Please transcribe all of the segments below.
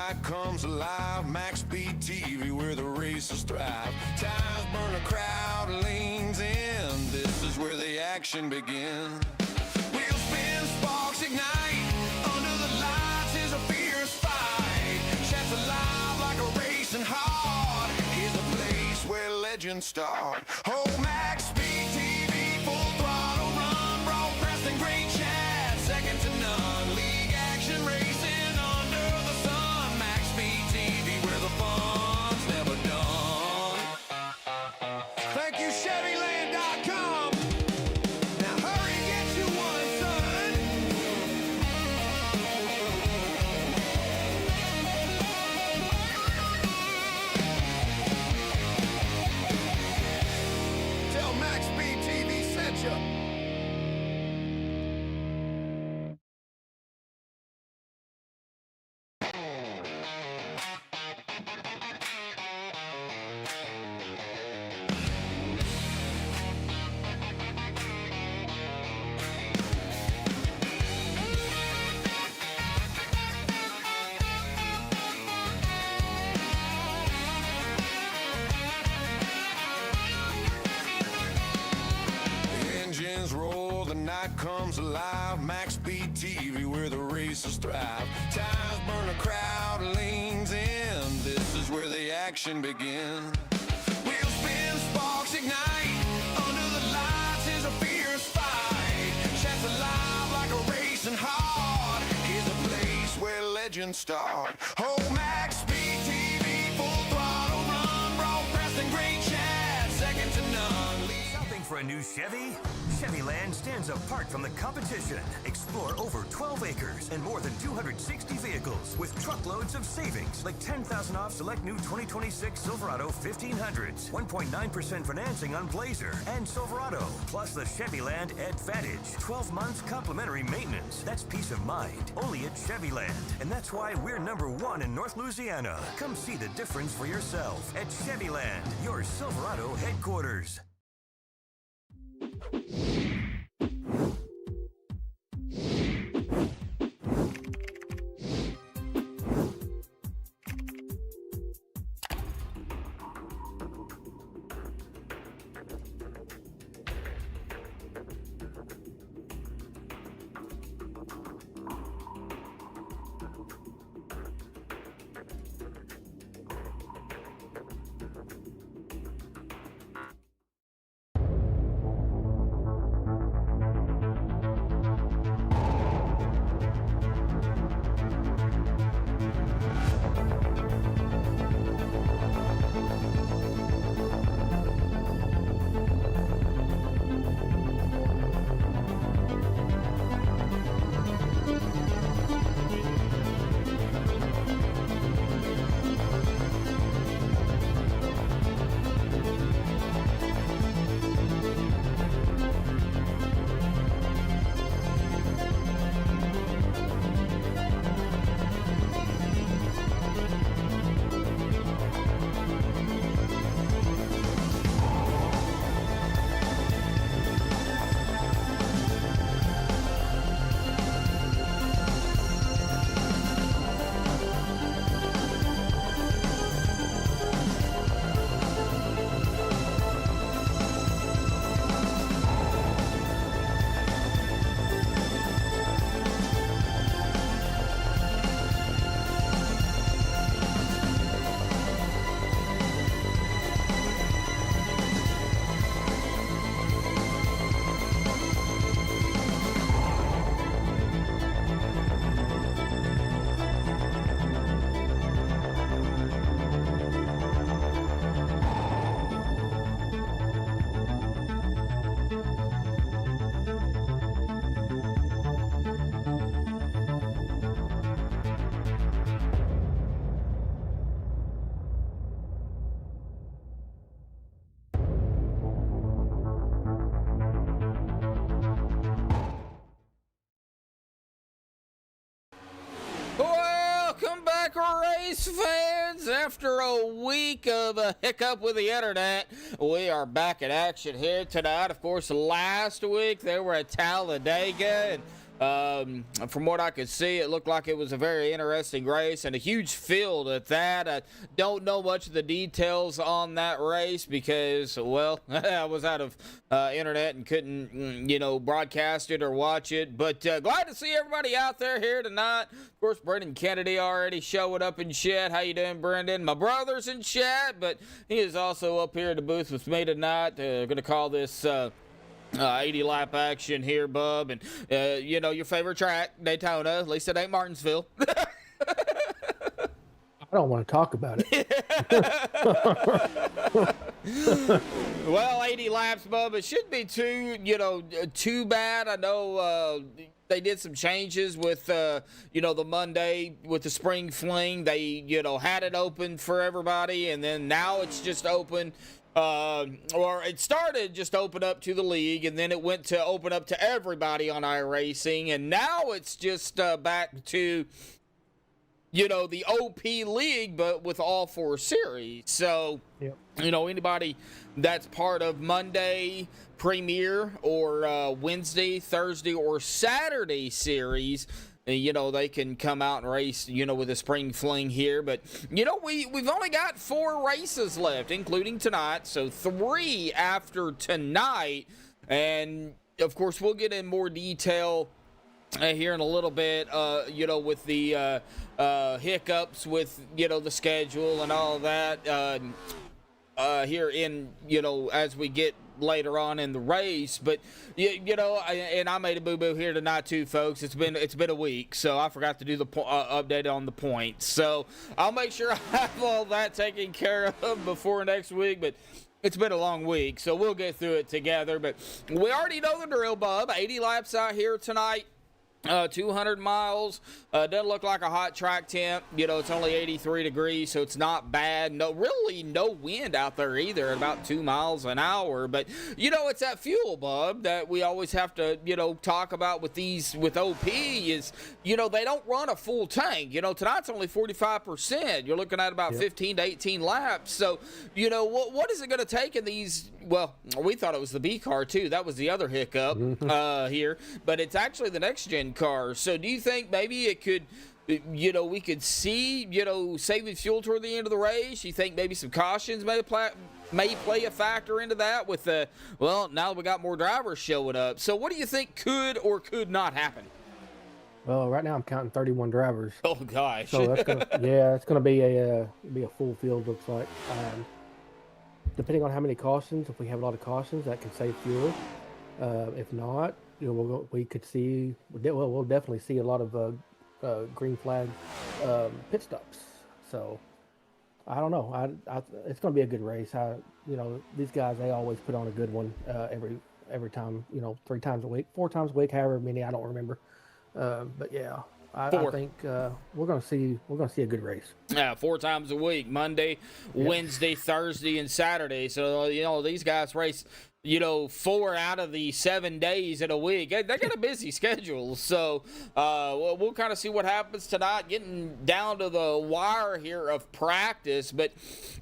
night comes alive. Maxspeed TV, where the races thrive. Tires burn, a crowd leans in. This is where the action begins. Wheels spin, sparks ignite. Under the lights is a fierce fight. Chats alive like a racing heart. Is a place where legends start. Oh, Maxspeed TV, full throttle run. Broadcasting great chat, second to none. League action racing under the sun. Maxspeed TV, where the fun's never done. Thank you, Chevyland.com. Now hurry, get you one, son. Tell Maxspeed TV sent you. Engines roll, the night comes alive. Maxspeed TV, where the races thrive. Tires burn, a crowd leans in. This is where the action begins. Wheels spin, sparks ignite. Under the lights is a fierce fight. Chats alive like a racing heart. Is a place where legends start. Oh, Maxspeed TV, full throttle run. Broadcasting great chat, second to none. Shopping for a new Chevy? Chevyland stands apart from the competition. Explore over 12 acres and more than 260 vehicles with truckloads of savings, like $10,000 off select new 2026 Silverado 1500s, 1.9% financing on Blazer and Silverado, plus the Chevyland Advantage, 12 months complimentary maintenance. That's peace of mind, only at Chevyland. And that's why we're #1 in North Louisiana. Come see the difference for yourself at Chevyland, your Silverado headquarters. Welcome back, race fans. After a week of a hiccup with the internet, we are back in action here tonight. Of course, last week they were at Talladega, and From what I could see, it looked like it was a very interesting race and a huge field at that. I don't know much of the details on that race because, well, I was out of internet and couldn't, broadcast it or watch it. But glad to see everybody out there here tonight. Of course, Brendan Kennedy already showing up in chat. How you doing, Brendan? My brother's in chat, but he is also up here in the booth with me tonight. Going to call this 80 lap action here, bub, and your favorite track, Daytona. At least it ain't Martinsville. I don't want to talk about it. Well, 80 laps, bub. It shouldn't be too bad. I know they did some changes with the Monday with the spring fling. They had it open for everybody, and then now it's just open. Or it started just open up to the league, and then it went to open up to everybody on iRacing, and now it's just back to the OP league, but with all 4 series. So yep. Anybody that's part of Monday Premier or Wednesday, Thursday, or Saturday series, they can come out and race, with a spring fling here. But, we've only got 4 races left, including tonight. So 3 after tonight. And, of course, we'll get in more detail here in a little bit, with the hiccups with, the schedule and all of that here in, as we get later on in the race. But and I made a boo-boo here tonight too, folks. It's been a week, so I forgot to do the update on the points, so I'll make sure I have all that taken care of before next week. But it's been a long week, so we'll get through it together. But we already know the drill, bub. 80 laps out here tonight. 200 miles. Doesn't look like a hot track temp. It's only 83 degrees, so it's not bad. No wind out there either at about 2 miles an hour. But, it's that fuel, bub, that we always have to, talk about with OP is, they don't run a full tank. Tonight's only 45%. You're looking at about 15 to 18 laps. So, what is it going to take in these? Well, we thought it was the B car, too. That was the other hiccup here. But it's actually the next gen cars. So do you think maybe it could, we could see, saving fuel toward the end of the race? You think maybe some cautions may play a factor into that with now we got more drivers showing up. So what do you think could or could not happen? Well, right now I'm counting 31 drivers. Oh gosh. So that's gonna be a full field, looks like. Depending on how many cautions, if we have a lot of cautions, that can save fuel. If not, we could see, we'll definitely see a lot of green flag pit stops. So I don't know. It's going to be a good race. These guys, they always put on a good one every time. 3 times a week, 4 times a week, however many, I don't remember. But yeah. I think we're going to see a good race. Yeah, 4 times a week: Monday, Wednesday, Thursday, and Saturday. So these guys race 4 out of the 7 days in a week. They got a busy schedule. So we'll kind of see what happens tonight, getting down to the wire here of practice. But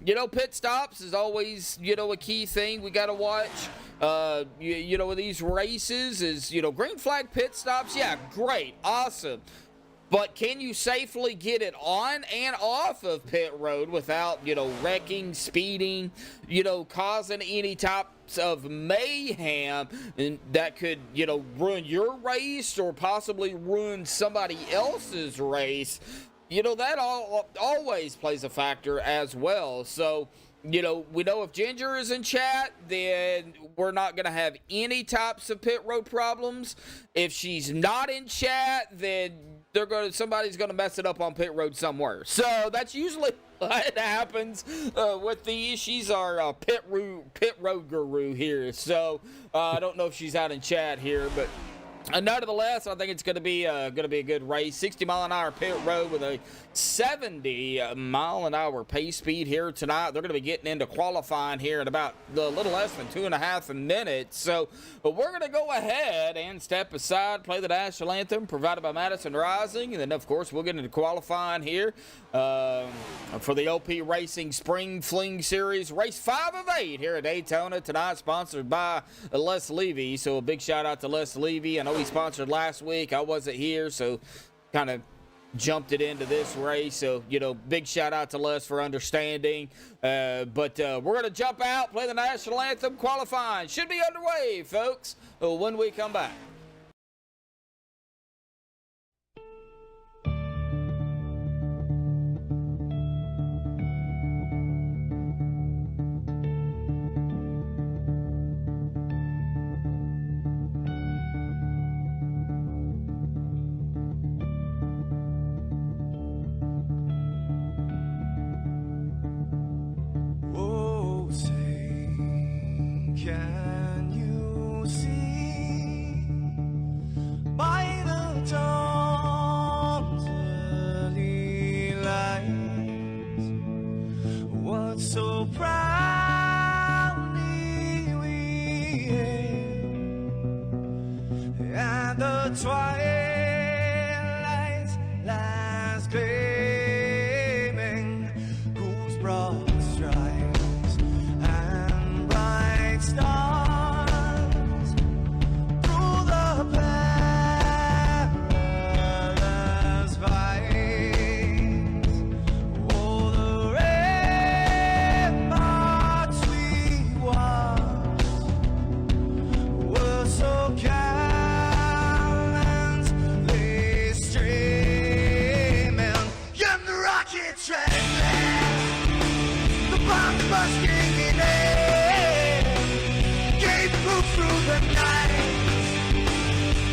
pit stops is always a key thing we got to watch. With these races is green flag pit stops. Yeah, great, awesome. But can you safely get it on and off of pit road without, wrecking, speeding, causing any types of mayhem and that could, ruin your race or possibly ruin somebody else's race? That always plays a factor as well. So, we know if Ginger is in chat, then we're not going to have any types of pit road problems. If she's not in chat, then somebody's going to mess it up on pit road somewhere. So that's usually what happens with these. She's our pit road guru here. So I don't know if she's out in chat here, but nonetheless, I think it's going to be a good race. 60-mile-an-hour pit road with a 70-mile-an-hour pace speed here tonight. They're going to be getting into qualifying here in about a little less than 2.5 minutes. So we're going to go ahead and step aside, play the national anthem provided by Madison Rising, and then, of course, we'll get into qualifying here for the OP Racing Spring Fling Series. Race 5 of 8 here at Daytona tonight, sponsored by Les Levy. So a big shout-out to Les Levy. I know he sponsored last week. I wasn't here, so kind of jumped it into this race. So, you know, big shout out to Les for understanding. But we're going to jump out, play the national anthem. Qualifying should be underway, folks, when we come back. Oh, say, can you see by the dawn's early light what so proudly we hailed at the twilight's last gleaming, whose broad stripes and bright stars through the perilous fights, oh, the ramparts we watched were so gallantly streaming, and the rockets trembling, the bombs bursting in air, gave proof through the night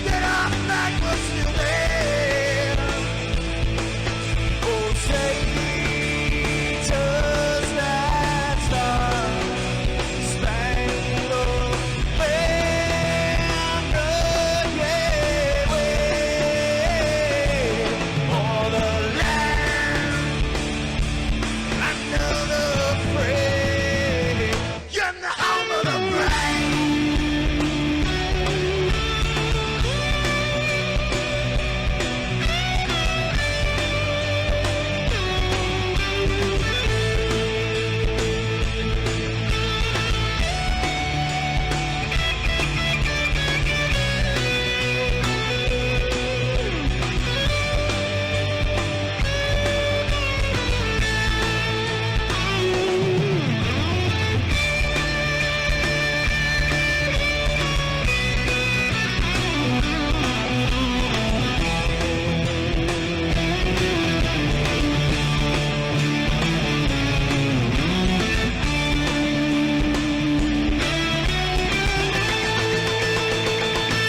that our flag was still there. Oh, say, does that star-spangled banner yet wave o'er the land under the prairie, and the home of the brave?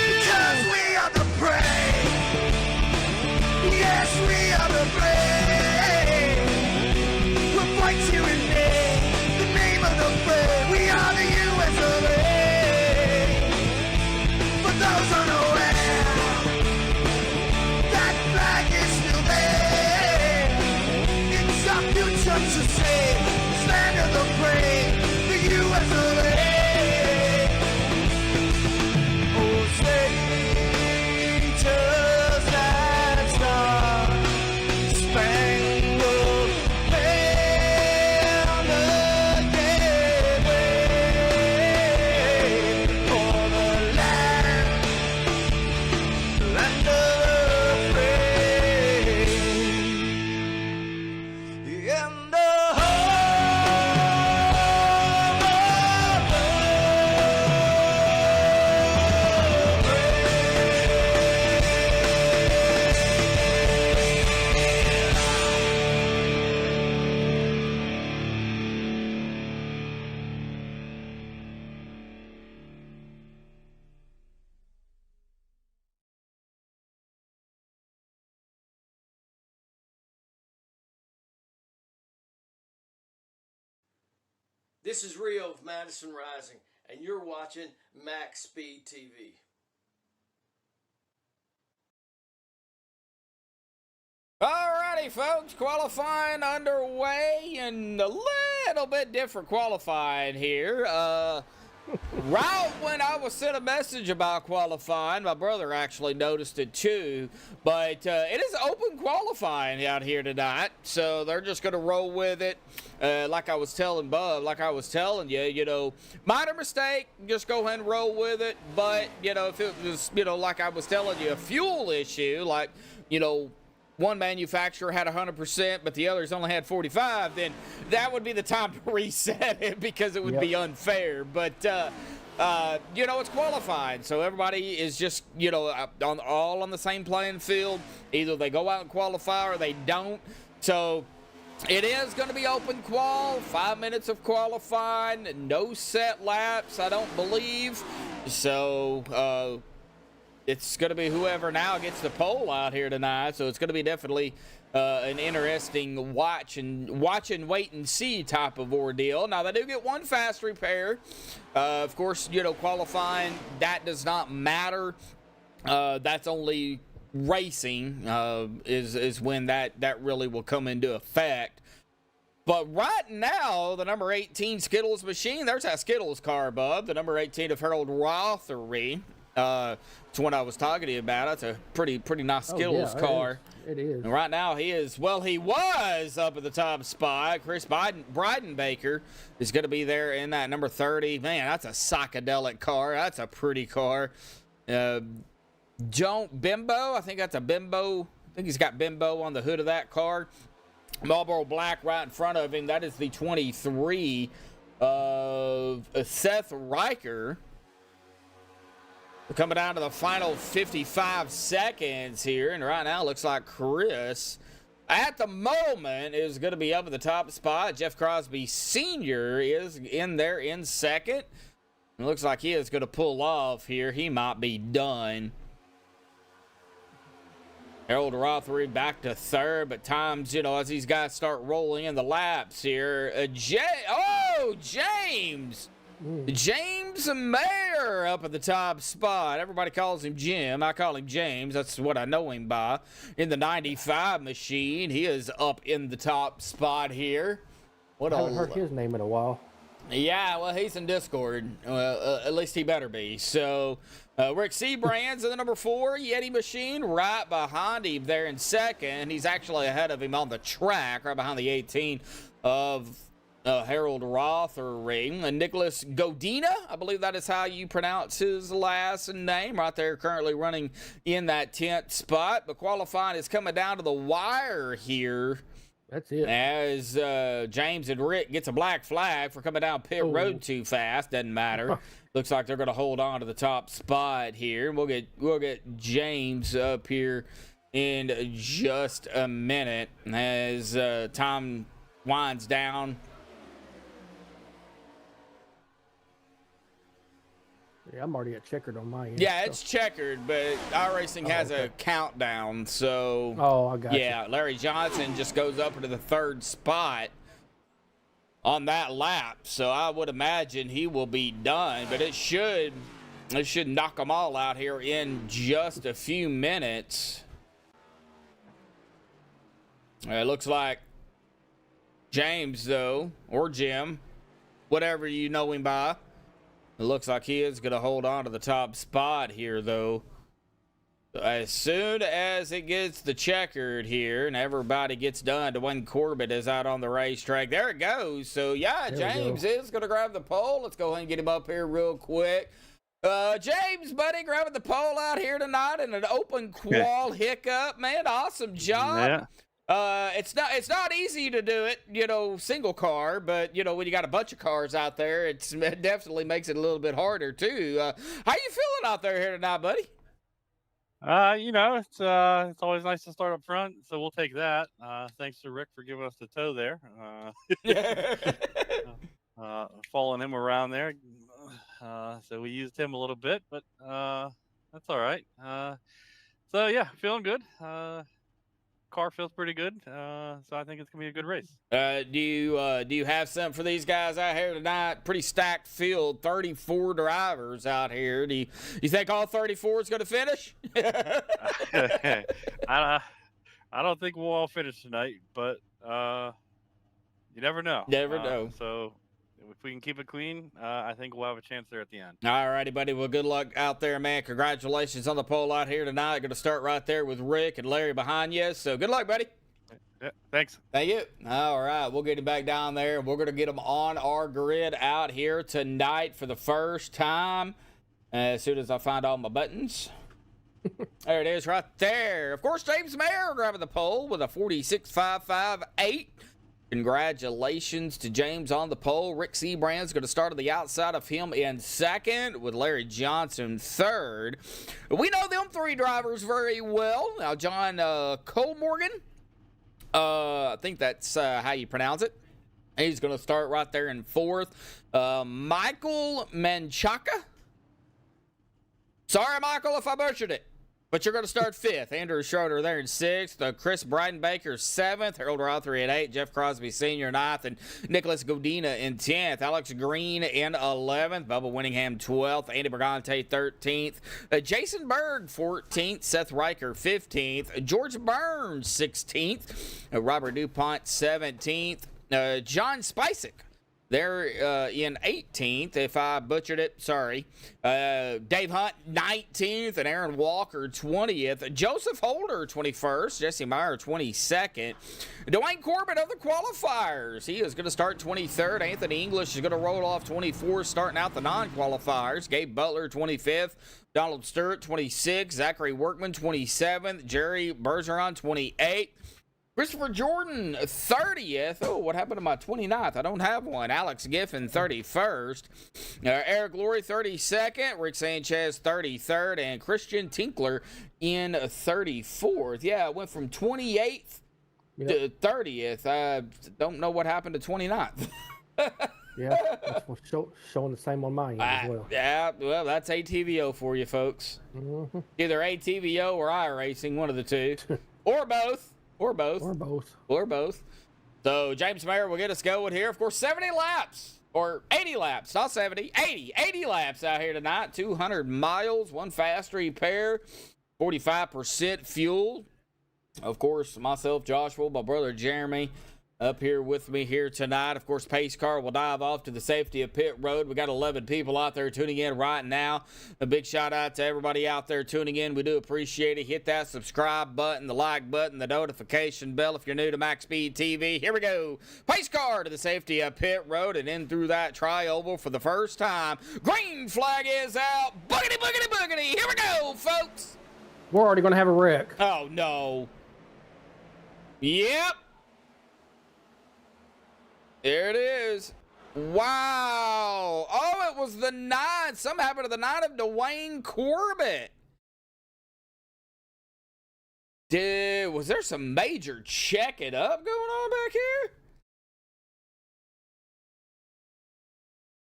Because we are the brave. Yes, we are the brave. We'll fight to remain the name of the brave. We are the US of A. For those unaware, that flag is still there. It's our future to save this land of the brave, the US of A. Oh, say, does that star-spangled banner yet wave o'er the land of the brave, and the This is Rio of Madison Rising, and you're watching MaxspeedTV. TV. Alrighty, folks, qualifying underway, and a little bit different qualifying here. Right when I was sent a message about qualifying, my brother actually noticed it too. But it is open qualifying out here tonight, so they're just going to roll with it. Like I was telling Bub, like I was telling you, minor mistake, just go ahead and roll with it. But, if it was, like I was telling you, a fuel issue, like, one manufacturer had 100%, but the others only had 45, then that would be the time to reset it because it would be unfair. But, it's qualifying. So everybody is just, all on the same playing field. Either they go out and qualify or they don't. So it is going to be open qual, 5 minutes of qualifying, no set laps, I don't believe. So, it's going to be whoever now gets the pole out here tonight, so it's going to be definitely an interesting watch and wait and see type of ordeal. Now, they do get one fast repair. Of course, qualifying, that does not matter. That's only racing is when that really will come into effect. But right now, the number 18 Skittles machine, there's that Skittles car, Bub, the number 18 of Harold Rothery. It's one I was talking to you about. It's a pretty nice Skittles car. It is. And right now he was up at the top spot. Chris Breidenbaker is going to be there in that number 30. Man, that's a psychedelic car. That's a pretty car. Bimbo, I think that's a Bimbo. I think he's got Bimbo on the hood of that car. Marlboro Black right in front of him. That is the 23 of Seth Riker. We're coming down to the final 55 seconds here, and right now it looks like Chris, at the moment, is going to be up at the top spot. Jeff Crosby Sr. is in there in second. It looks like he is going to pull off here. He might be done. Harold Rothery back to third, but times, as these guys start rolling in the laps here, James! James Mayer up at the top spot. Everybody calls him Jim. I call him James. That's what I know him by. In the 95 machine, he is up in the top spot here. I haven't heard his name in a while. Yeah, well, he's in Discord. At least he better be. So, Rick Seabrand's in the number 4 Yeti machine, right behind him there in second. He's actually ahead of him on the track, right behind the 18 of Harold Rothery. And Nicholas Godina, I believe that is how you pronounce his last name, right there, currently running in that 10th spot. But qualifying is coming down to the wire here. That's it. As James and Rick gets a black flag for coming down pit road too fast. Doesn't matter. Looks like they're going to hold on to the top spot here. We'll get James up here in just a minute as time winds down. Yeah, I'm already at checkered on my end. Yeah, it's checkered, but iRacing has a countdown, so... Oh, I got you. Yeah, Larry Johnson just goes up into the third spot on that lap, so I would imagine he will be done, but it should knock them all out here in just a few minutes. It looks like James, though, or Jim, whatever you know him by, it looks like he is going to hold on to the top spot here, though. As soon as it gets the checkered here and everybody gets done, Dwayne Corbett is out on the racetrack. There it goes. So, yeah, James is going to grab the pole. Let's go ahead and get him up here real quick. James, buddy, grabbing the pole out here tonight in an open qual hiccup. Man, awesome job. Yeah. It's not easy to do it, single car, but when you got a bunch of cars out there, it definitely makes it a little bit harder too. How you feeling out there here tonight, buddy? It's always nice to start up front, so we'll take that. Thanks to Rick for giving us the tow there. Following him around there, so we used him a little bit, but that's all right. So yeah, feeling good. Car feels pretty good, so I think it's gonna be a good race. Do you have something for these guys out here tonight? Pretty stacked field, 34 drivers out here. Do you think all 34 is gonna finish? I don't think we'll all finish tonight, but you never know. Never know. So if we can keep it clean, I think we'll have a chance there at the end. All righty, buddy. Well, good luck out there, man. Congratulations on the pole out here tonight. Going to start right there with Rick and Larry behind you. So good luck, buddy. Yeah, thanks. Thank you. All right, we'll get him back down there. We're going to get him on our grid out here tonight for the first time as soon as I find all my buttons. There it is right there. Of course, James Mayer grabbing the pole with a 46.558. Congratulations to James on the pole. Rick Seabrand's going to start on the outside of him in second with Larry Johnson third. We know them three drivers very well. Now, John Colmorgan, I think that's how you pronounce it. He's going to start right there in fourth. Michael Menchaca. Sorry, Michael, if I butchered it. But you're going to start fifth. Andrew Schroeder there in sixth. Chris Breidenbaker seventh. Harold Rothery at eight. Jeff Crosby Sr. ninth. And Nicholas Godina in 10th. Alex Green in 11th. Bubba Winningham 12th. Andy Brigante 13th. Jason Berg 14th. Seth Riker 15th. George Burns 16th. Robert DuPont 17th. John Spicek there in 18th. If I butchered it, sorry. Dave Hunt, 19th, and Aaron Walker, 20th. Joseph Holder, 21st. Jesse Meyer, 22nd. Dwayne Corbett of the qualifiers. He is going to start 23rd. Anthony English is going to roll off 24th, starting out the non-qualifiers. Gabe Butler, 25th. Donald Stewart, 26th. Zachary Workman, 27th. Jerry Bergeron, 28th. Christopher Jordan, 30th. Oh, what happened to my 29th? I don't have one. Alex Giffen, 31st. Eric Laurie, 32nd. Rick Sanchez, 33rd. And Christian Tinkler in 34th. Yeah, it went from 28th to 30th. I don't know what happened to 29th. Yeah, that's what's showing the same on my end as well. Yeah, well, that's ATVO for you, folks. Mm-hmm. Either ATVO or iRacing, one of the two. Or both. Or both. Or both. Or both. So James Mayer will get us going here. Of course, 70 laps. Or 80 laps. Not 70. 80 laps out here tonight. 200 miles. One fast repair. 45% fuel. Of course, myself, Joshua, my brother Jeremy, up here with me here tonight. Of course, Pace Car will dive off to the safety of pit road. We got 11 people out there tuning in right now. A big shout out to everybody out there tuning in. We do appreciate it. Hit that subscribe button, the like button, the notification bell if you're new to Maxspeed TV. Here we go. Pace Car to the safety of pit road and in through that tri-oval for the first time. Green flag is out. Boogity, boogity, boogity. Here we go, folks. We're already going to have a wreck. Oh, no. Yep. There it is. Wow. Oh, it was the 9. Something happened to the 9 of Dwayne Corbett. Was there some major checking up going on back here?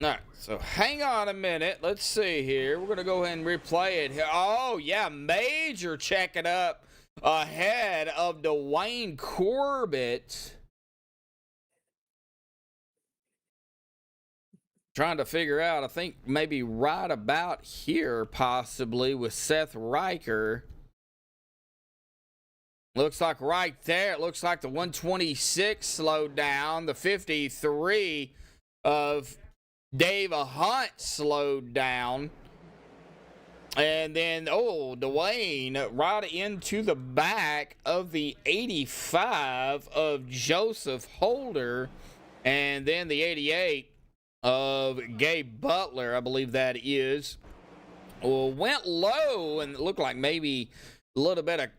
All right, so hang on a minute. Let's see here. We're going to go ahead and replay it. Oh, yeah, major checking up ahead of Dwayne Corbett. Trying to figure out, I think maybe right about here, possibly with Seth Riker. Looks like right there, it looks like the 126 slowed down. The 53 of Dave Hunt slowed down. And then, oh, Dwayne right into the back of the 85 of Joseph Holder. And then the 88 of Gabe Butler, I believe that is, went low and it looked like maybe a little bit of,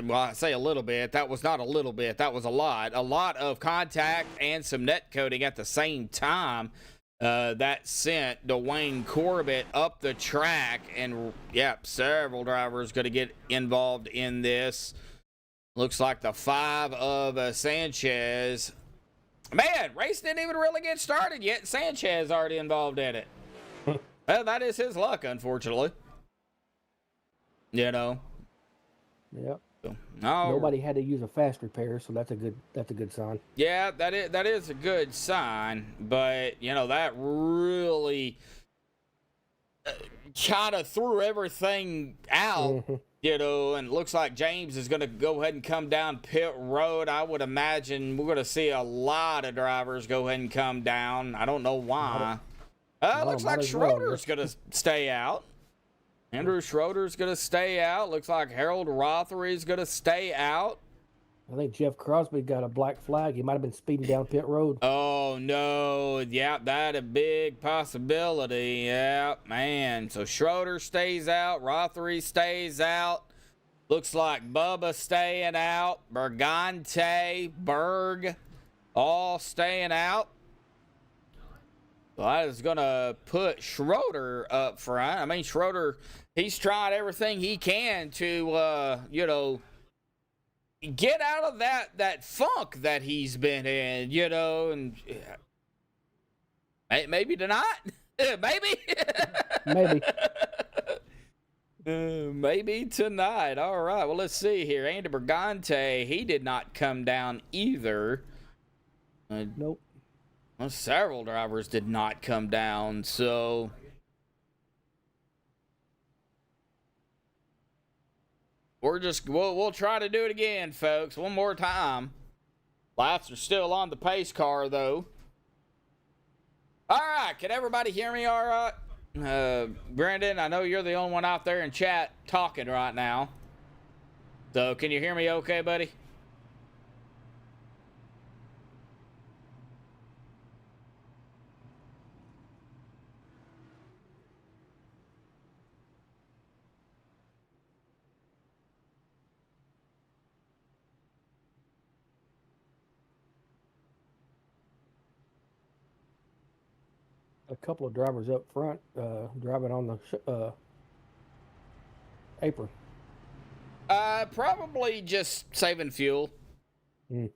well, I say a little bit, that was not a little bit, that was a lot of contact and some net coating at the same time. That sent Dwayne Corbett up the track, and yep, several drivers going to get involved in this. Looks like the 5 of Sanchez. Man, race didn't even really get started yet. Sanchez already involved in it. Well, that is his luck, unfortunately. You know. Yep. So, Nobody had to use a fast repair, so that's a good sign. Yeah, that is a good sign, but you know that really kind of threw everything out. Mm-hmm. You know, and it looks like James is going to go ahead and come down pit road. I would imagine we're going to see a lot of drivers go ahead and come down. I don't know why. Looks like Schroeder's going to stay out. Andrew Schroeder's going to stay out. Looks like Harold Rothery's going to stay out. I think Jeff Crosby got a black flag. He might have been speeding down pit road. Oh, no. Yeah, that a big possibility. Yeah, man. So Schroeder stays out. Rothery stays out. Looks like Bubba staying out. Bergante, Berg, all staying out. Well, that is going to put Schroeder up front. I mean, Schroeder, he's tried everything he can to, you know, get out of that funk that he's been in, you know, and maybe tonight, maybe, maybe tonight. All right, well, let's see here. Andy Bergante, he did not come down either. Nope. Well, several drivers did not come down, so we'll try to do it again, folks, one more time. Lights are still on the pace car, though. All right, can everybody hear me all right? Brendan, I know you're the only one out there in chat talking right now. So can you hear me okay, buddy? A couple of drivers up front driving on the apron. Probably just saving fuel. Mm.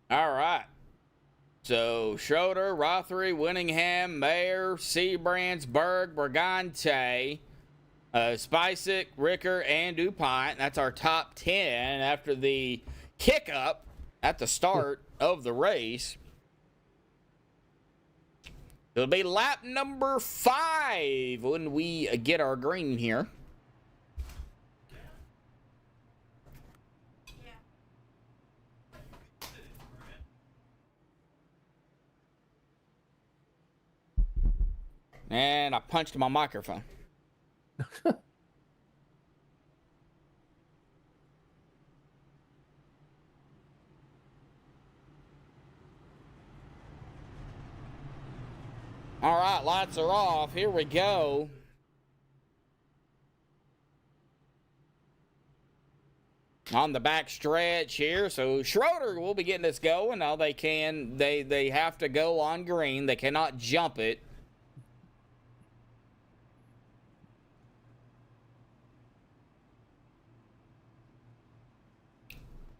All right. So Schroeder, Rothery, Winningham, Mayer, Sebrands, Berg, Bergante, Spicek, Ricker, and DuPont. That's our top 10 after the hiccup at the start of the race. It'll be lap number 5 when we get our green here. And I punched my microphone. All right, lights are off. Here we go. On the back stretch here. So Schroeder will be getting us going. Now they have to go on green. They cannot jump it.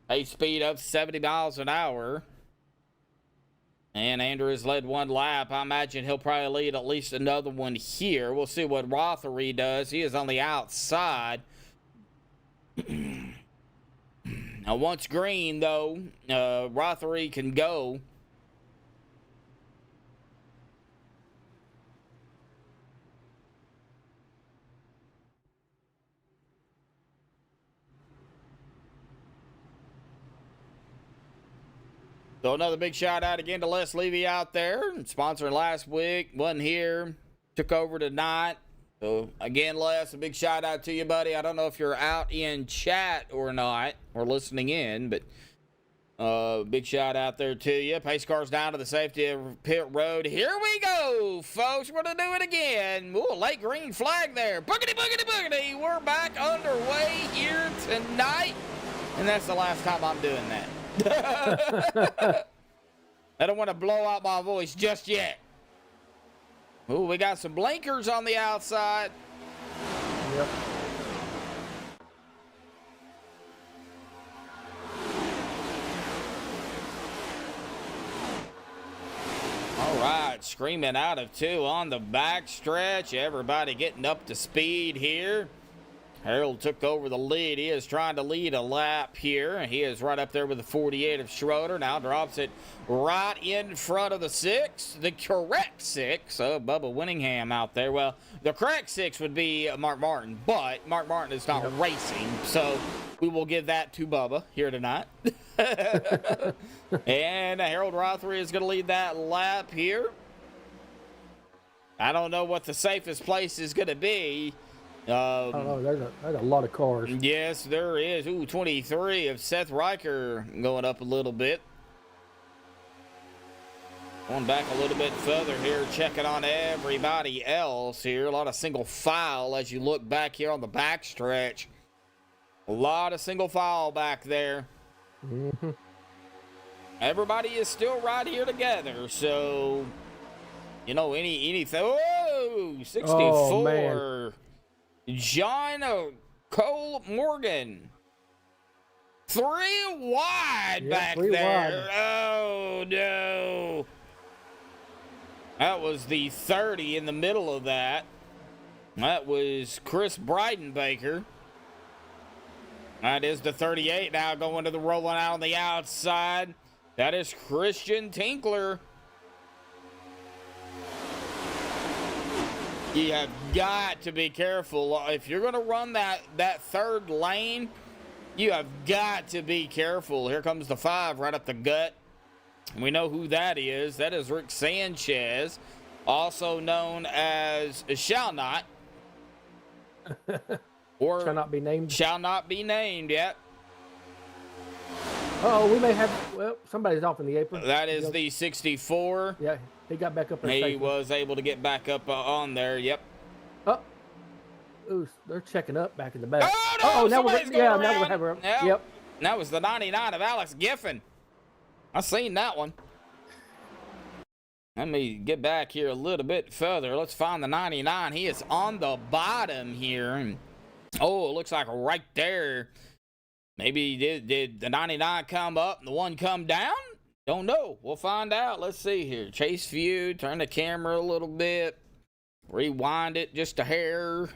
A speed of 70 miles an hour. And Andrew has led one lap. I imagine he'll probably lead at least another one here. We'll see what Rothery does. He is on the outside. Now, once green, though, Rothery can go. So another big shout out again to Les Levy out there, sponsoring last week, wasn't here, took over tonight. So again, Les, a big shout out to you, buddy. I don't know if you're out in chat or not, or listening in, but big shout out there to you. Pace car's down to the safety of pit road. Here we go, folks. We're going to do it again. Ooh, a late green flag there. Boogity, boogity, boogity. We're back underway here tonight. And that's the last time I'm doing that. I don't want to blow out my voice just yet. Ooh, we got some blinkers on the outside. Yep. All right, screaming out of 2 on the back stretch. Everybody getting up to speed here. Harold took over the lead. He is trying to lead a lap here. He is right up there with the 48 of Schroeder. Now drops it right in front of the 6. The correct 6 of Bubba Winningham out there. Well, the correct 6 would be Mark Martin, but Mark Martin is not racing, so we will give that to Bubba here tonight. And Harold Rothery is going to lead that lap here. I don't know what the safest place is going to be. I don't know. There's a lot of cars. Yes, there is. Ooh, 23 of Seth Riker going up a little bit. Going back a little bit further here, checking on everybody else here. A lot of single file as you look back here on the back stretch. A lot of single file back there. Mm-hmm. Everybody is still right here together, so you know anything. Whoa, 64. Oh, man. John Cole Morgan. 3 wide back three there. wide. Oh, no. That was the 30 in the middle of that. That was Chris Breidenbaker. That is the 38 now going to the rolling out on the outside. That is Christian Tinkler. You have got to be careful. If you're going to run that third lane, you have got to be careful. Here comes the 5 right up the gut. We know who that is. That is Rick Sanchez, also known as Shall Not. Or Shall not be named. Shall not be named yet. Oh, we may have. Well, somebody's off in the apron. That is the 64. Yeah, he got back up there. He safely. was able to get back up on there. Yep. Oh, ooh, they're checking up back in the back. Oh, no, now we're somebody's yeah, going now we're around. having her. Yep. Yep. That was the 99 of Alex Giffen. I seen that one. Let me get back here a little bit further. Let's find the 99. He is on the bottom here. And, oh, it looks like right there. Maybe did the 99 come up and the 1 come down? Don't know. We'll find out. Let's see here. Chase view. Turn the camera a little bit. Rewind it just a hair.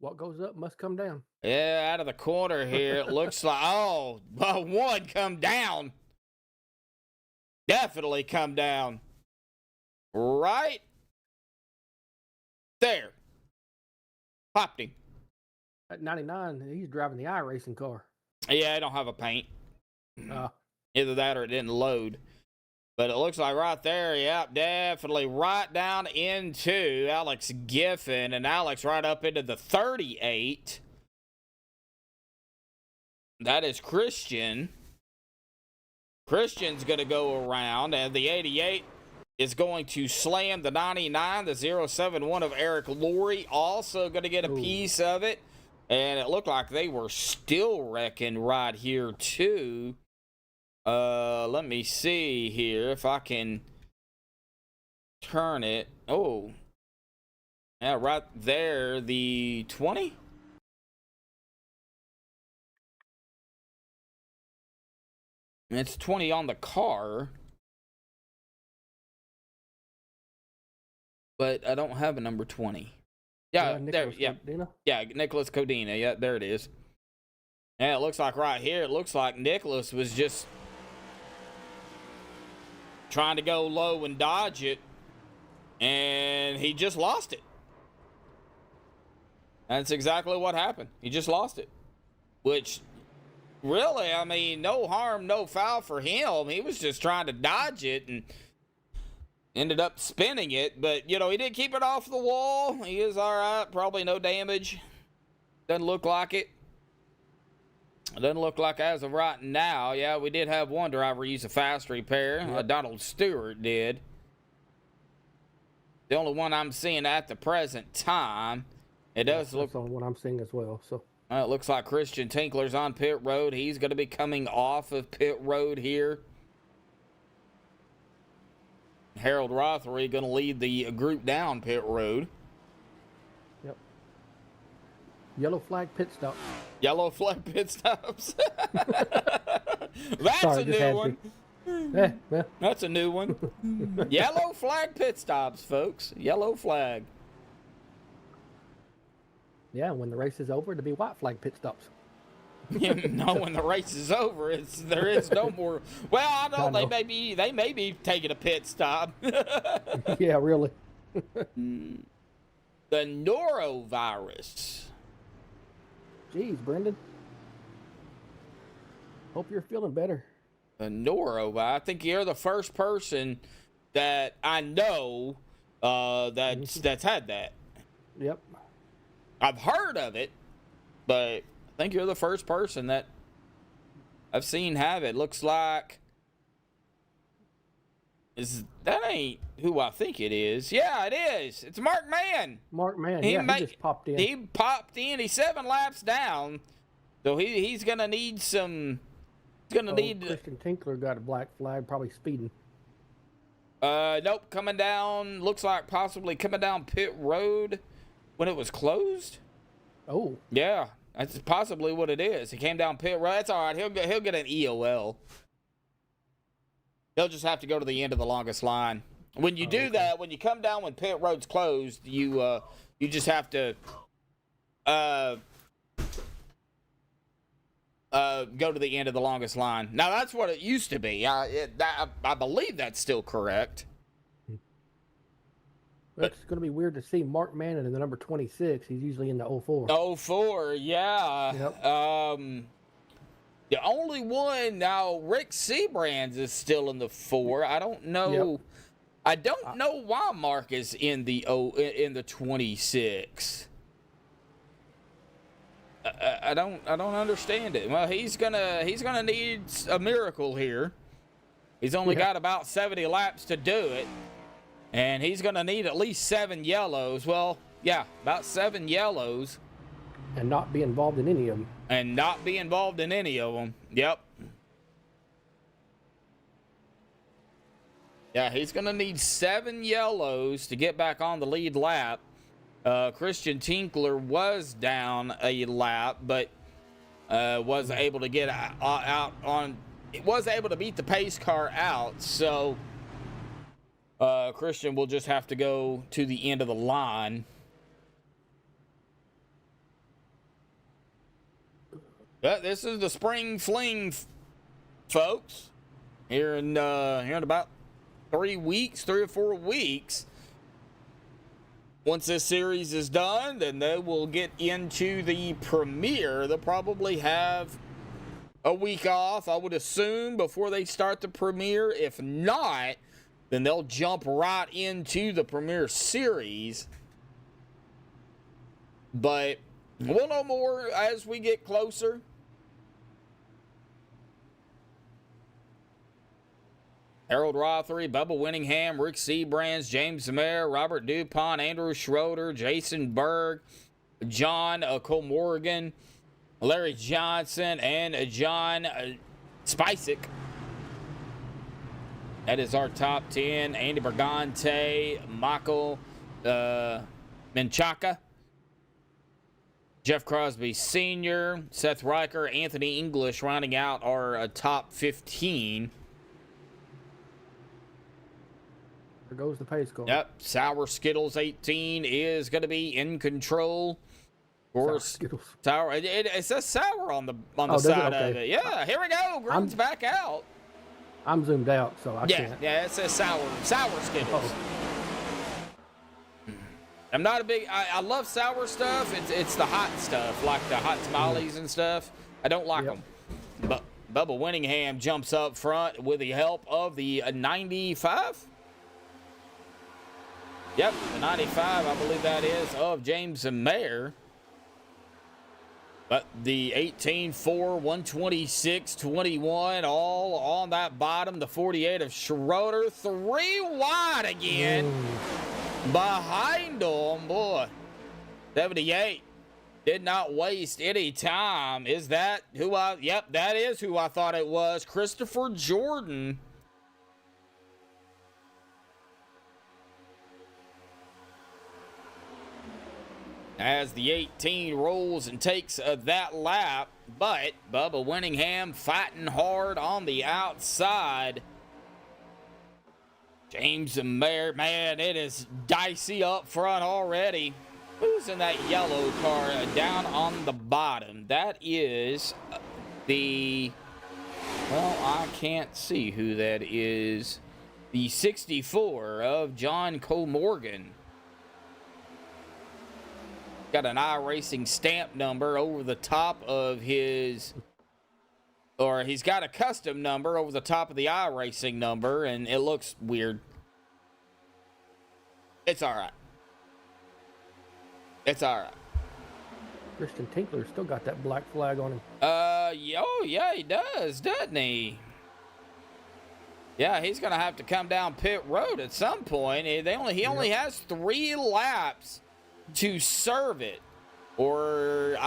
What goes up must come down. Yeah, out of the corner here. It looks like, oh, 1 come down. Definitely come down. Right there. Popped him. At 99, he's driving the iRacing car. Yeah, I don't have a paint. Either that or it didn't load. But it looks like right there, yep, definitely right down into Alex Giffen. And Alex right up into the 38. That is Christian. Christian's going to go around, and the 88 is going to slam the 99. The 071 of Eric Laurie also going to get a piece of it. And it looked like they were still wrecking right here, too. Let me see here if I can turn it. Oh. Yeah, right there, the 20. It's 20 on the car. But I don't have a number 20. Yeah, there, yeah. Codina? Yeah, Nicholas Codina. Yeah, there it is. Yeah, it looks like right here, it looks like Nicholas was just trying to go low and dodge it, and he just lost it. That's exactly what happened. He just lost it. Which, really, I mean, no harm, no foul for him. He was just trying to dodge it and ended up spinning it. But, you know, he did keep it off the wall. He is all right. Probably no damage. Doesn't look like it. It doesn't look like as of right now. Yeah, we did have one driver use a fast repair. Yep. Donald Stewart did. The only one I'm seeing at the present time. It does look. That's the one I'm seeing as well. So It looks like Christian Tinkler's on pit road. He's going to be coming off of pit road here. Harold Rothery going to lead the group down pit road. yep. Yellow flag pit stop. Yellow flag pit stops. That's Sorry, a just new had one. Yeah. That's a new one. Yellow flag pit stops, folks. Yellow flag. Yeah, when the race is over, it'll be white flag pit stops. No, when the race is over, there is no more. Well, I know, I know. they may be taking a pit stop. Yeah, really. The norovirus. Jeez, Brendan. Hope you're feeling better. The norovirus. I think you're the first person that I know that's had that. Yep. I've heard of it, but I think you're the first person that I've seen have it. Looks like that ain't who I think it is. Yeah, it is. It's Mark Mann. Mark Mann, He he just popped in. He popped in. He's 7 laps down, so he's gonna need some. He's gonna need. Christian Tinkler got a black flag, probably speeding. Nope, coming down. Looks like possibly coming down pit road when it was closed. Oh. Yeah, that's possibly what it is. He came down pit road. That's all right. He'll get an EOL. He'll just have to go to the end of the longest line. When you do that, when you come down when pit road's closed, you just have to go to the end of the longest line. Now that's what it used to be. I believe that's still correct. It's going to be weird to see Mark Mann in the number 26. He's usually in the 04. 04, yeah. Yep. The only one now, Rick Seabrands is still in the 4. I don't know. Yep. I don't know why Mark is in the 26. I don't understand it. Well, he's gonna need a miracle here. He's only got about 70 laps to do it, and he's gonna need at least 7 yellows. Well, yeah, about 7 yellows. And not be involved in any of them. Yep. Yeah, he's going to need 7 yellows to get back on the lead lap. Christian Tinkler was down a lap, but was able to get out on... It was able to beat the pace car out, so Christian will just have to go to the end of the line. But this is the spring fling, folks. Here in about 3 or 4 weeks. Once this series is done, then they will get into the premiere. They'll probably have a week off, I would assume, before they start the premiere. If not, then they'll jump right into the premiere series. But we'll know more as we get closer. Harold Rothery, Bubba Winningham, Rick Seabrands, James Mayer, Robert DuPont, Andrew Schroeder, Jason Berg, John Colmorgan, Larry Johnson, and John Spicek. That is our top 10. Andy Bergante, Michael Menchaca, Jeff Crosby Sr., Seth Riker, Anthony English rounding out our top 15. There goes the pace car. Yep, Sour Skittles 18 is going to be in control. Of course, Skittles. Sour. It says sour on the does side it? of it. Yeah, here we go. Green's back out. I'm zoomed out, so I can't. Yeah, it says sour Skittles. Oh. I'm not a big. I love sour stuff. It's the hot stuff, like the hot tamales and stuff. I don't like them. But Bubba Winningham jumps up front with the help of the 95. Yep, the 95, I believe that is, of James Mayer. But the 18-4, 126-21, all on that bottom. The 48 of Schroeder, 3 wide again. Behind him, boy. 78 did not waste any time. Is that who yep, that is who I thought it was. Christopher Jordan. As the 18 rolls and takes that lap, but Bubba Winningham fighting hard on the outside. James Mayer, man, it is dicey up front already. Who's in that yellow car down on the bottom? That is the... Well, I can't see who that is. The 64 of John Cole Morgan. Got an iRacing stamp number over the top of his... Or he's got a custom number over the top of the iRacing number, and it looks weird. It's all right. It's all right. Christian Tinkler still got that black flag on him. Yeah, he does, doesn't he? Yeah, he's gonna have to come down pit road at some point. He only has 3 laps to serve it, or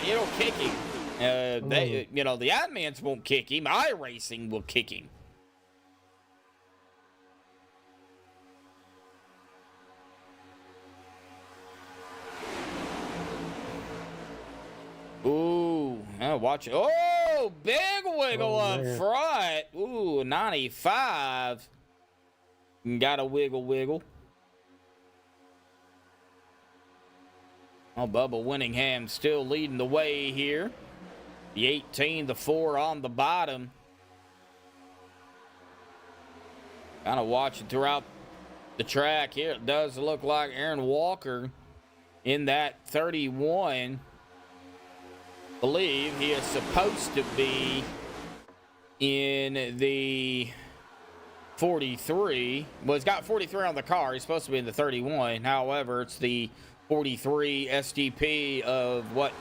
it'll kick him. The admins won't kick him. iRacing will kick him. Ooh, watch it. Oh, big wiggle up front. Ooh, 95. Got a wiggle. Oh, Bubba Winningham still leading the way here. The 18, the 4 on the bottom. Kind of watching throughout the track here. It does look like Aaron Walker in that 31. Believe he is supposed to be in the 43. Well, he's got 43 on the car. He's supposed to be in the 31. However, it's the 43 SDP of what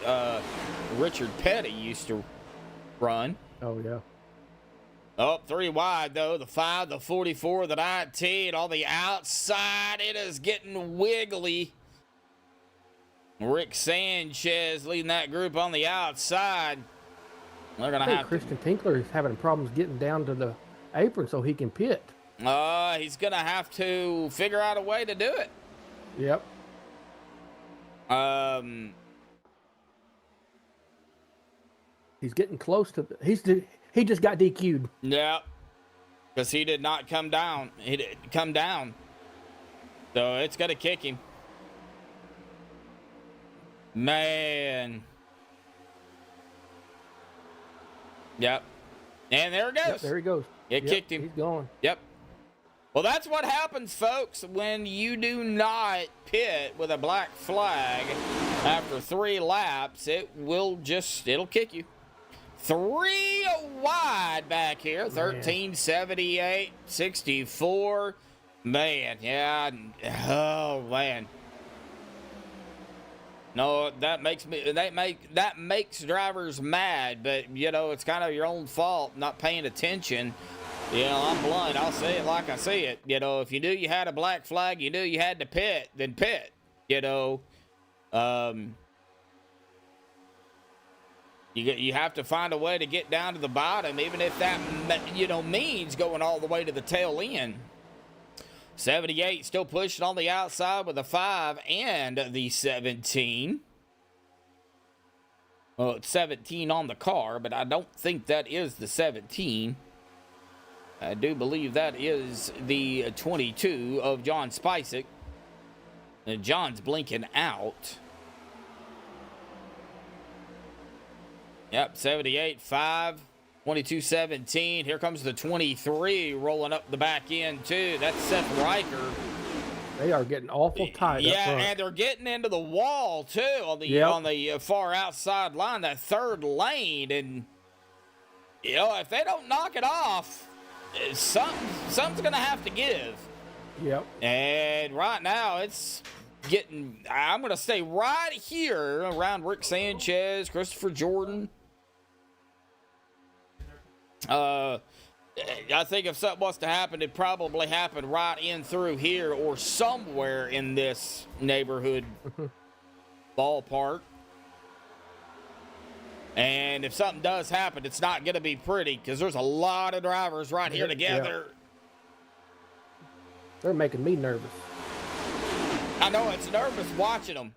Richard Petty used to run. Oh, yeah. Oh, 3 wide, though. The 5, the 44, the 19 on the outside. It is getting wiggly. Rick Sanchez leading that group on the outside. They're going to have Christian Tinkler is having problems getting down to the apron so he can pit. He's going to have to figure out a way to do it. Yep. He's getting close to... He just got DQ'd. Yeah. Because he did not come down. He didn't come down. So it's going to kick him. Man. Yep. And there it goes. Yep, there he goes. It kicked him. He's gone. Yep. Well, that's what happens, folks, when you do not pit with a black flag after 3 laps. It'll kick you. 3 wide back here. 13, 78, 64. Man, yeah. Oh, man. No, that makes drivers mad, but it's kind of your own fault not paying attention. I'm blunt. I'll say it like I see it. If you knew you had a black flag, you knew you had to pit, then pit. You have to find a way to get down to the bottom, even if that means going all the way to the tail end. 78 still pushing on the outside with a 5 and the 17. Well, it's 17 on the car, but I don't think that is the 17. I do believe that is the 22 of John Spicek. And John's blinking out. Yep, 78, 5. 22-17. Here comes the 23 rolling up the back end, too. That's Seth Riker. They are getting awful tight. Yeah, and they're getting into the wall, too, on the far outside line, that 3rd lane. And, if they don't knock it off, something's going to have to give. Yep. And right now, it's getting, I'm going to stay right here around Rick Sanchez, Christopher Jordan. I think if something was to happen, it'd probably happen right in through here or somewhere in this neighborhood ballpark. And if something does happen, it's not going to be pretty because there's a lot of drivers right here together. Yeah. They're making me nervous. I know, it's nervous watching them,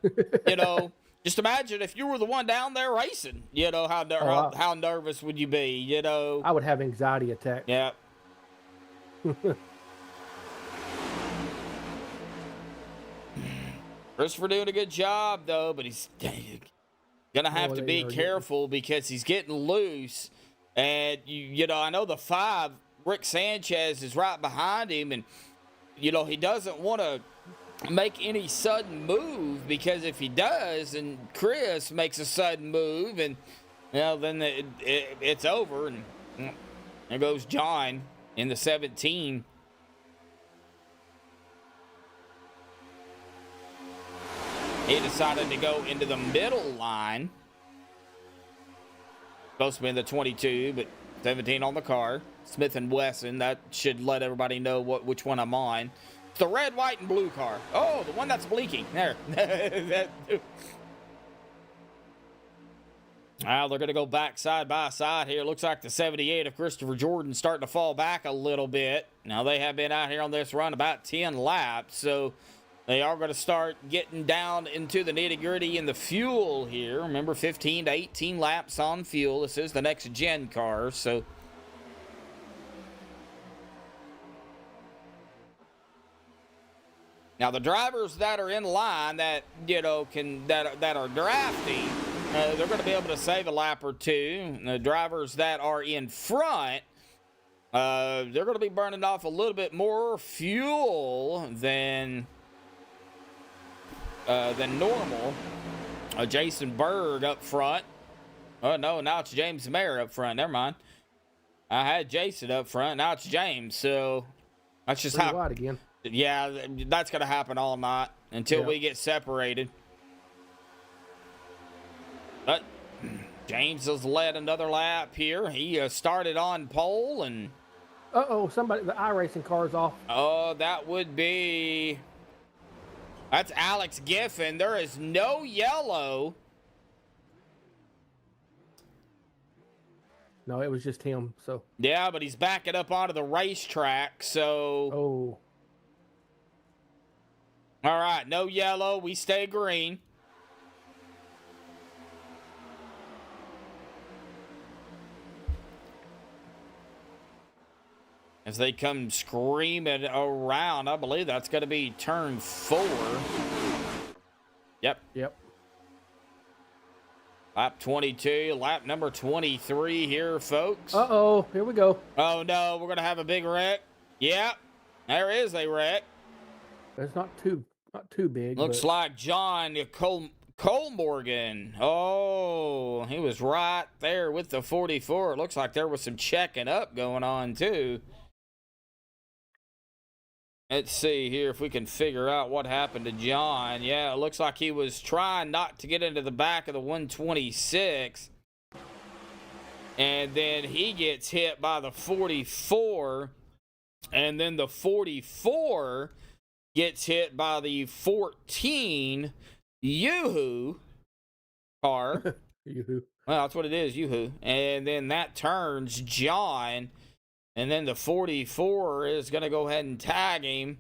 Just imagine if you were the one down there racing, how nervous would you be, I would have anxiety attacks. Yeah. Christopher doing a good job, though, but he's going to have to be careful because he's getting loose. And, I know the 5, Rick Sanchez, is right behind him. And, he doesn't want to make any sudden move, because if he does and Chris makes a sudden move, and then it's over, and there goes John in the 17. He decided to go into the middle line. Supposed to be in the 22, but 17 on the car. Smith & Wesson, that should let everybody know which one I'm on. It's the red, white, and blue car. Oh, the one that's blinking. There. Well, they're going to go back side by side here. Looks like the 78 of Christopher Jordan starting to fall back a little bit. Now, they have been out here on this run about 10 laps, so they are going to start getting down into the nitty-gritty in the fuel here. Remember, 15 to 18 laps on fuel. This is the next-gen car, so now, the drivers that are in line that, that are drafting, they're going to be able to save a lap or two. The drivers that are in front, they're going to be burning off a little bit more fuel than normal. Jason Berg up front. Oh, no, now it's James Mayer up front. Never mind. I had Jason up front. Now it's James. So that's just how. Wide again. Yeah, that's going to happen all night until we get separated. But James has led another lap here. He started on pole and... Uh-oh, the iRacing car's off. Oh, that would be... That's Alex Giffen. There is no yellow. No, it was just him, so... Yeah, but he's backing up onto the racetrack, so... Oh. All right, no yellow. We stay green. As they come screaming around, I believe that's going to be turn 4. Yep. Lap 22, lap number 23 here, folks. Uh-oh, here we go. Oh, no, we're going to have a big wreck. Yep, there is a wreck. It's not too big. Looks like John Cole Morgan. Oh, he was right there with the 44. It looks like there was some checking up going on, too. Let's see here if we can figure out what happened to John. Yeah, it looks like he was trying not to get into the back of the 126. And then he gets hit by the 44. And then the 44 gets hit by the 14 Yoo-hoo car. Yoo-hoo. Well, that's what it is, Yoo-hoo. And then that turns John. And then the 44 is going to go ahead and tag him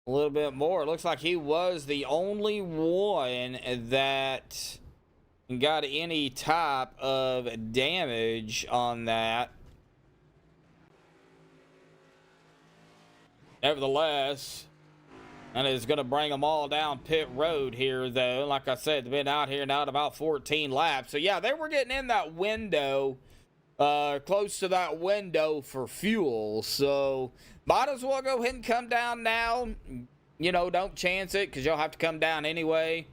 a little bit more. It looks like he was the only one that got any type of damage on that. Nevertheless, and it's going to bring them all down pit road here, though. Like I said, they've been out here now at about 14 laps. So, yeah, they were getting in that window, close to that window for fuel. So, might as well go ahead and come down now. You know, don't chance it because you'll have to come down anyway.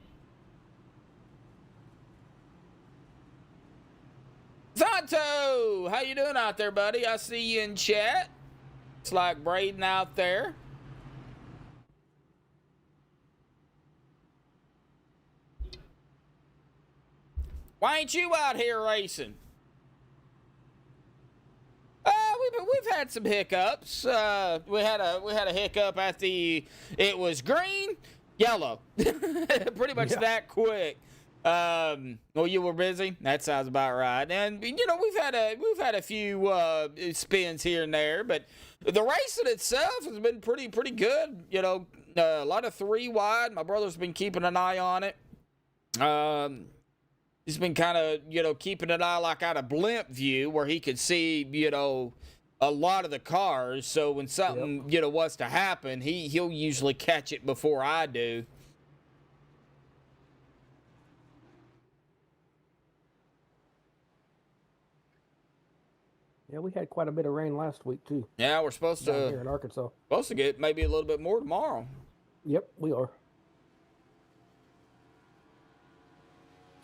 Zanto, how you doing out there, buddy? I see you in chat. It's like Braden out there. Why ain't you out here racing? We've had some hiccups. We had a hiccup at the. It was green, yellow, pretty much that quick. Well, you were busy. That sounds about right. And you know we've had a few spins here and there, but the racing itself has been pretty good. You know, a lot of 3 wide. My brother's been keeping an eye on it. He's been kind of, you know, keeping an eye like out of blimp view where he could see, you know, a lot of the cars. So when something, you know, was to happen, he'll usually catch it before I do. Yeah, we had quite a bit of rain last week too. Yeah, we're supposed Down here to in Arkansas. get maybe a little bit more tomorrow. Yep, we are.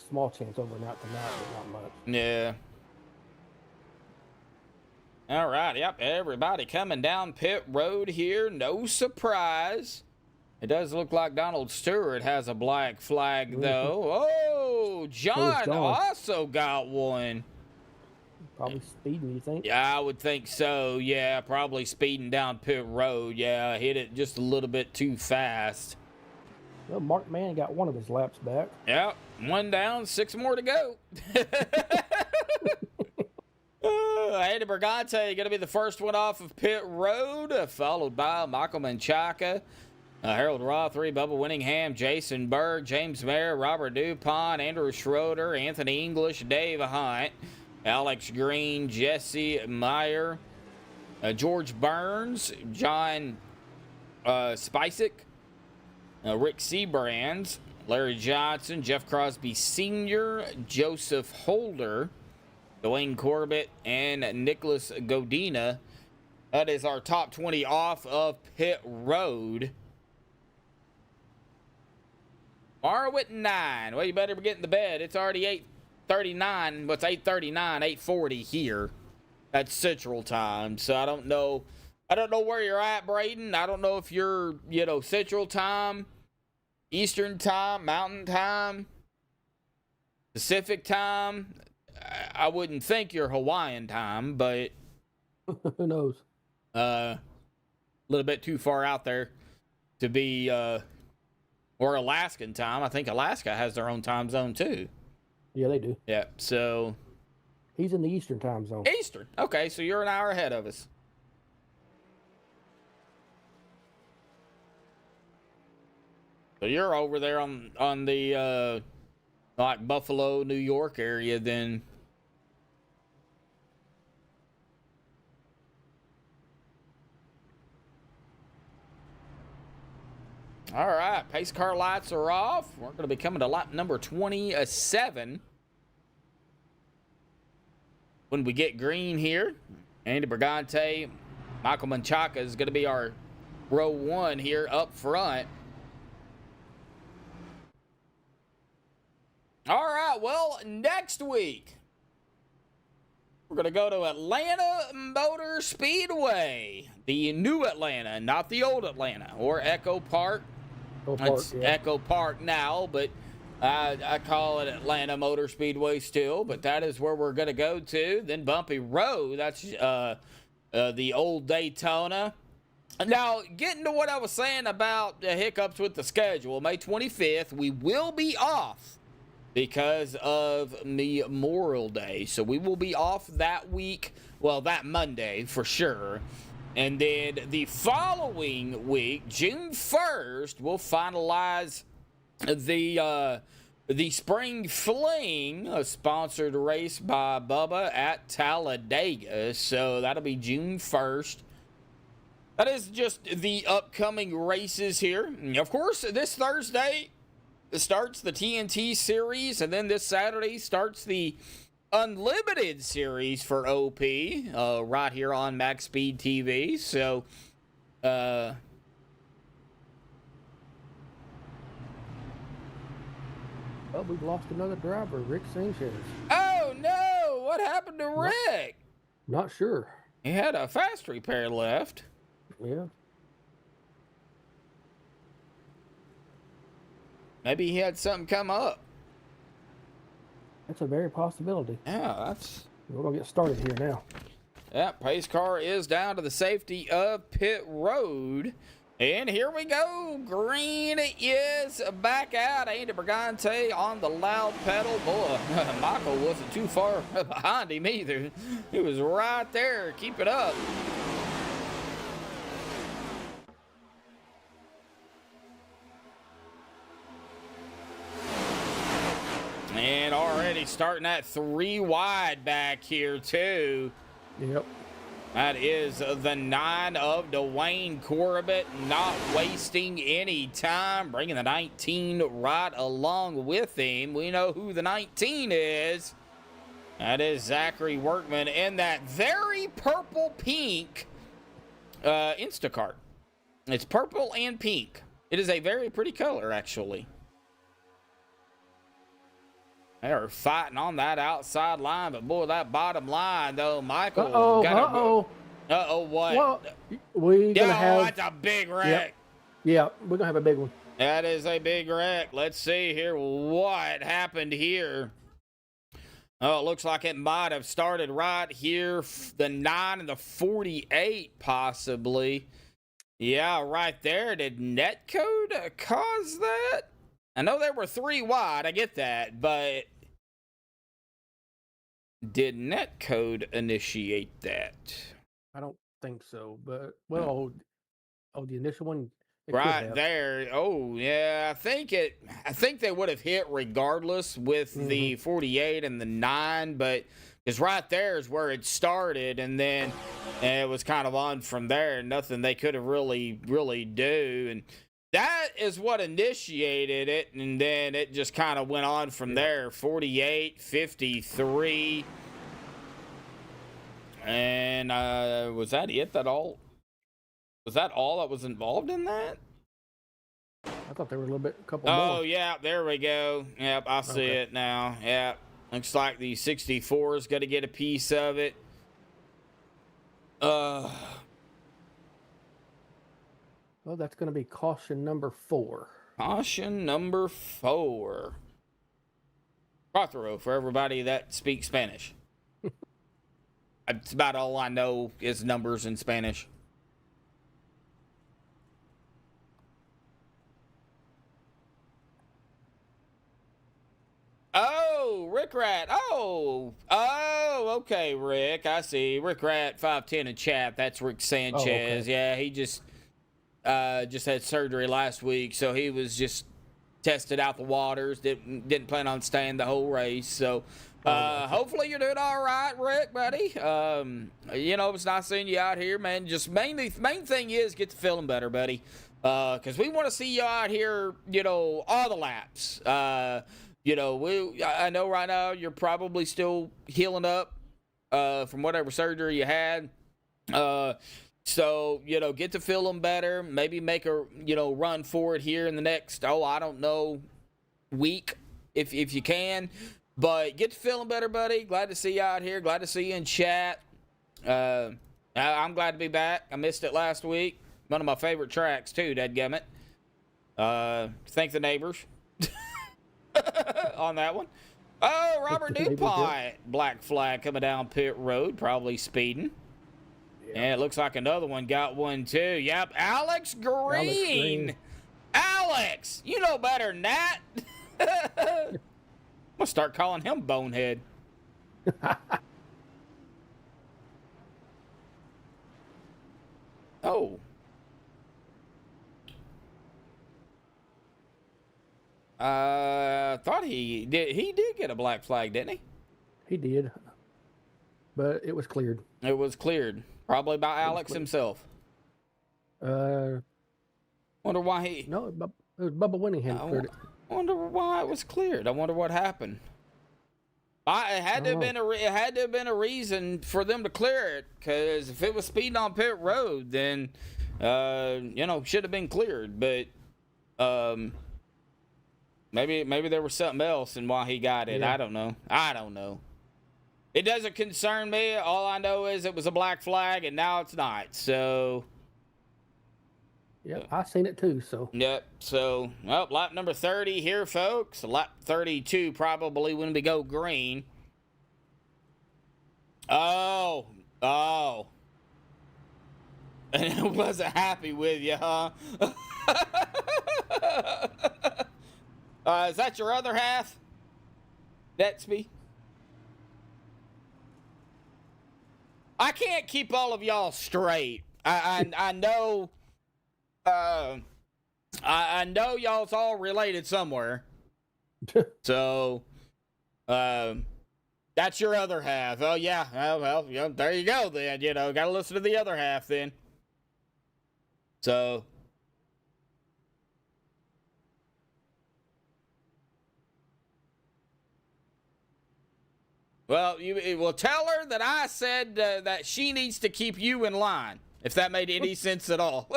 Small chance overnight tonight, but not much. Yeah. All right, yep, everybody coming down pit road here. No surprise. It does look like Donald Stewart has a black flag, though. Oh, John also got one. Probably speeding, you think? Yeah, I would think so. Yeah, probably speeding down pit road. Yeah, hit it just a little bit too fast. Well, Mark Mann got one of his laps back. Yep, one down, 6 more to go. Andy Brigante going to be the first one off of pit road, followed by Michael Menchaca, Harold Rothery, Bubba Winningham, Jason Berg, James Mayer, Robert DuPont, Andrew Schroeder, Anthony English, Dave Hunt, Alex Green, Jesse Meyer, George Burns, John Spicek, Rick Seabrands, Larry Johnson, Jeff Crosby Sr., Joseph Holder, Dwayne Corbett, and Nicholas Godina. That is our top 20 off of pit road. Tomorrow at 9. Well, you better be getting to bed. It's already 8:39. Well, it's 8:39, 8:40 here. That's Central Time. So I don't know where you're at, Braden. I don't know if you're, Central Time, Eastern Time, Mountain Time, Pacific Time. I wouldn't think you're Hawaiian time, but who knows? A little bit too far out there to be, or Alaskan time. I think Alaska has their own time zone too. Yeah, they do. Yeah, so he's in the Eastern time zone. Eastern. Okay, so you're an hour ahead of us. So you're over there on the like Buffalo, New York area then. All right, pace car lights are off. We're going to be coming to lap number 27. When we get green here, Andy Brigante, Michael Menchaca is going to be our row 1 here up front. All right, well, next week, we're going to go to Atlanta Motor Speedway. The new Atlanta, not the old Atlanta, or Echo Park. It's Echo Park now, but I call it Atlanta Motor Speedway still, but that is where we're going to go to. Then Bumpy Road, that's the old Daytona. Now, getting to what I was saying about the hiccups with the schedule, May 25th, we will be off because of Memorial Day. So we will be off that week, well, that Monday for sure. And then the following week, June 1st, we'll finalize the Spring Fling, a sponsored race by Bubba at Talladega. So that'll be June 1st. That is just the upcoming races here. And of course, this Thursday starts the TNT series, and then this Saturday starts the Unlimited series for OP right here on Maxspeed TV. So oh, we've lost another driver, Rick Sanchez. Oh no, what happened to Rick? Not sure. He had a fast repair left. Yeah. Maybe he had something come up. That's a very possibility. Yeah, We're going to get started here now. Yeah, pace car is down to the safety of pit road. And here we go. Green is back out. Andy Brigante on the loud pedal. Boy, Michael wasn't too far behind him either. He was right there. Keep it up. And already starting at 3 wide back here, too. Yep. That is the 9 of Dwayne Corbett, not wasting any time, bringing the 19 right along with him. We know who the 19 is. That is Zachary Workman in that very purple pink Instacart. It's purple and pink. It is a very pretty color, actually. They are fighting on that outside line, but boy, that bottom line, though, Michael. Uh-oh, what? Well, we're gonna have. That's a big wreck. Yeah, we're gonna have a big one. That is a big wreck. Let's see here what happened here. Oh, it looks like it might have started right here. The 9 and the 48, possibly. Yeah, right there. Did netcode cause that? I know there were 3 wide. I get that. But did netcode initiate that? I don't think so. But, well, the initial one. Right there. Oh, yeah. I think they would have hit regardless with the 48 and the 9, but because right there is where it started, and then it was kind of on from there. Nothing they could have really do, and that is what initiated it, and then it just kind of went on from there. 48, 53, and was that it? Was that all that was involved in that? I thought there were a couple more. Oh, yeah, there we go. Yep, I see it now. Yep. Looks like the 64's got to get a piece of it. Well, that's going to be caution number 4. Caution number 4. Cuatro for everybody that speaks Spanish. That's about all I know is numbers in Spanish. Oh, Rick Rat. Oh, okay, Rick. I see. Rick Rat 510 in chat. That's Rick Sanchez. Oh, okay. Yeah, he just had surgery last week, so he was just tested out the waters. Didn't plan on staying the whole race. So hopefully you're doing all right, Rick, buddy. It's nice seeing you out here, man. Just main thing is get to feeling better, buddy. Because we want to see you out here, all the laps. I know right now you're probably still healing up from whatever surgery you had. So, get to feeling better. Maybe make a, run for it here in the next, I don't know, week if you can. But get to feeling better, buddy. Glad to see you out here. Glad to see you in chat. I'm glad to be back. I missed it last week. One of my favorite tracks, too, dadgummit. Thank the neighbors. On that one. Oh, Robert DuPont. Black flag coming down pit road, probably speeding. Yeah. And it looks like another one got one too. Yep, Alex Green. Alex, you know better than that. I'm gonna start calling him Bonehead. Oh. Thought he did get a black flag, didn't he? He did. But it was cleared. It was cleared. Probably by Alex himself. Wonder why he... No, it was Bubba Winningham cleared it. Wonder why it was cleared. I wonder what happened. It had to have been a reason for them to clear it, because if it was speeding on pit road, then should have been cleared. But maybe there was something else in why he got it. Yeah. I don't know. It doesn't concern me. All I know is it was a black flag, and now it's not. So. Yep, I seen it too. So. Yep. So, lap number 30 here, folks. Lap 32 probably when we go green. Oh. And I wasn't happy with you, huh? Is that your other half? Detsby? I can't keep all of y'all straight. I know. I know y'all's all related somewhere. So, that's your other half. Oh yeah. Well, there you go. Then got to listen to the other half then. So. Well, you will tell her that I said that she needs to keep you in line, if that made any sense at all.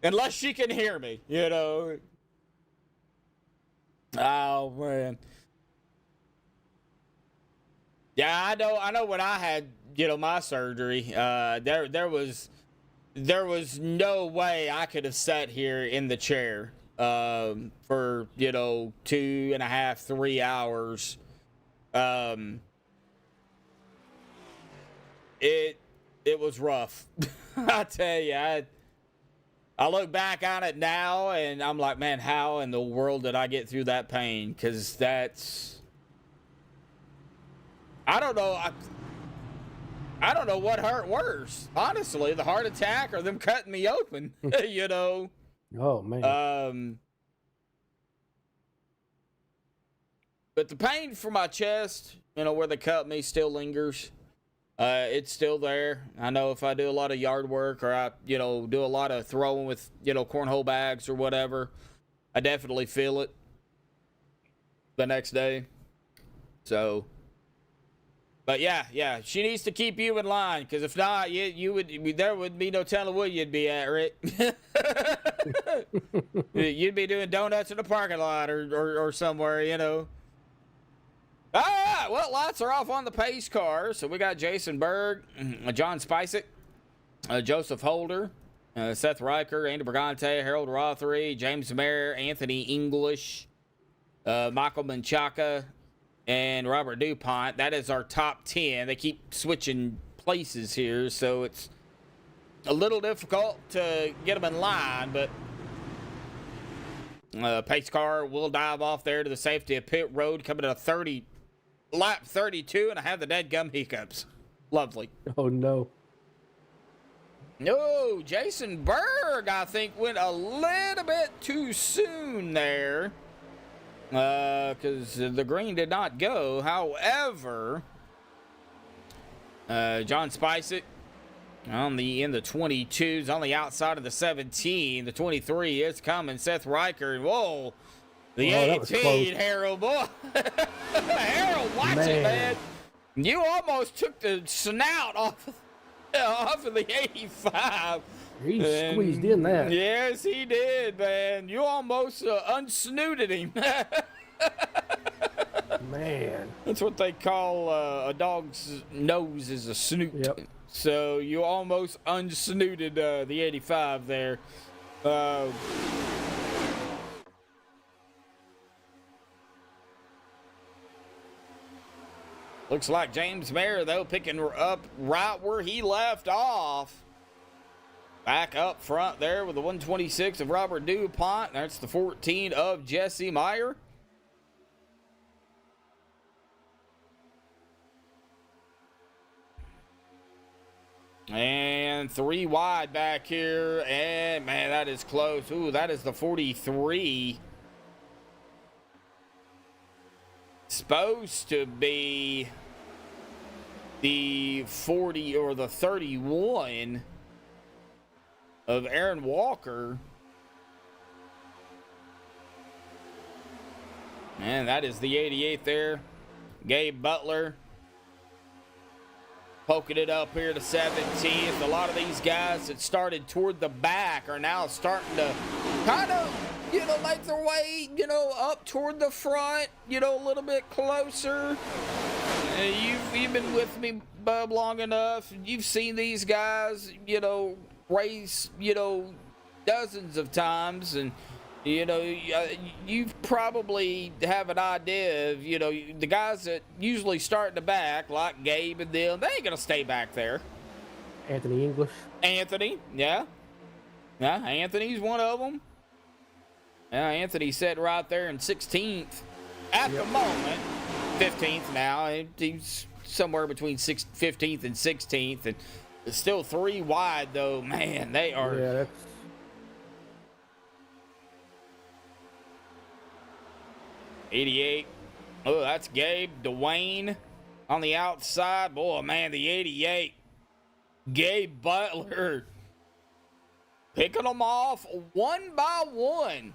Unless she can hear me, you know. Oh, man. Yeah, I know when I had, you know, my surgery, there was no way I could have sat here in the chair for, you know, 2.5, 3 hours. It was rough. I tell you, I look back on it now and I'm like, man, how in the world did I get through that pain? Because I don't know. I don't know what hurt worse, honestly, the heart attack or them cutting me open, you know. Oh, man. But the pain for my chest, you know, where they cut me still lingers. It's still there. I know if I do a lot of yard work or I, you know, do a lot of throwing with, you know, cornhole bags or whatever, I definitely feel it the next day. So, but yeah, she needs to keep you in line, because if not, there would be no telling where you'd be at, Rick. You'd be doing donuts in the parking lot or somewhere, you know. All right, well, lights are off on the pace car. So we got Jason Berg, John Spicek, Joseph Holder, Seth Riker, Andy Brigante, Harold Rothery, James Mayer, Anthony English, Michael Menchaca, and Robert DuPont. That is our top 10. They keep switching places here, so it's a little difficult to get them in line, but pace car will dive off there to the safety of pit road, coming to lap 32, and I have the dead gum hiccups. Lovely. Oh, no. No, Jason Berg, I think, went a little bit too soon there, because the green did not go. However, John Spicek in the 22s, on the outside of the 17. The 23 is coming. Seth Riker, whoa. The 18, Harold, boy. Harold, watch it, man. You almost took the snout off of the 85. He squeezed in that. Yes, he did, man. You almost unsnooted him. Man. That's what they call a dog's nose is a snoot. Yep. So you almost unsnooted the 85 there. Looks like James Mayer, though, picking up right where he left off. Back up front there with the 126 of Robert DuPont. That's the 14 of Jesse Meyer. And 3 wide back here. And, man, that is close. Ooh, that is the 43. Supposed to be the 40 or the 31 of Aaron Walker. And that is the 88 there. Gabe Butler poking it up here to 17th. A lot of these guys that started toward the back are now starting to kind of, you know, make their way, you know, up toward the front, you know, a little bit closer. You've been with me, Bub, long enough. You've seen these guys, you know, race, you know, dozens of times, and you know, you probably have an idea of, you know, the guys that usually start in the back, like Gabe and them, they ain't gonna stay back there. Anthony English. Anthony, yeah, Anthony's one of them. Yeah, Anthony's sitting right there in 16th at the moment. 15th now. He's somewhere between 15th and 16th, and it's still 3 wide though. Man, they are. Yeah, that's. 88. Oh, that's Gabe Dwayne on the outside. Boy, man, the 88. Gabe Butler picking them off one by one.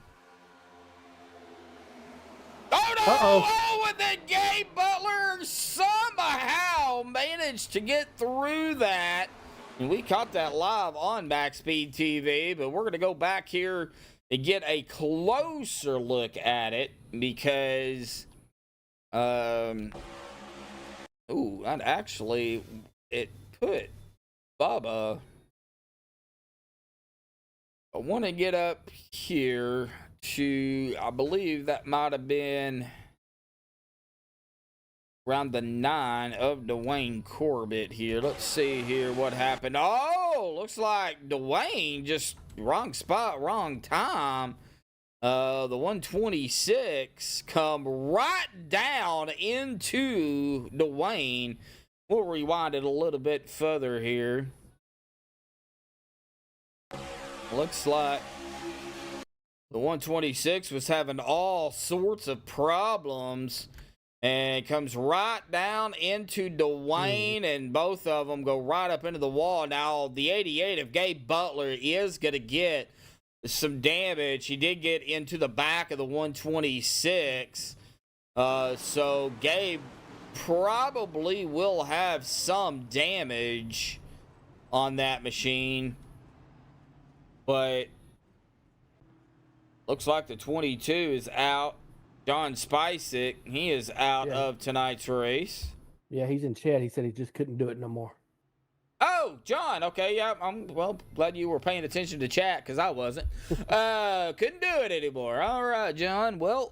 Oh, and then Gabe Butler somehow managed to get through that. And we caught that live on MaxspeedTV, TV, but we're going to go back here and get a closer look at it because, it put Bubba. I want to get up here to, I believe that might have been around the 9 of Dwayne Corbett here. Let's see here what happened. Oh, looks like Dwayne just wrong spot, wrong time. The 126 come right down into Dwayne. We'll rewind it a little bit further here. Looks like the 126 was having all sorts of problems and comes right down into Dwayne, and both of them go right up into the wall. Now, the 88 of Gabe Butler is going to get some damage. He did get into the back of the 126. So Gabe probably will have some damage on that machine. But looks like the 22 is out. John Spicek, he is out of tonight's race. Yeah, he's in chat. He said he just couldn't do it no more. Oh, John. Okay, yeah. I'm glad you were paying attention to chat because I wasn't. Couldn't do it anymore. All right, John. Well,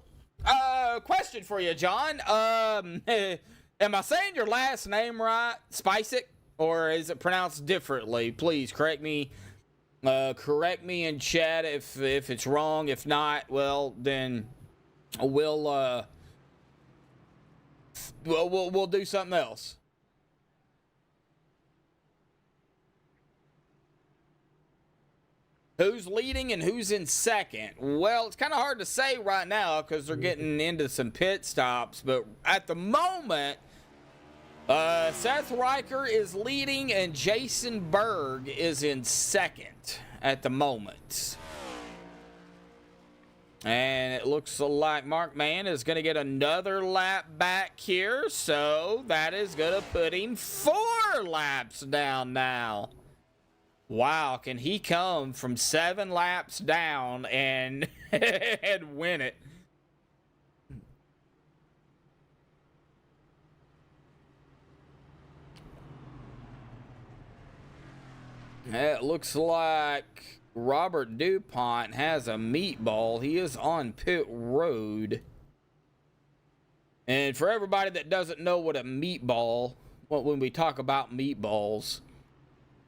question for you, John. Am I saying your last name right, Spicek, or is it pronounced differently? Please correct me. Correct me in chat if it's wrong. If not, well then we'll do something else. Who's leading and who's in second? Well, it's kind of hard to say right now because they're getting into some pit stops. But at the moment, Seth Riker is leading and Jason Berg is in second at the moment. And it looks like Mark Mann is going to get another lap back here. So that is going to put him 4 laps down now. Wow, can he come from 7 laps down and, and win it? It looks like Robert DuPont has a meatball. He is on pit road. And for everybody that doesn't know what a meatball, when we talk about meatballs,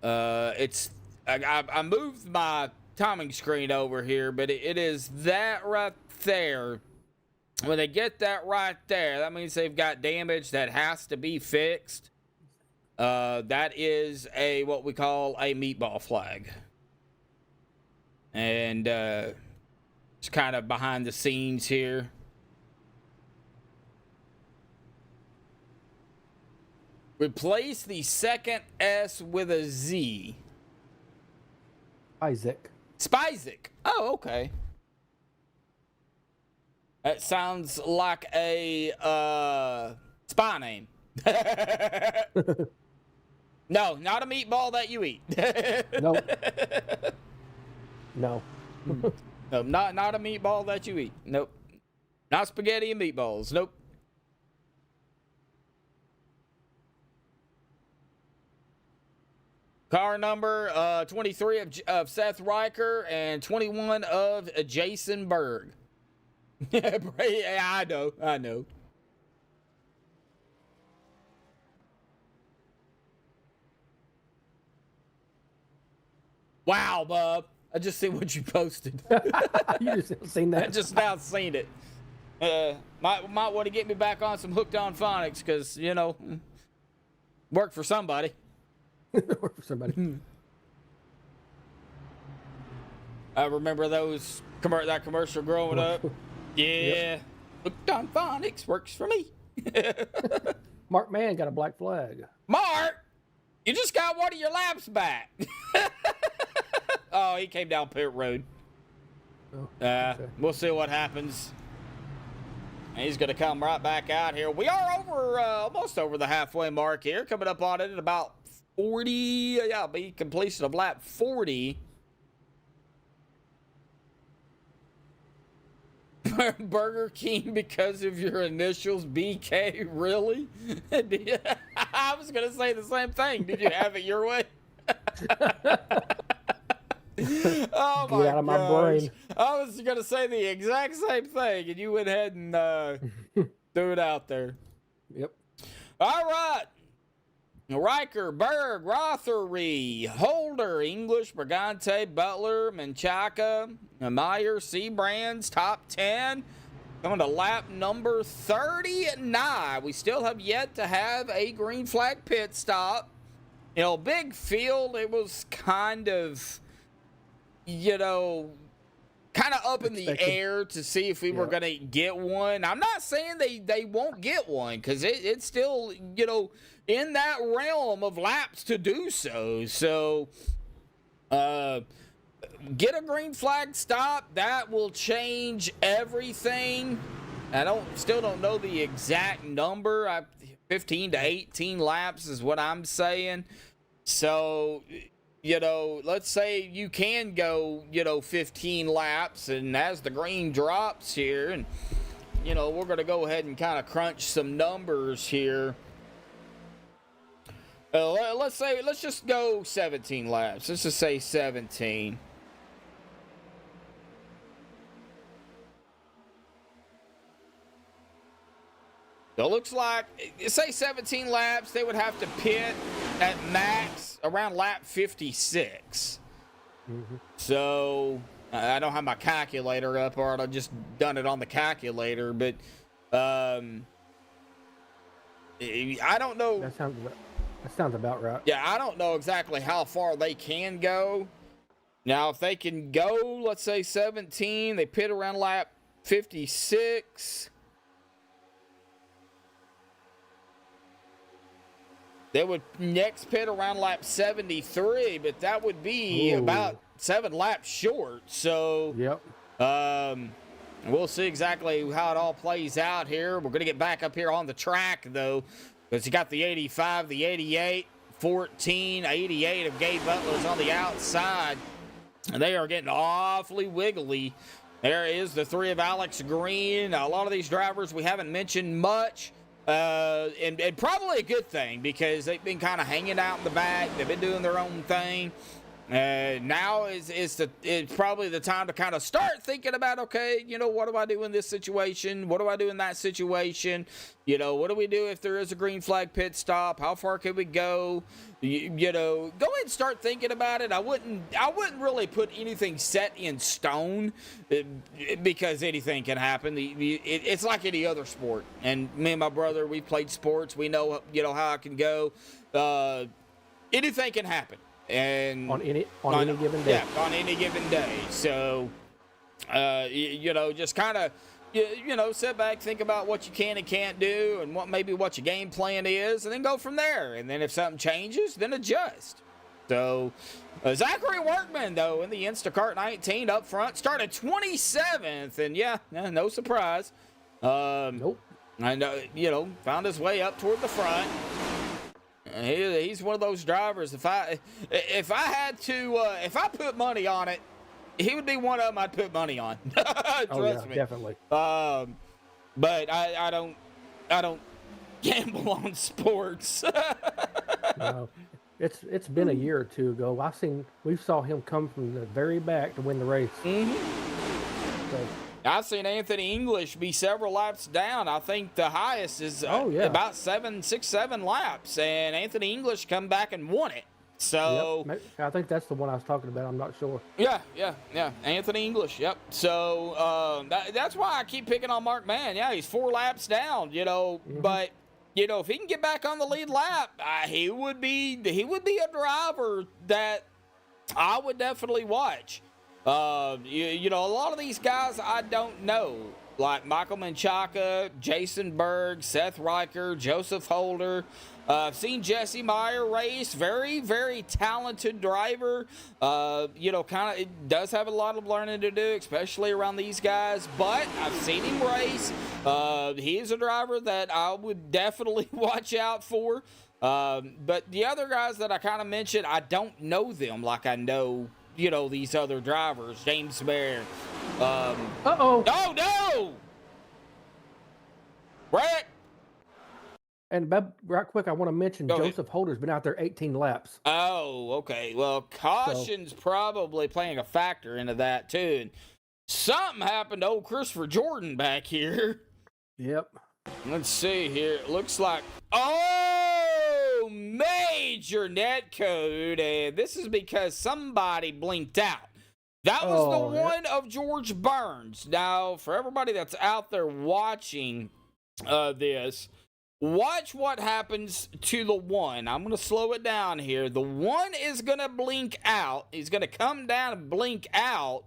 it's I moved my timing screen over here, but it is that right there. When they get that right there, that means they've got damage that has to be fixed. That is what we call a meatball flag. And it's kind of behind the scenes here. Replace the second S with a Z. Isaac. Spizek. Oh, okay. That sounds like a spy name. No, not a meatball that you eat. Nope. No. No, not a meatball that you eat. Nope. Not spaghetti and meatballs. Nope. Car number 23 of Seth Riker and 21 of Jason Berg. Yeah, I know. Wow, Bub. I just see what you posted. You just seen that? I just now seen it. Might want to get me back on some Hooked on Phonics because, work for somebody. Work for somebody. I remember that commercial growing up. Yeah. Yep. Hooked on Phonics works for me. Mark Mann got a black flag. Mark, you just got one of your laps back. Oh, he came down pit road. Oh, okay. We'll see what happens. He's going to come right back out here. We are over, almost over the halfway mark here. Coming up on it at about 40. Yeah, be completion of lap 40. Burger King because of your initials, BK, really? I was going to say the same thing. Did you have it your way? Oh my, Get out of my brain. I was going to say the exact same thing, and you went ahead and threw it out there. Yep. All right. Riker, Berg, Rothery, Holder, English, Brigante, Butler, Menchaca, Meyer, Seabrands, top 10. Going to lap number 39. We still have yet to have a green flag pit stop. You know, big field, it was kind of, you know, kind of up in the air to see if we were going to get one. I'm not saying they won't get one, because it's still, you know, in that realm of laps to do so. So, get a green flag stop. That will change everything. I still don't know the exact number. 15 to 18 laps is what I'm saying. So, you know, let's say you can go, you know, 15 laps, and as the green drops here, and, you know, we're going to go ahead and kind of crunch some numbers here. Let's just go 17 laps. Let's just say 17. So it looks like, say 17 laps, they would have to pit at max around lap 56. Mm-hmm. So I don't have my calculator up, or I've just done it on the calculator, but I don't know. That sounds about right. Yeah, I don't know exactly how far they can go. Now, if they can go, let's say 17, they pit around lap 56. They would next pit around lap 73, but that would be about 7 laps short. So, yep. We'll see exactly how it all plays out here. We're going to get back up here on the track, though, because you got the 85, the 88, 14, 88 of Gabe Butler's on the outside. And they are getting awfully wiggly. There is the 3 of Alex Green. A lot of these drivers we haven't mentioned much. And probably a good thing, because they've been kind of hanging out in the back. They've been doing their own thing. Now it's probably the time to kind of start thinking about, okay, you know, what do I do in this situation? What do I do in that situation? You know, what do we do if there is a green flag pit stop? How far can we go? You know, go ahead and start thinking about it. I wouldn't really put anything set in stone, because anything can happen. It's like any other sport. And me and my brother, we've played sports. We know, you know, how it can go. Anything can happen. And on any given day. Yeah, on any given day. So, you know, just kind of, you know, sit back, think about what you can and can't do, and what your game plan is, and then go from there. And then if something changes, then adjust. So, Zachary Workman, though, in the Instacart 19 up front, started 27th, and yeah, no surprise. Nope. I know, you know, found his way up toward the front. He's one of those drivers. If I put money on it, he would be one of them I'd put money on. Trust me. Definitely. But I don't gamble on sports. No. It's been a year or two ago. We saw him come from the very back to win the race. Mm-hmm. So, I've seen Anthony English be several laps down. I think the highest is about 6, 7 laps, and Anthony English come back and won it. So yep. I think that's the one I was talking about. I'm not sure. Yeah. Anthony English. Yep. So that's why I keep picking on Mark Mann. Yeah, he's 4 laps down. You know, but you know, if he can get back on the lead lap, he would be a driver that I would definitely watch. You know, a lot of these guys I don't know. like Michael Menchaca, Jason Berg, Seth Riker, Joseph Holder. I've seen Jesse Meyer race. Very, very talented driver. You know, kind of it does have a lot of learning to do, especially around these guys. But I've seen him race. He is a driver that I would definitely watch out for. But the other guys that I kind of mentioned, I don't know them like I know, you know, these other drivers. James Bear. Uh-oh. Oh, no! Brett! And right quick, I want to mention Go ahead. Joseph Holder's been out there 18 laps. Oh, okay. Well, caution's probably playing a factor into that, too. And something happened to old Christopher Jordan back here. Yep. Let's see here. It looks like, oh, major net code. And this is because somebody blinked out. That was the one of George Burns. Now, for everybody that's out there watching this, watch what happens to the one. I'm going to slow it down here. The one is going to blink out. He's going to come down and blink out.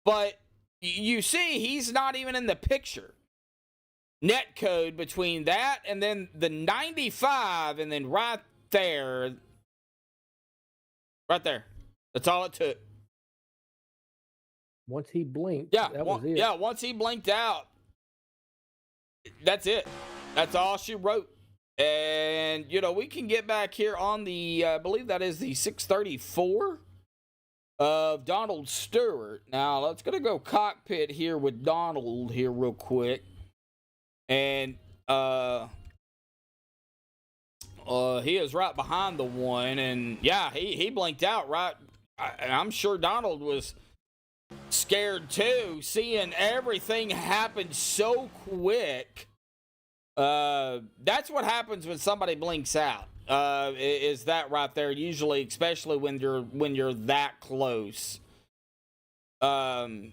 But you see, he's not even in the picture. Net code between that and then the 95, and then right there. Right there. That's all it took. Once he blinked, Yeah, that was it. Yeah, once he blinked out, that's it. That's all she wrote. And, you know, we can get back here on the, I believe that is the 634 of Donald Stewart. Now, let's going to go cockpit here with Donald here real quick. And he is right behind the one. And, yeah, he blinked out right. I'm sure Donald was scared too, seeing everything happen so quick. That's what happens when somebody blinks out. Is that right there? Usually, especially when you're that close. Nothing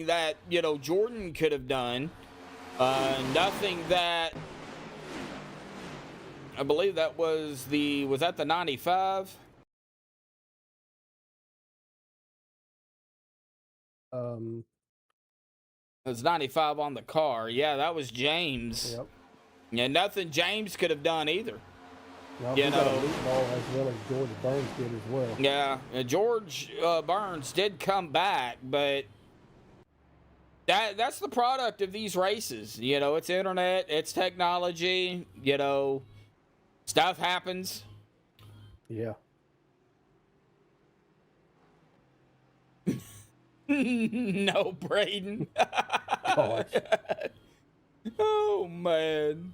that, you know, Jordan could have done. Nothing that. I believe that was that the 95? It was 95 on the car. Yeah, that was James. Yep. Yeah, nothing James could have done either. No, You he got a know. lead ball as well as George Burns did as well. Yeah, George Burns did come back, but that's the product of these races. You know, it's internet, it's technology, you know. Stuff happens. Yeah. No, Braden. Gosh. Oh, man.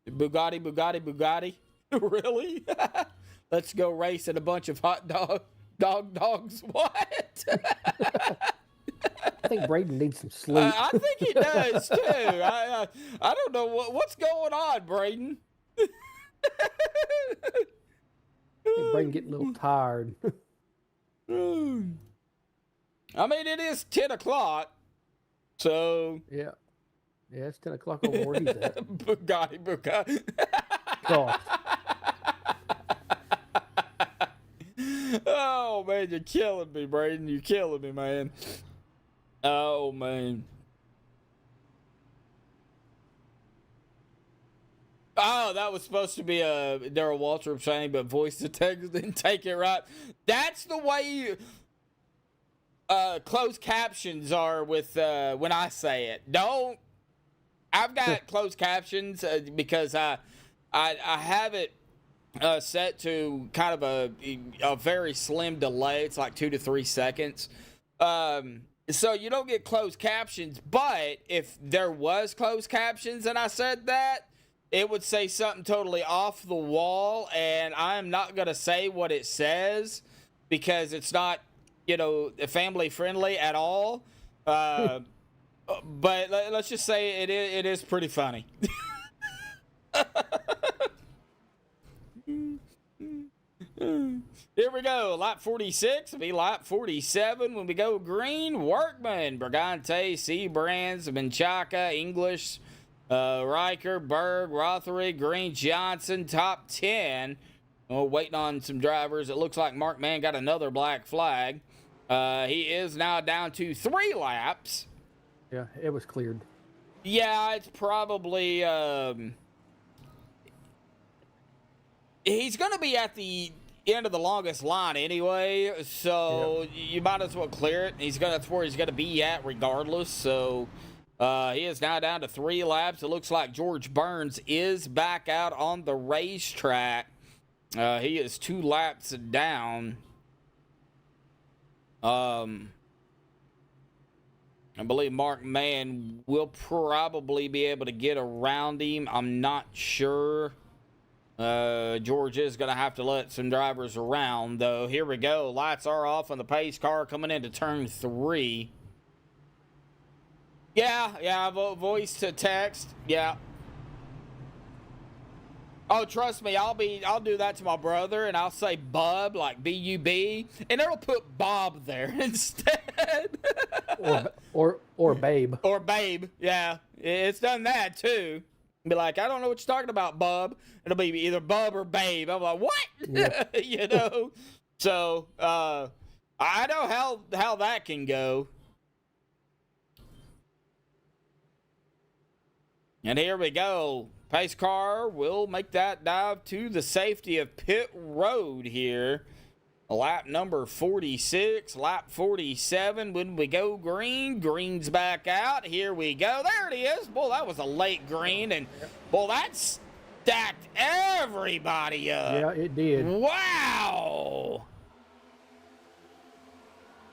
Bugatti. Really? Let's go race in a bunch of hot dogs. What? I think Braden needs some sleep. I think he does too. I don't know what's going on, Braden. I think Braden getting a little tired. I mean, it is 10 o'clock, so Yeah. Yeah, it's 10 o'clock over where he's at. Bugatti. Gosh. Oh, man, you're killing me, Braden. You're killing me, man. Oh, man. Oh, that was supposed to be a Darrell Waltrip saying, but voice to text didn't take it right. That's the way closed captions are with when I say it. Don't. I've got closed captions because I have it set to kind of a very slim delay. It's like 2 to 3 seconds. So you don't get closed captions, but if there was closed captions and I said that, it would say something totally off the wall, and I'm not going to say what it says because it's not, you know, family friendly at all. But let's just say it is pretty funny. Here we go. Lap 46 will be lap 47 when we go green. Workman, Brigante, Seabrands, Menchaca, English, Riker, Berg, Rothery, Green, Johnson, top 10. Oh, waiting on some drivers. It looks like Mark Mann got another black flag. He is now down to 3 laps. Yeah, it was cleared. Yeah, it's probably... he's going to be at the end of the longest line anyway, so you might as well clear it. That's where he's going to be at regardless, so... he is now down to 3 laps. It looks like George Burns is back out on the racetrack. He is 2 laps down. I believe Mark Mann will probably be able to get around him. I'm not sure. George is going to have to let some drivers around, though. Here we go. Lights are off on the pace car coming into turn 3. Yeah, voice to text. Yeah. Oh, trust me, I'll do that to my brother, and I'll say Bub, like B-U-B, and it'll put Bob there instead. or Babe. Or Babe, yeah. It's done that, too. Be like, I don't know what you're talking about, Bub. It'll be either Bub or Babe. I'm like, what? Yeah. You know? So, I know how that can go. And here we go. Pace car will make that dive to the safety of pit road here. Lap number 46, lap 47. When we go green, green's back out. Here we go. There it is. Boy, that was a late green. And, boy, that stacked everybody up. Yeah, it did. Wow.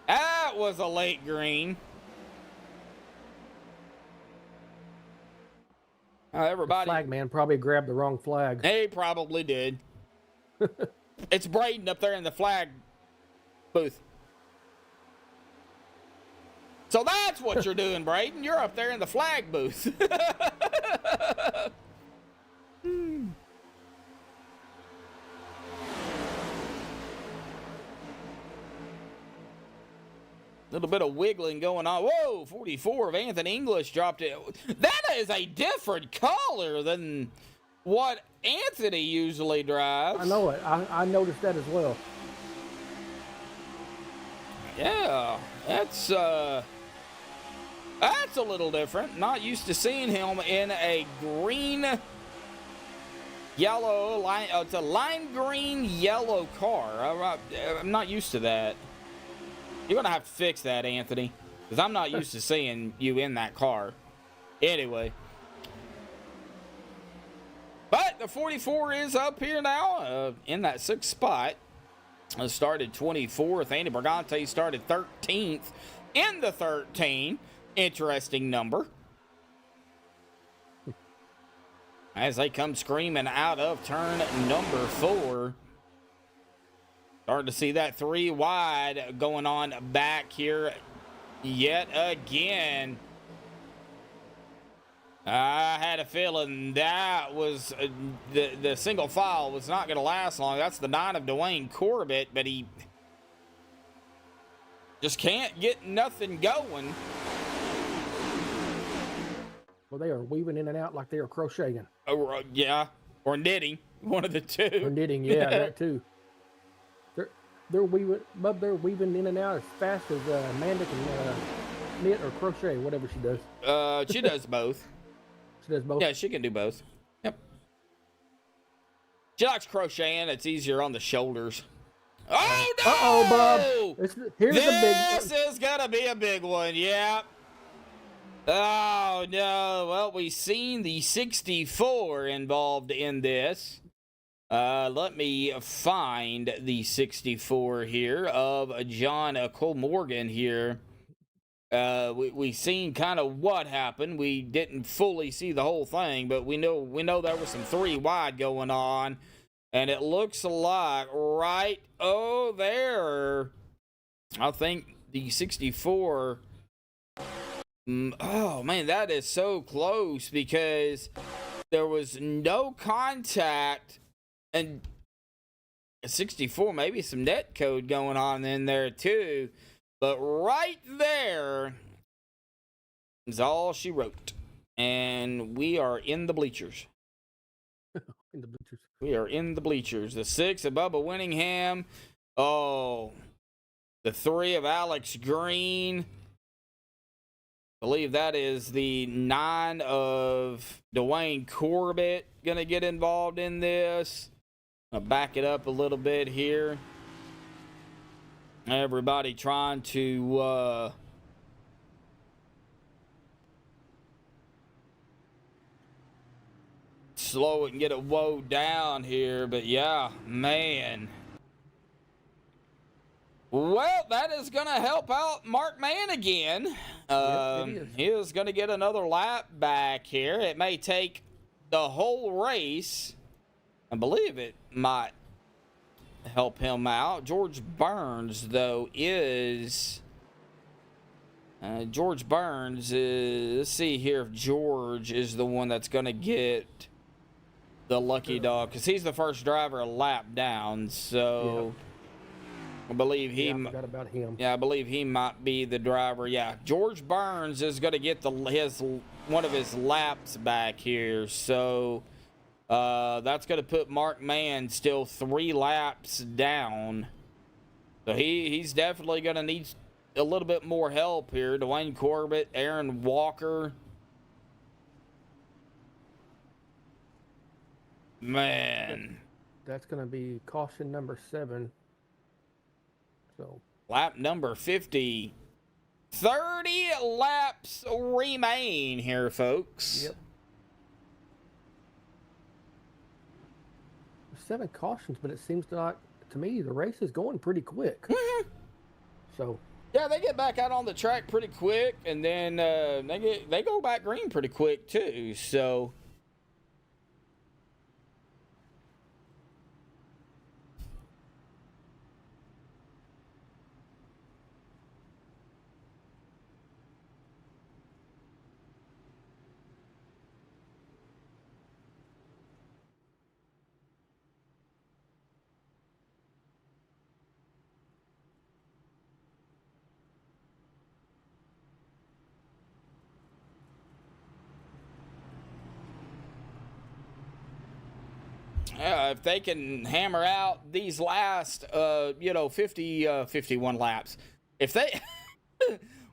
That was a late green. Everybody. The flag man probably grabbed the wrong flag. He probably did. It's Braden up there in the flag booth. So that's what you're doing, Braden. You're up there in the flag booth. Little bit of wiggling going on. Whoa, 44 of Anthony English dropped it. That is a different color than what Anthony usually drives. I know it. I noticed that as well. Yeah, that's a little different. Not used to seeing him in a green, yellow line. It's a lime green yellow car. I'm not used to that. You're going to have to fix that, Anthony, because I'm not used to seeing you in that car. Anyway. But the 44 is up here now in that 6th spot. Started 24th. Andy Brigante started 13th in the 13. Interesting number. As they come screaming out of turn number 4. Starting to see that 3 wide going on back here yet again. I had a feeling that was the single file was not going to last long. That's the 9 of Dwayne Corbett, but he just can't get nothing going. Well, they are weaving in and out like they are crocheting. Yeah, or knitting, one of the two. Or knitting, yeah, that too. They're weaving in and out as fast as Amanda can knit or crochet, whatever she does. She does both. She does both? Yeah, she can do both. Yep. She likes crocheting. It's easier on the shoulders. Oh, no! Uh-oh, Bub. Here's the big one. This is going to be a big one, yeah. Oh, no. Well, we've seen the 64 involved in this. Let me find the 64 here of John Cole Morgan here. We seen kind of what happened. We didn't fully see the whole thing, but we know there was some 3 wide going on, and it looks like right there. I think the 64. Oh man, that is so close because there was no contact. And 64, maybe some net code going on in there too. But right there is all she wrote. And we are in the bleachers. In the bleachers. We are in the bleachers. The 6 of Bubba Winningham. Oh, the 3 of Alex Green. I believe that is the 9 of Dwayne Corbett going to get involved in this. I'll back it up a little bit here. Everybody trying to slow it and get it woe down here. But yeah, man. Well, that is going to help out Mark Mann again. He is going to get another lap back here. It may take the whole race. I believe it might help him out. George Burns, though, is... George Burns is... Let's see here if George is the one that's going to get the lucky dog. Because he's the first driver a lap down. So... Yeah. I believe he. I forgot about him. Yeah, I believe he might be the driver. Yeah, George Burns is going to get one of his laps back here. So that's going to put Mark Mann still 3 laps down. So he's definitely going to need a little bit more help here. Dwayne Corbett, Aaron Walker. Man, that's going to be caution number 7. So lap number 50. 30 laps remain here, folks. Yep. 7 cautions, but it seems to me, the race is going pretty quick. So yeah, they get back out on the track pretty quick, and then they go back green pretty quick too. So. If they can hammer out these last, 51 laps. If they,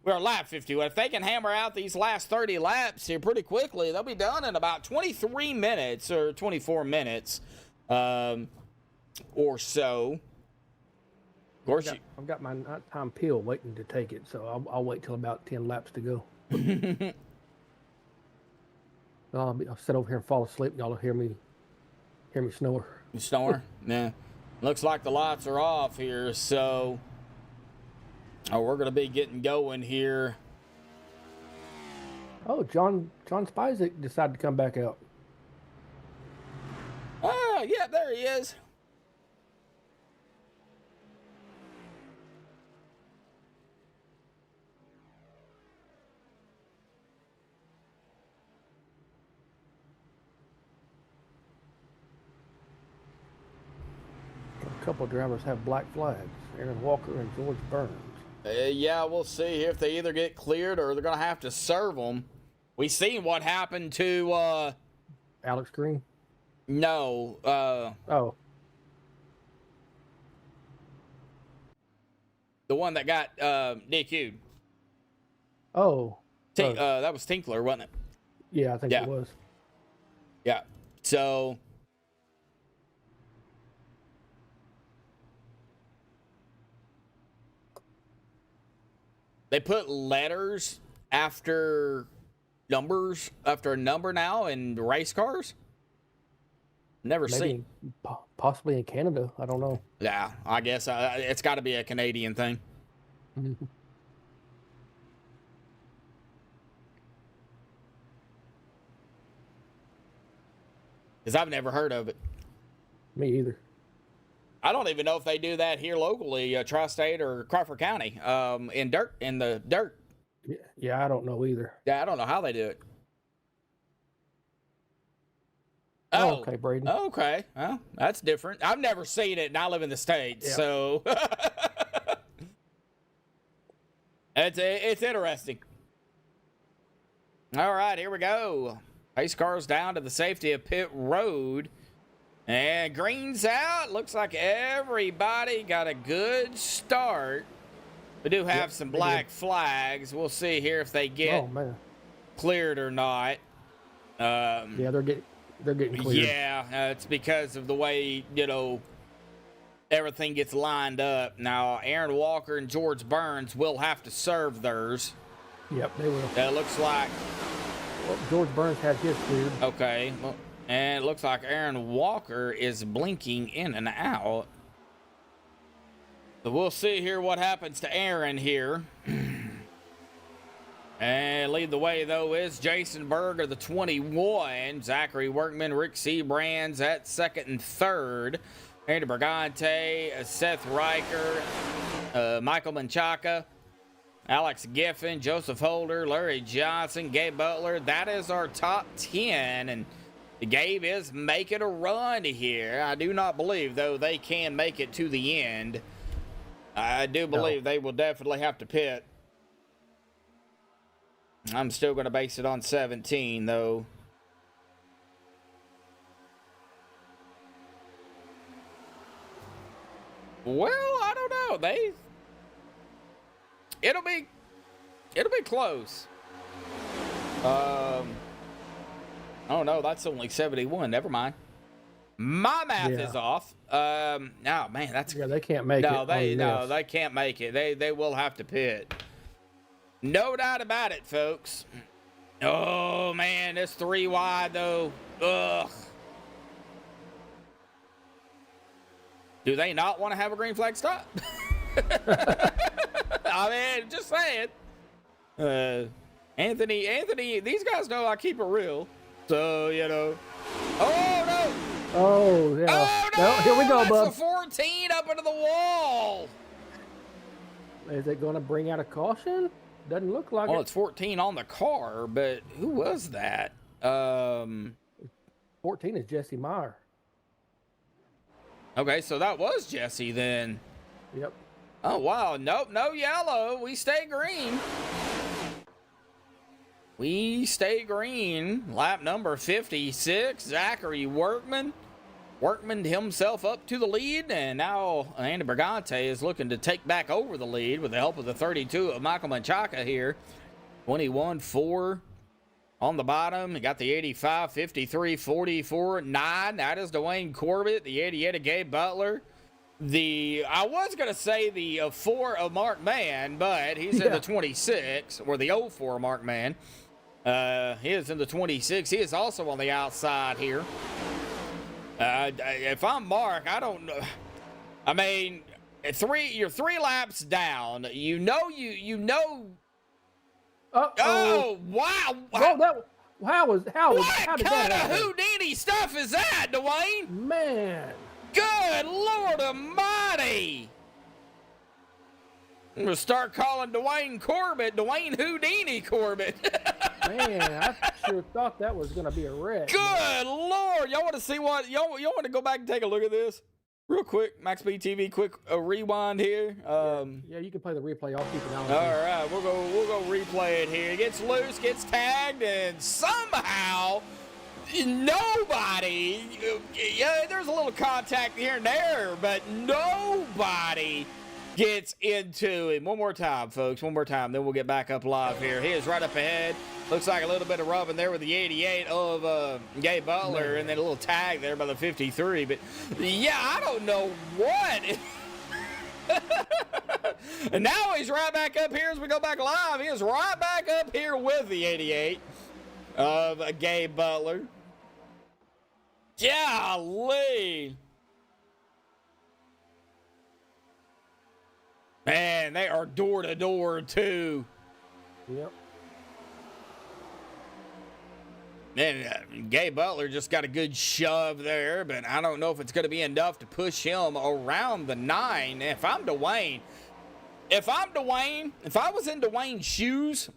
we're lap 51. If they can hammer out these last 30 laps here pretty quickly, they'll be done in about 23 minutes or 24 minutes or so. Of course, I've got my nighttime pill waiting to take it, so I'll wait till about 10 laps to go. I'll sit over here and fall asleep, and y'all will hear me snore. You snore? Yeah. Looks like the lights are off here, so we're going to be getting going here. Oh, John Spizek decided to come back out. Oh, yeah, there he is. A couple of drivers have black flags. Aaron Walker and George Burns. Yeah, we'll see if they either get cleared or they're going to have to serve them. We seen what happened to... Alex Green? No. Oh. The one that got DQ'd. Oh. That was Tinkler, wasn't it? Yeah, I think it was. Yeah. So... They put letters after numbers, after a number now in race cars? Never seen. Possibly in Canada. I don't know. Yeah, I guess it's got to be a Canadian thing. Because I've never heard of it. Me either. I don't even know if they do that here locally, Tri-State or Crawford County, in the dirt. Yeah, I don't know either. Yeah, I don't know how they do it. Oh, okay, Braden. Okay. Well, that's different. I've never seen it, and I live in the States, Yeah. so it's interesting. All right, here we go. Pace cars down to the safety of pit road. And green's out. Looks like everybody got a good start. We do have some black flags. We'll see here if they get cleared or not. Yeah, they're getting cleared. Yeah, it's because of the way, everything gets lined up. Now, Aaron Walker and George Burns will have to serve theirs. Yep, they will. It looks like... Well, George Burns had his cleared. Okay, well, and it looks like Aaron Walker is blinking in and out. So we'll see here what happens to Aaron here. And lead the way, though, is Jason Berger, the 21. Zachary Workman, Rick Sebrands at second and third. Andy Brigante, Seth Riker, Michael Menchaca, Alex Giffen, Joseph Holder, Larry Johnson, Gabe Butler. That is our top 10. And Gabe is making a run here. I do not believe, though, they can make it to the end. I do believe they will definitely have to pit. I'm still going to base it on 17, though. Well, I don't know. It'll be close. Oh no, that's only 71. Never mind. My math is off. Oh man, that's they can't make it. They can't make it. They will have to pit. No doubt about it, folks. Oh man, this 3 wide though. Ugh. Do they not want to have a green flag stop? I mean, just saying. Anthony, these guys know I keep it real. So, Oh, no. Oh, yeah. Oh, no. Well, here we go, bub. That's a 14 up into the wall. Is it going to bring out a caution? Doesn't look like it. Well, it's 14 on the car, but who was that? 14 is Jesse Meyer. Okay, so that was Jesse then. Yep. Oh, wow. Nope, no yellow. We stay green. We stay green. Lap number 56, Zachary Workman. Workman himself up to the lead, and now Andy Brigante is looking to take back over the lead with the help of the 32 of Michael Menchaca here. 21-4 on the bottom. You got the 85, 53, 44, 9. That is Dwayne Corbett. The 88 of Gabe Butler. I was going to say the 4 of Mark Mann, but he's in the 26, or the 04 Mark Mann. He is in the 26. He is also on the outside here. If I'm Mark, I don't know. I mean, you're 3 laps down. You know. Oh, wow. Well, how did that What kind of happen? Houdini stuff is that, Dwayne? Man. Good Lord Almighty. I'm going to start calling Dwayne Corbett Dwayne Houdini Corbett. Man, I sure thought that was going to be a wreck. Good Lord. Y'all want to see what? Y'all want to go back and take a look at this? Real quick, MaxspeedTV, TV, quick rewind here. Yeah, you can play the replay. I'll keep it on. All right, we'll go replay it here. It gets loose, gets tagged, and somehow nobody. Yeah, there's a little contact here and there, but nobody gets into him. One more time, folks. One more time, then we'll get back up live here. He is right up ahead. Looks like a little bit of rubbing there with the 88 of Gabe Butler, and then a little tag there by the 53. But, yeah, I don't know what. And now he's right back up here as we go back live. He is right back up here with the 88 of Gabe Butler. Golly. Man, they are door to door, too. Yep. And Gabe Butler just got a good shove there, but I don't know if it's going to be enough to push him around the 9. If I was in Dwayne's shoes,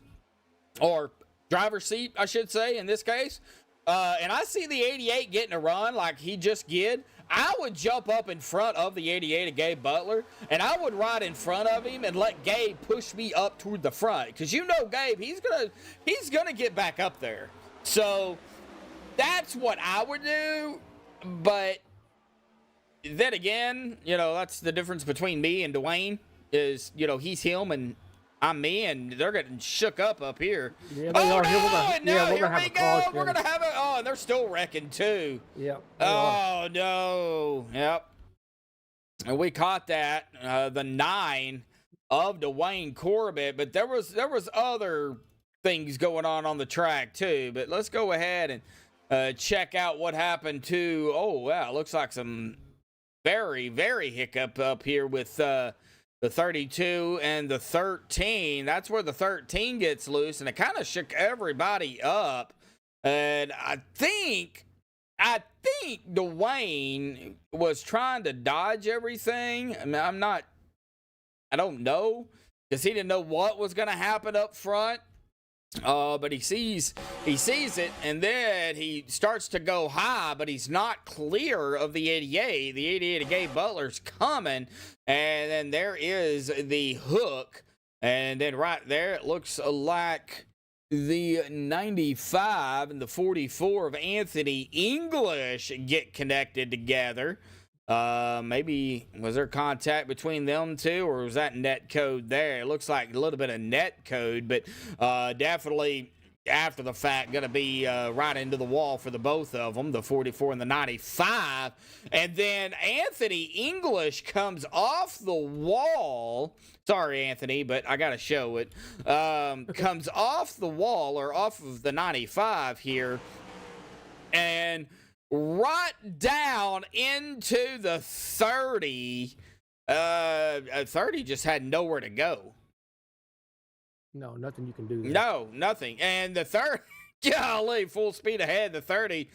or driver's seat, I should say, in this case, and I see the 88 getting a run like he just did, I would jump up in front of the 88 of Gabe Butler, and I would ride in front of him and let Gabe push me up toward the front. Because you know Gabe, he's gonna get back up there. So that's what I would do. But then again, that's the difference between me and Dwayne is, he's him and I'm me, and they're getting shook up here. Yeah, they are. Here we go. We're going to have it. Oh, and they're still wrecking, too. Yeah. Oh, no. Yep. And we caught that, the 9 of Dwayne Corbett, but there was other things going on the track, too. But let's go ahead and check out what happened to, it looks like some very, very hiccup up here with the 32 and the 13. That's where the 13 gets loose, and it kind of shook everybody up. And I think Dwayne was trying to dodge everything. I mean, I don't know, because he didn't know what was going to happen up front. But he sees it, and then he starts to go high, but he's not clear of the 88. The 88 of Gabe Butler's coming, and then there is the hook, and then right there it looks like the 95 and the 44 of Anthony English get connected together. Maybe was there contact between them two, or was that net code there? It looks like a little bit of net code, but definitely after the fact going to be right into the wall for the both of them, the 44 and the 95. And then Anthony English comes off the wall. Sorry, Anthony, but I got to show it. Comes off the wall, or off of the 95 here, and right down into the 30. 30 just had nowhere to go. No, nothing you can do there. No, nothing. And the 30, golly, full speed ahead. The 30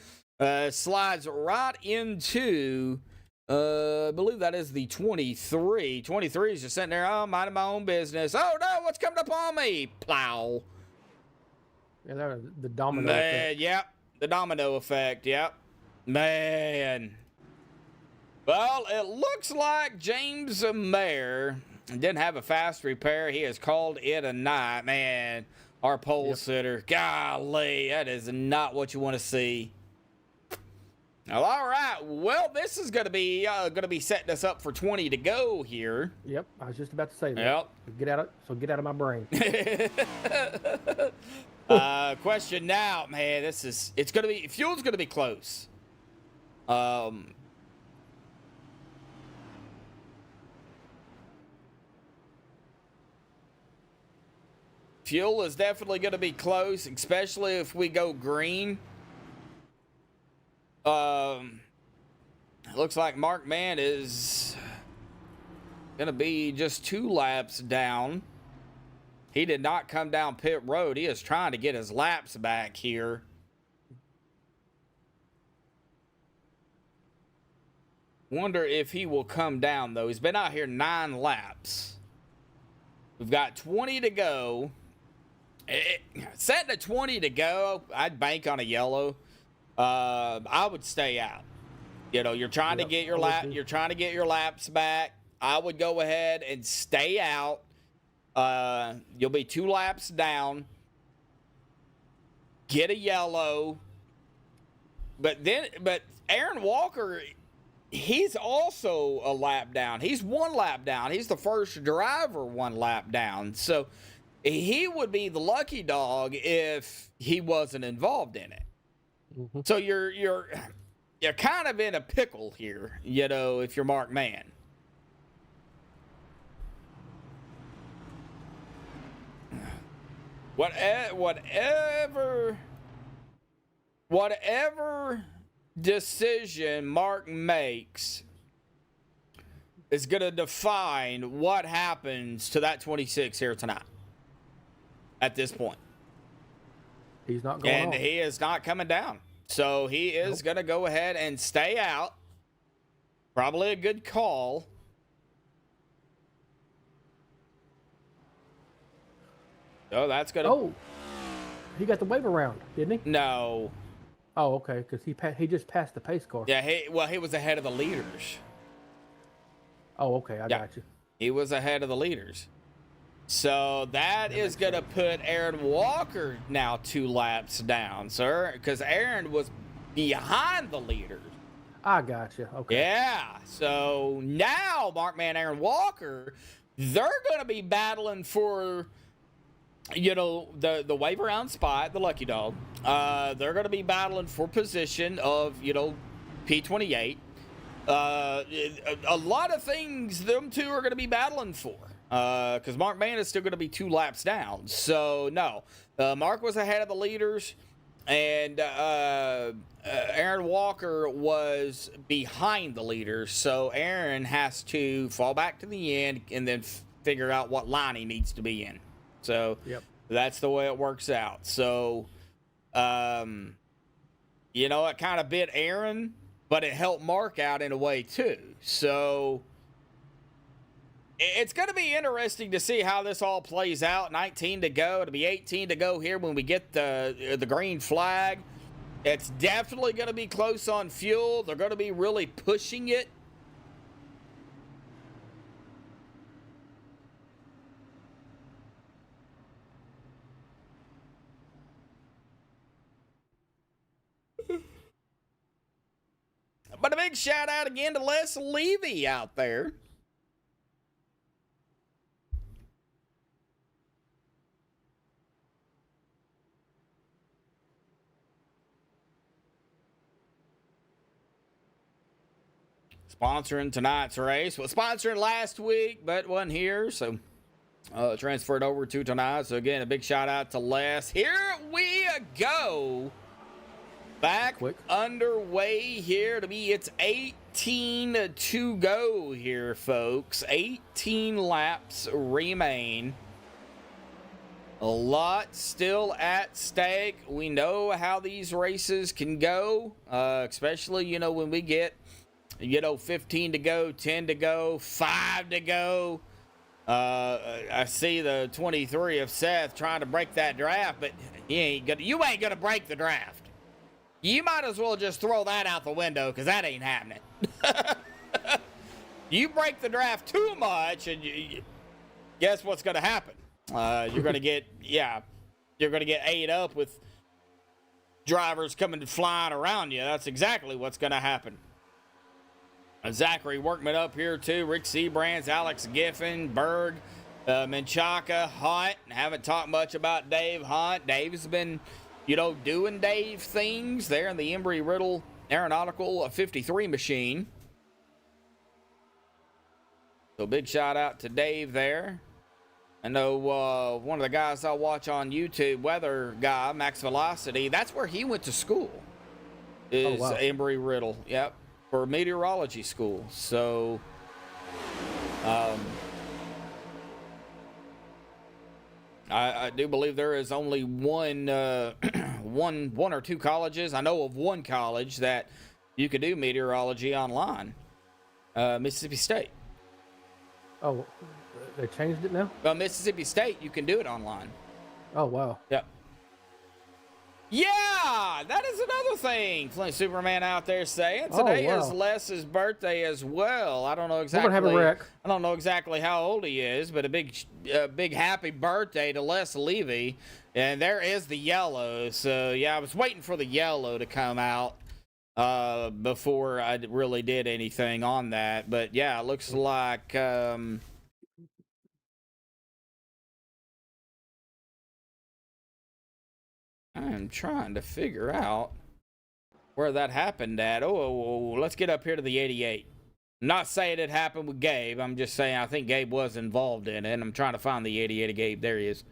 slides right into, I believe that is the 23. 23 is just sitting there, minding my own business. Oh, no, what's coming up on me? Plow. Yeah, that was the domino effect. Yep, the domino effect, yep. Man. Well, it looks like James Mayer didn't have a fast repair. He has called it a night. Man, our pole sitter. Golly, that is not what you want to see. Well, all right. Well, this is going to be setting us up for 20 to go here. Yep, I was just about to say that. Yep. Get out of my brain. Question now, man. Fuel's going to be close. Fuel is definitely going to be close, especially if we go green. It looks like Mark Mann is going to be just 2 laps down. He did not come down pit road. He is trying to get his laps back here. Wonder if he will come down, though. He's been out here 9 laps. We've got 20 to go. Setting at 20 to go, I'd bank on a yellow. I would stay out. You're trying to get your laps back. I would go ahead and stay out. You'll be 2 laps down. Get a yellow. But Aaron Walker, he's also a lap down. He's 1 lap down. He's the first driver 1 lap down. So he would be the lucky dog if he wasn't involved in it. Mm-hmm. So you're kind of in a pickle here, if you're Mark Mann. Whatever decision Mark makes is going to define what happens to that 26 here tonight. At this point, he's not going and he is not coming down, so he is going to go ahead and stay out. Probably a good call. Oh, that's gonna. Oh, he got the wave around, didn't he? No. Oh, okay, because he just passed the pace car. Yeah, he was ahead of the leaders. Oh, okay, I got you. He was ahead of the leaders. So that is going to put Aaron Walker now 2 laps down, sir, because Aaron was behind the leaders. I got you. Okay. Yeah. So now Markman, Aaron Walker, they're going to be battling for, the wave around spot, the lucky dog. They're going to be battling for position of, P28. A lot of things them two are going to be battling for. Because Mark Mann is still going to be 2 laps down. So, no. Mark was ahead of the leaders, and Aaron Walker was behind the leaders. So, Aaron has to fall back to the end and then figure out what line he needs to be in. So, That's the way it works out. So, it kind of bit Aaron, but it helped Mark out in a way, too. So, it's going to be interesting to see how this all plays out. 19 to go. It'll be 18 to go here when we get the green flag. It's definitely going to be close on fuel. They're going to be really pushing it. But a big shout out again to Les Levy out there. Sponsoring tonight's race. Well, sponsoring last week, but wasn't here, so transferred over to tonight. So again, a big shout out to Les. Here we go. Back underway here to be. It's 18 to go here, folks. 18 laps remain. A lot still at stake. We know how these races can go, especially, when we get 15 to go, 10 to go, 5 to go. I see the 23 of Seth trying to break that draft, but you ain't gonna break the draft. You might as well just throw that out the window, because that ain't happening. You break the draft too much, and guess what's gonna happen? You're gonna get ate up with drivers coming flying around you. That's exactly what's gonna happen. Zachary Workman up here too. Rick Seabrands, Alex Giffen, Berg, Menchaca, Hunt. Haven't talked much about Dave Hunt. Dave's been, doing Dave things there in the Embry-Riddle Aeronautical 53 machine. So big shout out to Dave there. I know one of the guys I watch on YouTube, weather guy, Max Velocity, that's where he went to school. Is Embry-Riddle. Yep. For meteorology school. So I do believe there is only one or two colleges. I know of one college that you could do meteorology online. Mississippi State. Oh, they changed it now? Well, Mississippi State, you can do it online. Oh, wow. Yep. Yeah, that is another thing. Flint Superman out there saying today is Les's birthday as well. I don't know exactly. We're gonna have a wreck. I don't know exactly how old he is, but a big happy birthday to Les Levy. And there is the yellow. So yeah, I was waiting for the yellow to come out before I really did anything on that. But yeah, it looks like. I'm trying to figure out where that happened at. Oh, let's get up here to the 88. I'm not saying it happened with Gabe. I'm just saying I think Gabe was involved in it, and I'm trying to find the 88 of Gabe. There he is.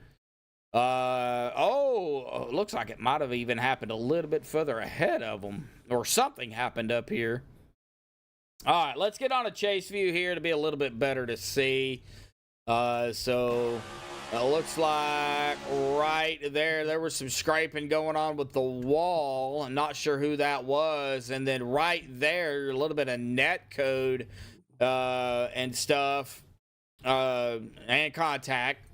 Looks like it might have even happened a little bit further ahead of him, or something happened up here. All right, let's get on a chase view here to be a little bit better to see. It looks like right there was some scraping going on with the wall. I'm not sure who that was. And then right there, a little bit of net code and stuff and contact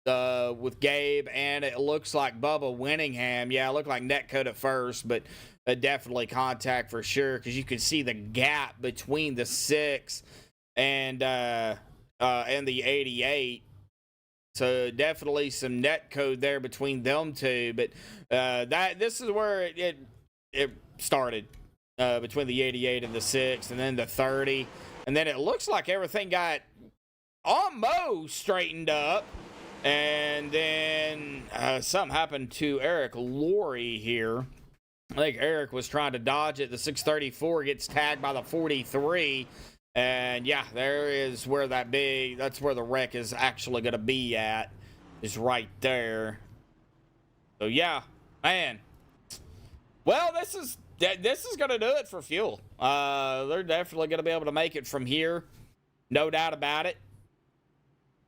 with Gabe. And it looks like Bubba Winningham. Yeah, it looked like net code at first, but definitely contact for sure, because you could see the gap between the 6 and the 88. So definitely some net code there between them two, but this is where it started, between the 88 and the 6, and then the 30, and then it looks like everything got almost straightened up, and then something happened to Eric Laurie here. I think Eric was trying to dodge it. The 634 gets tagged by the 43. And yeah, there is where that's where the wreck is actually going to be at, is right there. So yeah, man. Well, this is going to do it for fuel. They're definitely going to be able to make it from here. No doubt about it.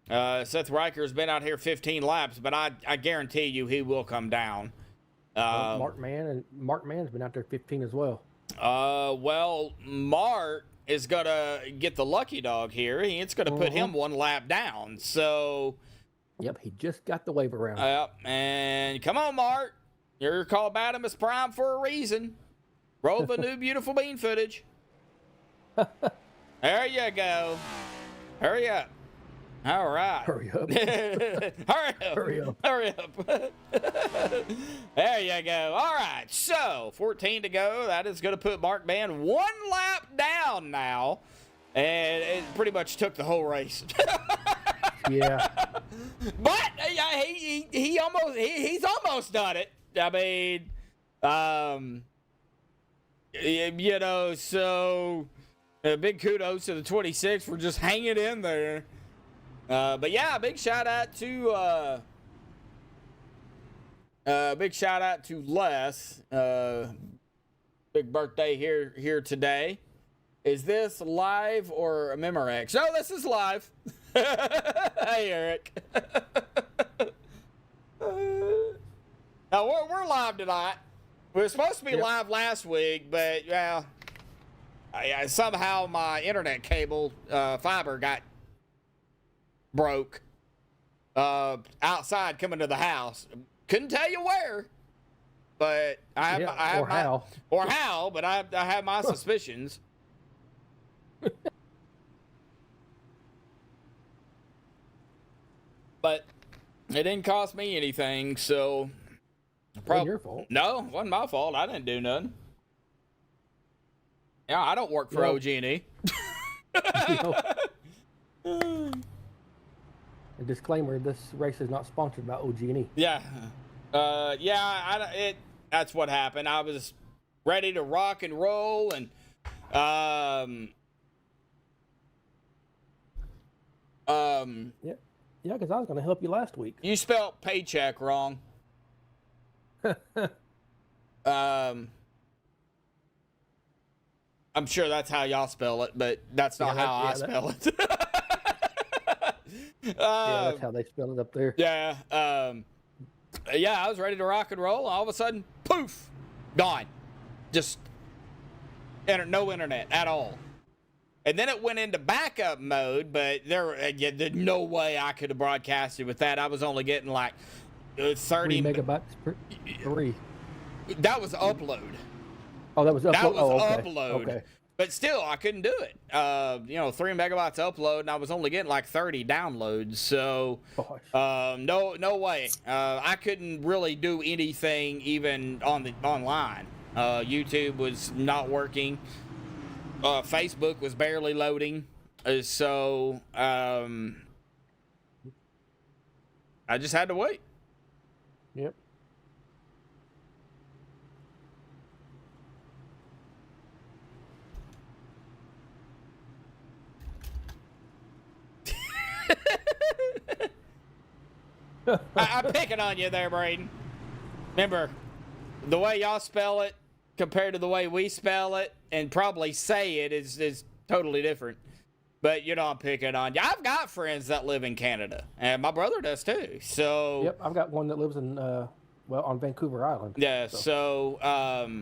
Seth Riker's been out here 15 laps, but I guarantee you he will come down. Mark Mann's been out there 15 as well. Well, Mark is going to get the lucky dog here. It's going to put him 1 lap down. So, yep, he just got the wave around. Yep, and come on, Mark. You're called Batimus Prime for a reason. Roll the new beautiful bean footage. There you go. Hurry up. All right. Hurry up. Hurry up. Hurry up. Hurry up. There you go. All right. So, 14 to go. That is going to put Mark Mann 1 lap down now. And it pretty much took the whole race. Yeah. But he's almost done it. I mean, you know, so big kudos to the 26 for just hanging in there. But yeah, big shout out to Les. Big birthday here today. Is this live or a Memorex? Oh, this is live. Hey, Eric. Now we're live tonight. We were supposed to be live last week, but well, somehow my internet cable fiber got broke outside coming to the house. Couldn't tell you where, but I have how, but I have my suspicions. But it didn't cost me anything, so Wasn't your fault. No, it wasn't my fault. I didn't do nothing. Yeah, I don't work for OG&E. A disclaimer: this race is not sponsored by OG&E. Yeah, that's what happened. I was ready to rock and roll, and Yeah, because I was going to help you last week. You spelled paycheck wrong. I'm sure that's how y'all spell it, but that's not how I spell it. That's how they spell it up there. Yeah. I was ready to rock and roll. All of a sudden, poof, gone. Just no internet at all. And then it went into backup mode, but there's no way I could have broadcasted with that. I was only getting like 30 3 megabytes per 3. That was upload. Oh, that was upload. That was okay. upload. Okay. But still, I couldn't do it. 3 megabytes upload, and I was only getting like 30 downloads. So, no way. I couldn't really do anything even online. YouTube was not working. Facebook was barely loading. So, I just had to wait. Yep. I'm picking on you there, Braden. Remember, the way y'all spell it compared to the way we spell it and probably say it is totally different. But, I'm picking on you. I've got friends that live in Canada, and my brother does too. So, yep, I've got one that lives in, on Vancouver Island. Yeah, so I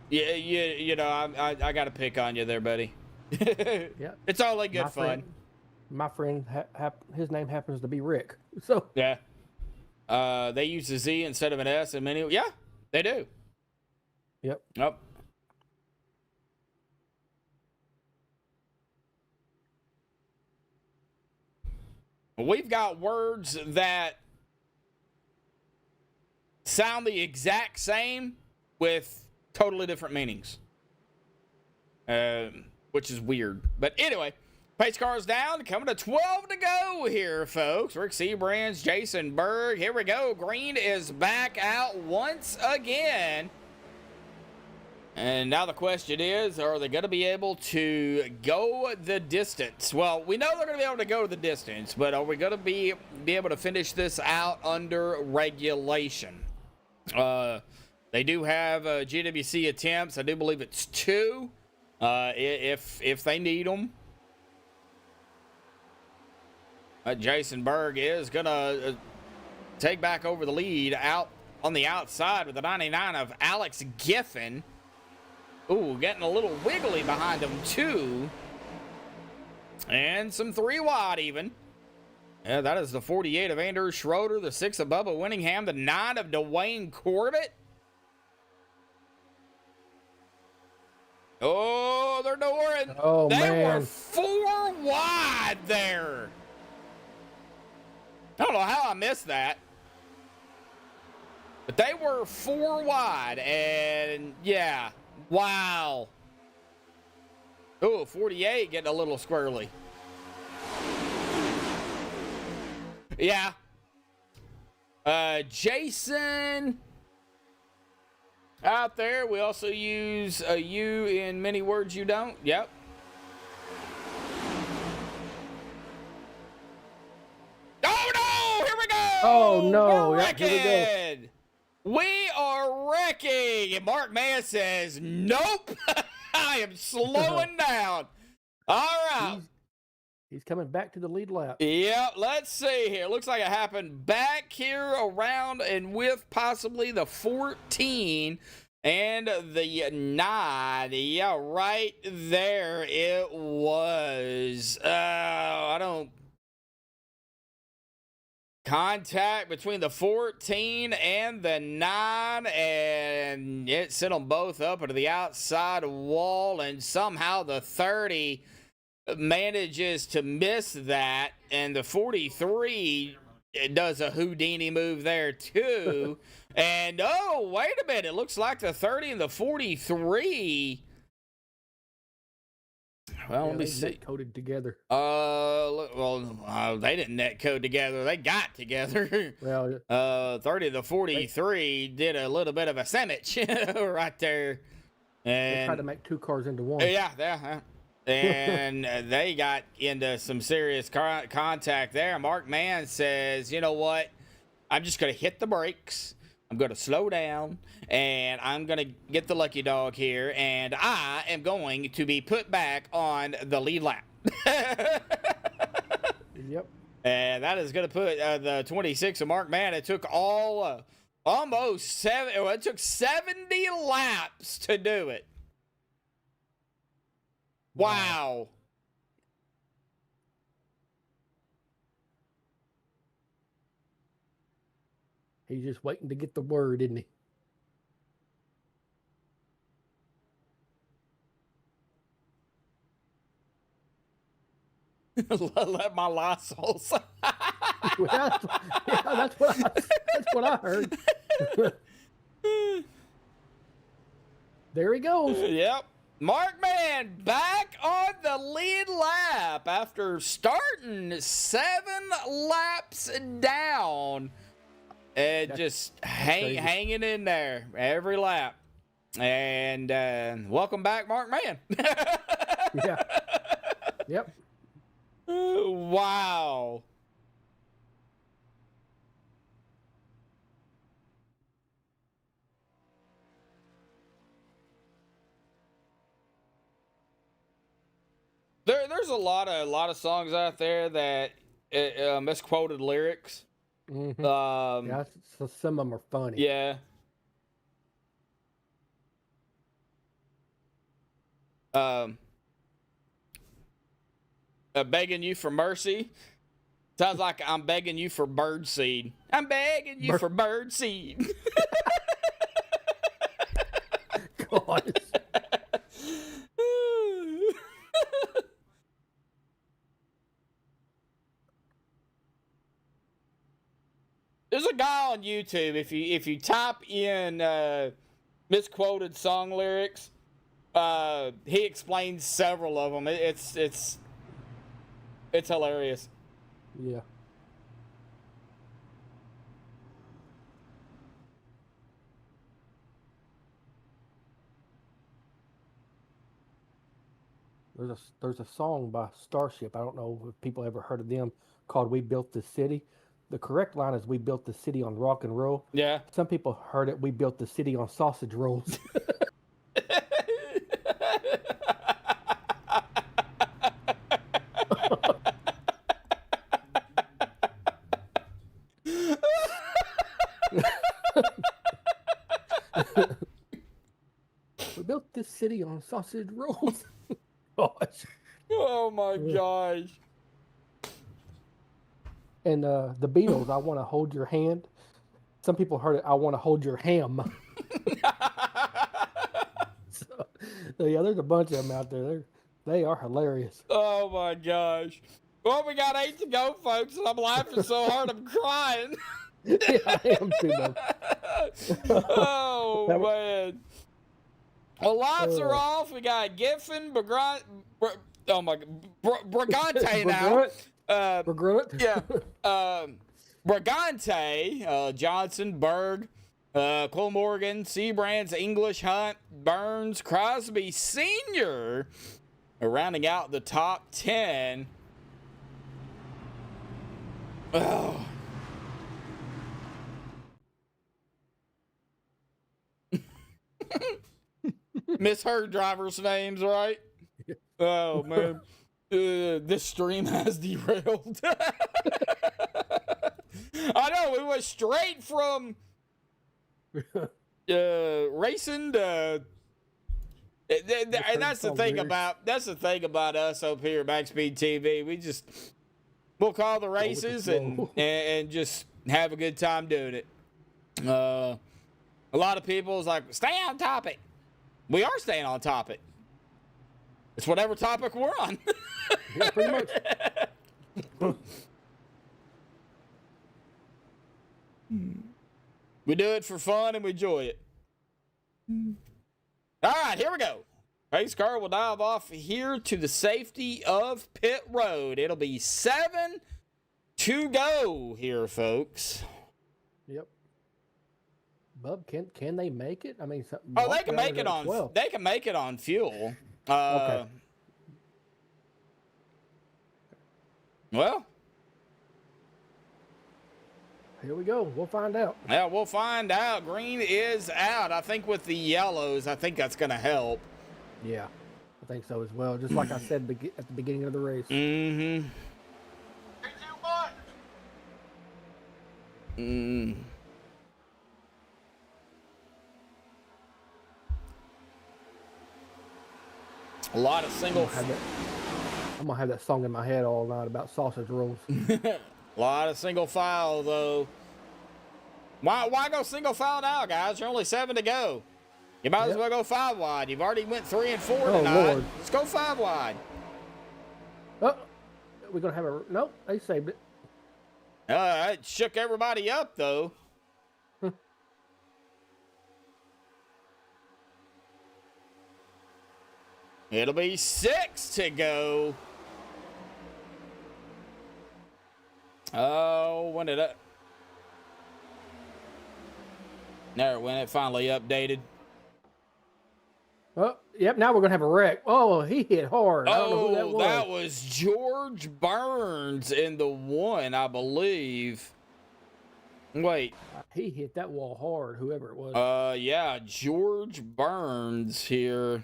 got to pick on you there, buddy. Yeah. It's only good fun. My friend, his name happens to be Rick. So yeah. They use a Z instead of an S in many. Yeah, they do. Yep. Yep. We've got words that sound the exact same with totally different meanings, which is weird. But anyway, pace cars down, coming to 12 to go here, folks. Rick Seabrands, Jason Berg. Here we go. Green is back out once again. And now the question is, are they going to be able to go the distance? Well, we know they're going to be able to go the distance, but are we going to be able to finish this out under regulation? They do have GWC attempts. I do believe it's 2 if they need them. Jason Berg is going to take back over the lead out on the outside with the 99 of Alex Giffen. Ooh, getting a little wiggly behind him, too. And some 3 wide, even. Yeah, that is the 48 of Andrew Schroeder, the 6 of Bubba Winningham, the 9 of Dwayne Corbett. Oh, they're doing. Oh, they man. were 4 wide there. I don't know how I missed that. But they were 4 wide, and yeah. Wow. Oh, 48 getting a little squirrely. Yeah. Jason out there. We also use a U in many words you don't. Yep. Oh, no! Here we go! Oh, no. We're Yep, here we go. wrecking. We are wrecking. And Mark Mann says, nope. I am slowing down. All right. He's coming back to the lead lap. Yep, let's see here. Looks like it happened back here around and with possibly the 14 and the 9. Yeah, right there it was. I don't... Contact between the 14 and the 9, and it sent them both up into the outside wall, and somehow the 30 manages to miss that, and the 43 does a Houdini move there too. And oh, wait a minute, it looks like the 30 and the 43. Well, let me see. Net coded together. They didn't net code together. They got together. Well, 30 to 43 did a little bit of a sandwich right there. And they tried to make 2 cars into one. Yeah. And they got into some serious contact there. Mark Mann says, you know what? I'm just going to hit the brakes. I'm going to slow down, and I'm going to get the lucky dog here, and I am going to be put back on the lead lap. Yep. And that is going to put the 26 of Mark Mann. It took almost 7. It took 70 laps to do it. Wow. He's just waiting to get the word, isn't he? Let my Lysol. That's what I heard. There he goes. Yep. Mark Mann back on the lead lap after starting 7 laps down. And just hanging in there every lap. And welcome back, Mark Mann. Yeah. Yep. Wow. There's a lot of songs out there that misquoted lyrics. Mm-hmm. Yeah, so some of them are funny. Yeah. Begging you for mercy. Sounds like I'm begging you for bird seed. I'm begging you for bird seed. God. There's a guy on YouTube. If you type in misquoted song lyrics, he explains several of them. It's hilarious. Yeah. There's a song by Starship. I don't know if people ever heard of them, called "We Built the City." The correct line is "We built the city on rock and roll." Yeah. Some people heard it. "We built the city on sausage rolls." We built this city on sausage rolls. Gosh. Oh my gosh. And the Beatles, "I Want to Hold Your Hand." Some people heard it, "I Want to Hold Your Ham." So, yeah, there's a bunch of them out there. They are hilarious. Oh my gosh. Well, we got 8 to go, folks, and I'm laughing so hard I'm crying. Yeah, I am too, man. Oh man. Well, lights are off. We got Giffen, Brigante now. Regret? Yeah. Brigante, Johnson, Berg, Cole Morgan, Seabrands, English, Hunt, Burns, Crosby Sr. are rounding out the top 10. Oh. Misheard drivers' names, right? Oh, man. This stream has derailed. I know, we went straight from racing to... And that's the thing about us up here at MaxspeedTV. TV. We'll call the races and just have a good time doing it. A lot of people is like, stay on topic. We are staying on topic. It's whatever topic we're on. Yeah, pretty much. We do it for fun and we enjoy it. All right, here we go. Pace car will dive off here to the safety of pit road. It'll be 7 to go here, folks. Yep. Bub, can they make it? I mean, they can make it on. 12. They can make it on fuel. Okay. Well, here we go. We'll find out. Yeah, we'll find out. Green is out. I think with the yellows, I think that's going to help. Yeah, I think so as well. Just like I said at the beginning of the race. Mm-hmm. 3, 2, 1. A lot of single. I'm gonna have that song in my head all night about sausage rolls. A lot of single file though. Why go single file now, guys? You're only 7 to go. You might as well go 5 wide. You've already went 3 and 4 tonight. Lord. Let's go 5 wide. Oh, we're gonna have a nope. They saved it. It shook everybody up though. It'll be 6 to go. Oh, when did it? There, when it finally updated. Oh, yep. Now we're gonna have a wreck. Oh, he hit hard. I don't know who that was. That was George Burns in the 1, I believe. Wait. He hit that wall hard. Whoever it was. Yeah, George Burns here.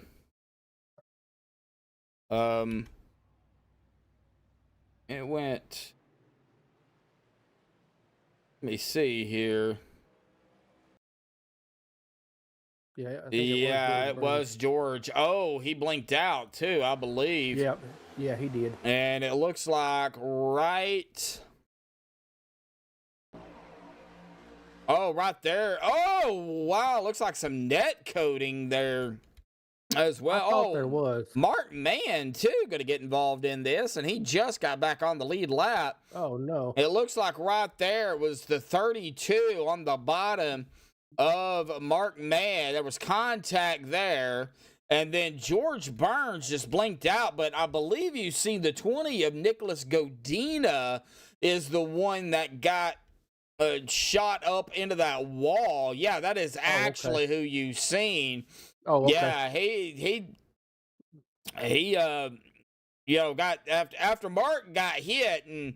It went. Let me see here. Yeah, it was George. Oh, he blinked out too, I believe. Yeah, he did. And it looks like right Oh, right there. Oh, wow. Looks like some net coating there as well. I thought there was. Mark Mann, too, going to get involved in this, and he just got back on the lead lap. Oh, no. It looks like right there was the 32 on the bottom of Mark Mann. There was contact there. And then George Burns just blinked out, but I believe you see the 20 of Nicholas Godina is the one that got shot up into that wall. Yeah, that is actually who you seen. Oh, okay. Yeah, he got after Mark got hit and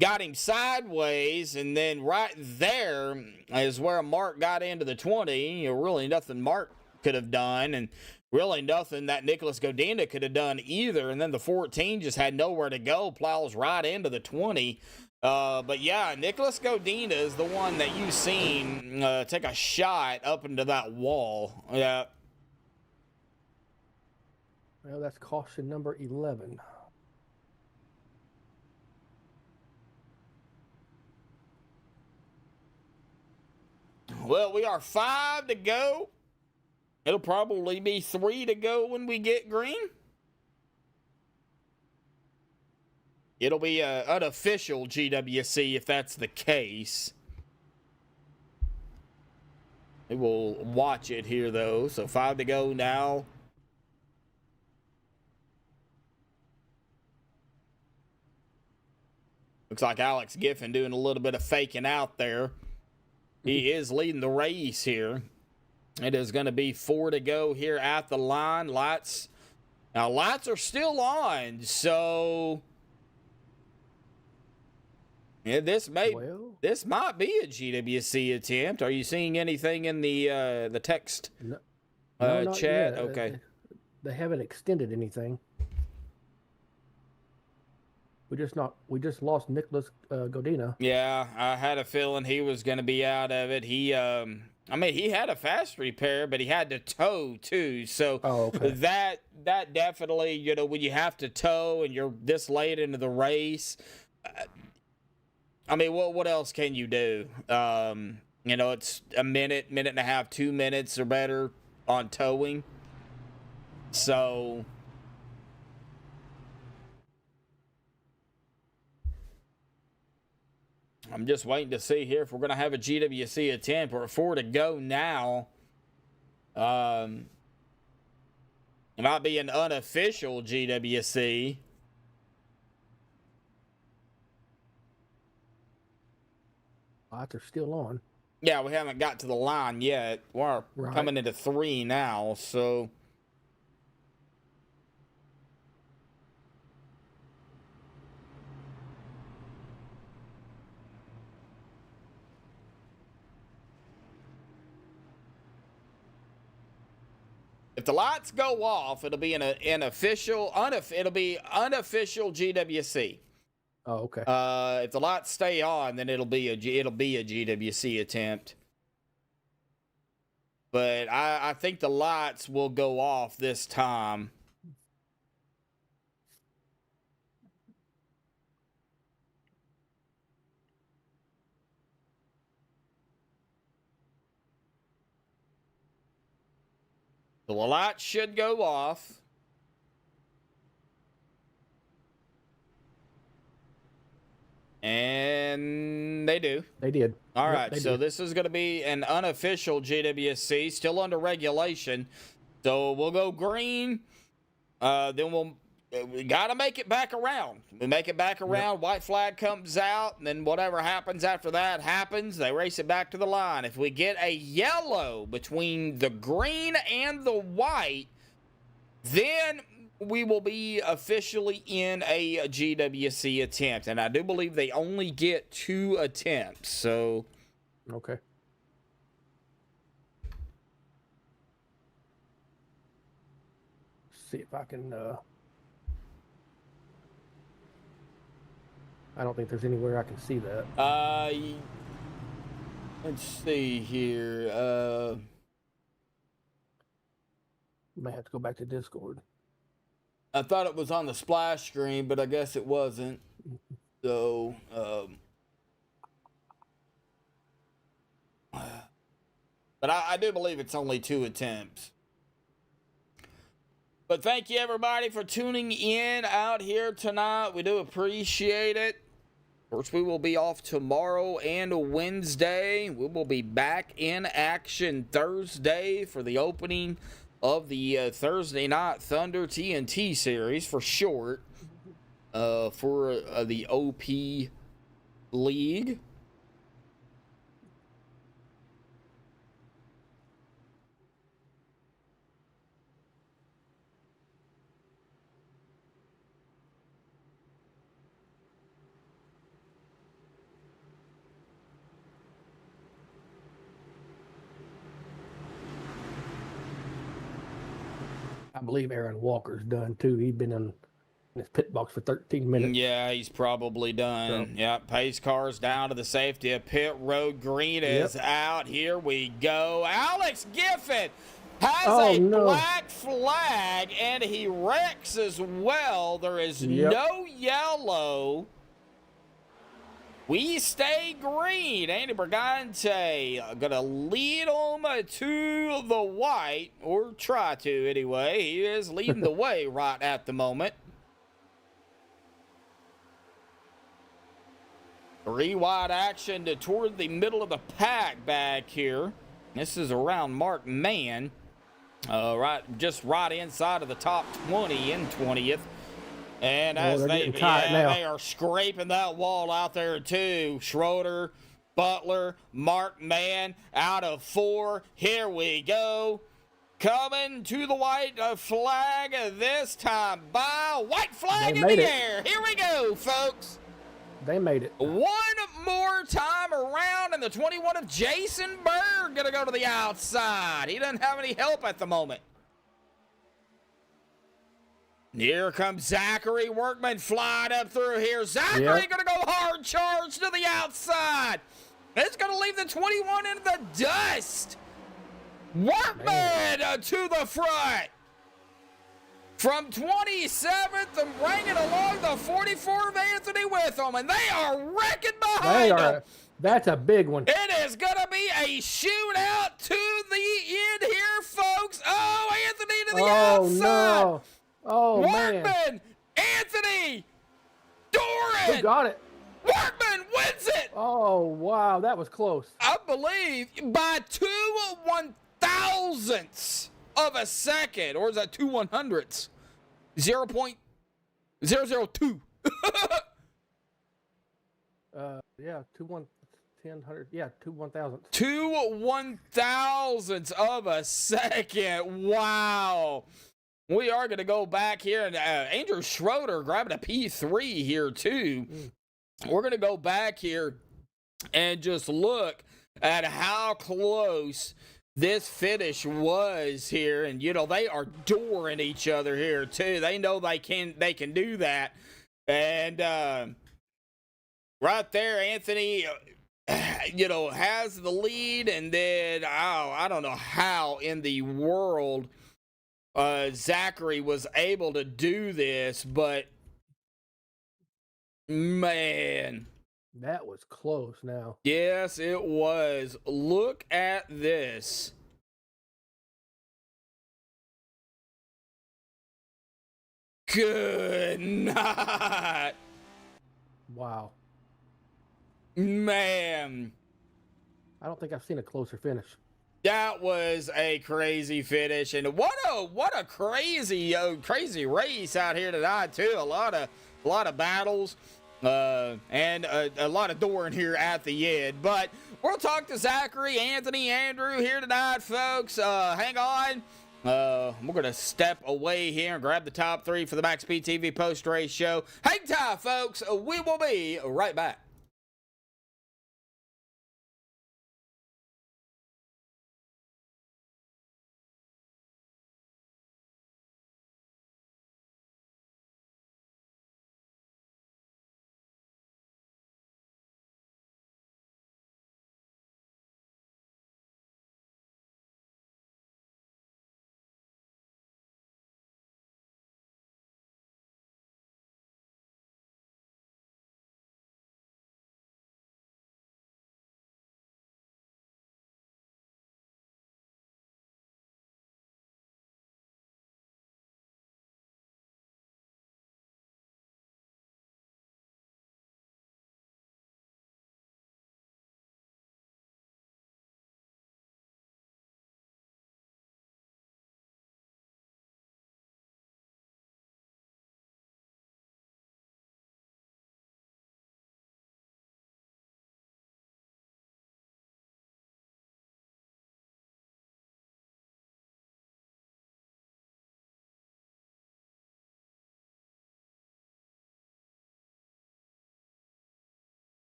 got him sideways, and then right there is where Mark got into the 20. Really nothing Mark could have done, and really nothing that Nicholas Godina could have done either. And then the 14 just had nowhere to go, plows right into the 20. But yeah, Nicholas Godina is the one that you seen take a shot up into that wall. Yeah. Well, that's caution number 11. Well, we are 5 to go. It'll probably be 3 to go when we get green. It'll be an unofficial GWC if that's the case. We will watch it here, though. So 5 to go now. Looks like Alex Giffen doing a little bit of faking out there. He is leading the race here. It is going to be 4 to go here at the line. Lights are still on, so yeah, this might be a GWC attempt. Are you seeing anything in the text No, chat? yet. Okay, They haven't extended anything. We just lost Nicholas Godina. yeah, I had a feeling he was going to be out of it. He had a fast repair, but he had to tow too. So that definitely, when you have to tow and you're this late into the race, what else can you do? It's a minute and a half, 2 minutes or better on towing. So I'm just waiting to see here if we're going to have a GWC attempt. We're 4 to go now. It might be an unofficial GWC. Lights are still on. Yeah, we haven't got to the line yet. We're coming into 3 now, so if the lights go off, it'll be unofficial GWC. Oh, okay. If the lights stay on, then it'll be a GWC attempt. But I think the lights will go off this time. The lights should go off. And they do. They did. All right, they so did. this is going to be an unofficial GWC, still under regulation. So we'll go green. Then we got to make it back around. We make it back around. Yep. White flag comes out, and then whatever happens after that happens. They race it back to the line. If we get a yellow between the green and the white, then we will be officially in a GWC attempt. And I do believe they only get 2 attempts. So, okay. See if I can. I don't think there's anywhere I can see that. Let's see here. May have to go back to Discord. I thought it was on the splash screen, but I guess it wasn't. So, But I do believe it's only 2 attempts. But thank you, everybody, for tuning in out here tonight. We do appreciate it. Of course, we will be off tomorrow and Wednesday. We will be back in action Thursday for the opening of the Thursday Night Thunder TNT series, for short, for the OP League. I believe Aaron Walker's done too. He's been in his pit box for 13 minutes. Yeah, he's probably done. So. Yep, pace cars down to the safety of pit road. Green is out. Here we go. Alex Giffen has a black flag, and he wrecks as well. There is no yellow. We stay green. Andy Brigante going to lead them to the white, or try to anyway. He is leading the way right at the moment. 3 wide action toward the middle of the pack back here. This is around Mark Mann. Just right inside of the top 20 in 20th. And as they are scraping that wall out there too. Schroeder, Butler, Mark Mann out of 4. Here we go. Coming to the white flag this time by white flag in the air. Here we go, folks. They made it. One more time around, and the 21 of Jason Berg going to go to the outside. He doesn't have any help at the moment. Here comes Zachary Workman flying up through here. Zachary going to go hard charge to the outside. It's going to leave the 21 in the dust. Workman to the front. From 27th and bringing along the 44 of Anthony with them. And they are wrecking behind them. That's a big one. It is going to be a shootout to the end here, folks. Oh, Anthony to the outside. No. Oh, Workman, man. Anthony, Doran. Who got it? Workman wins it. Oh, wow. That was close. I believe by 2 1/1000ths of a second. Or is that 2 100ths? 0.002. Yeah, 2 1/1000. Yeah, 2 1,000. 2 1,000ths of a second. Wow. We are going to go back here, and Andrew Schroeder grabbing a P3 here, too. We're going to go back here and just look at how close this finish was here. And, you know, they are dooring each other here, too. They know they can do that. And right there, Anthony, you know, has the lead. And then, I don't know how in the world Zachary was able to do this, but man, that was close now. Yes, it was. Look at this. Good night. Wow. Man. I don't think I've seen a closer finish. That was a crazy finish, and what a crazy race out here tonight too. A lot of battles, and a lot of door in here at the end. But we'll talk to Zachary, Anthony, Andrew here tonight, folks. Hang on. We're gonna step away here and grab the top 3 for the MaxspeedTV TV post-race show. Hang tight, folks. We will be right back.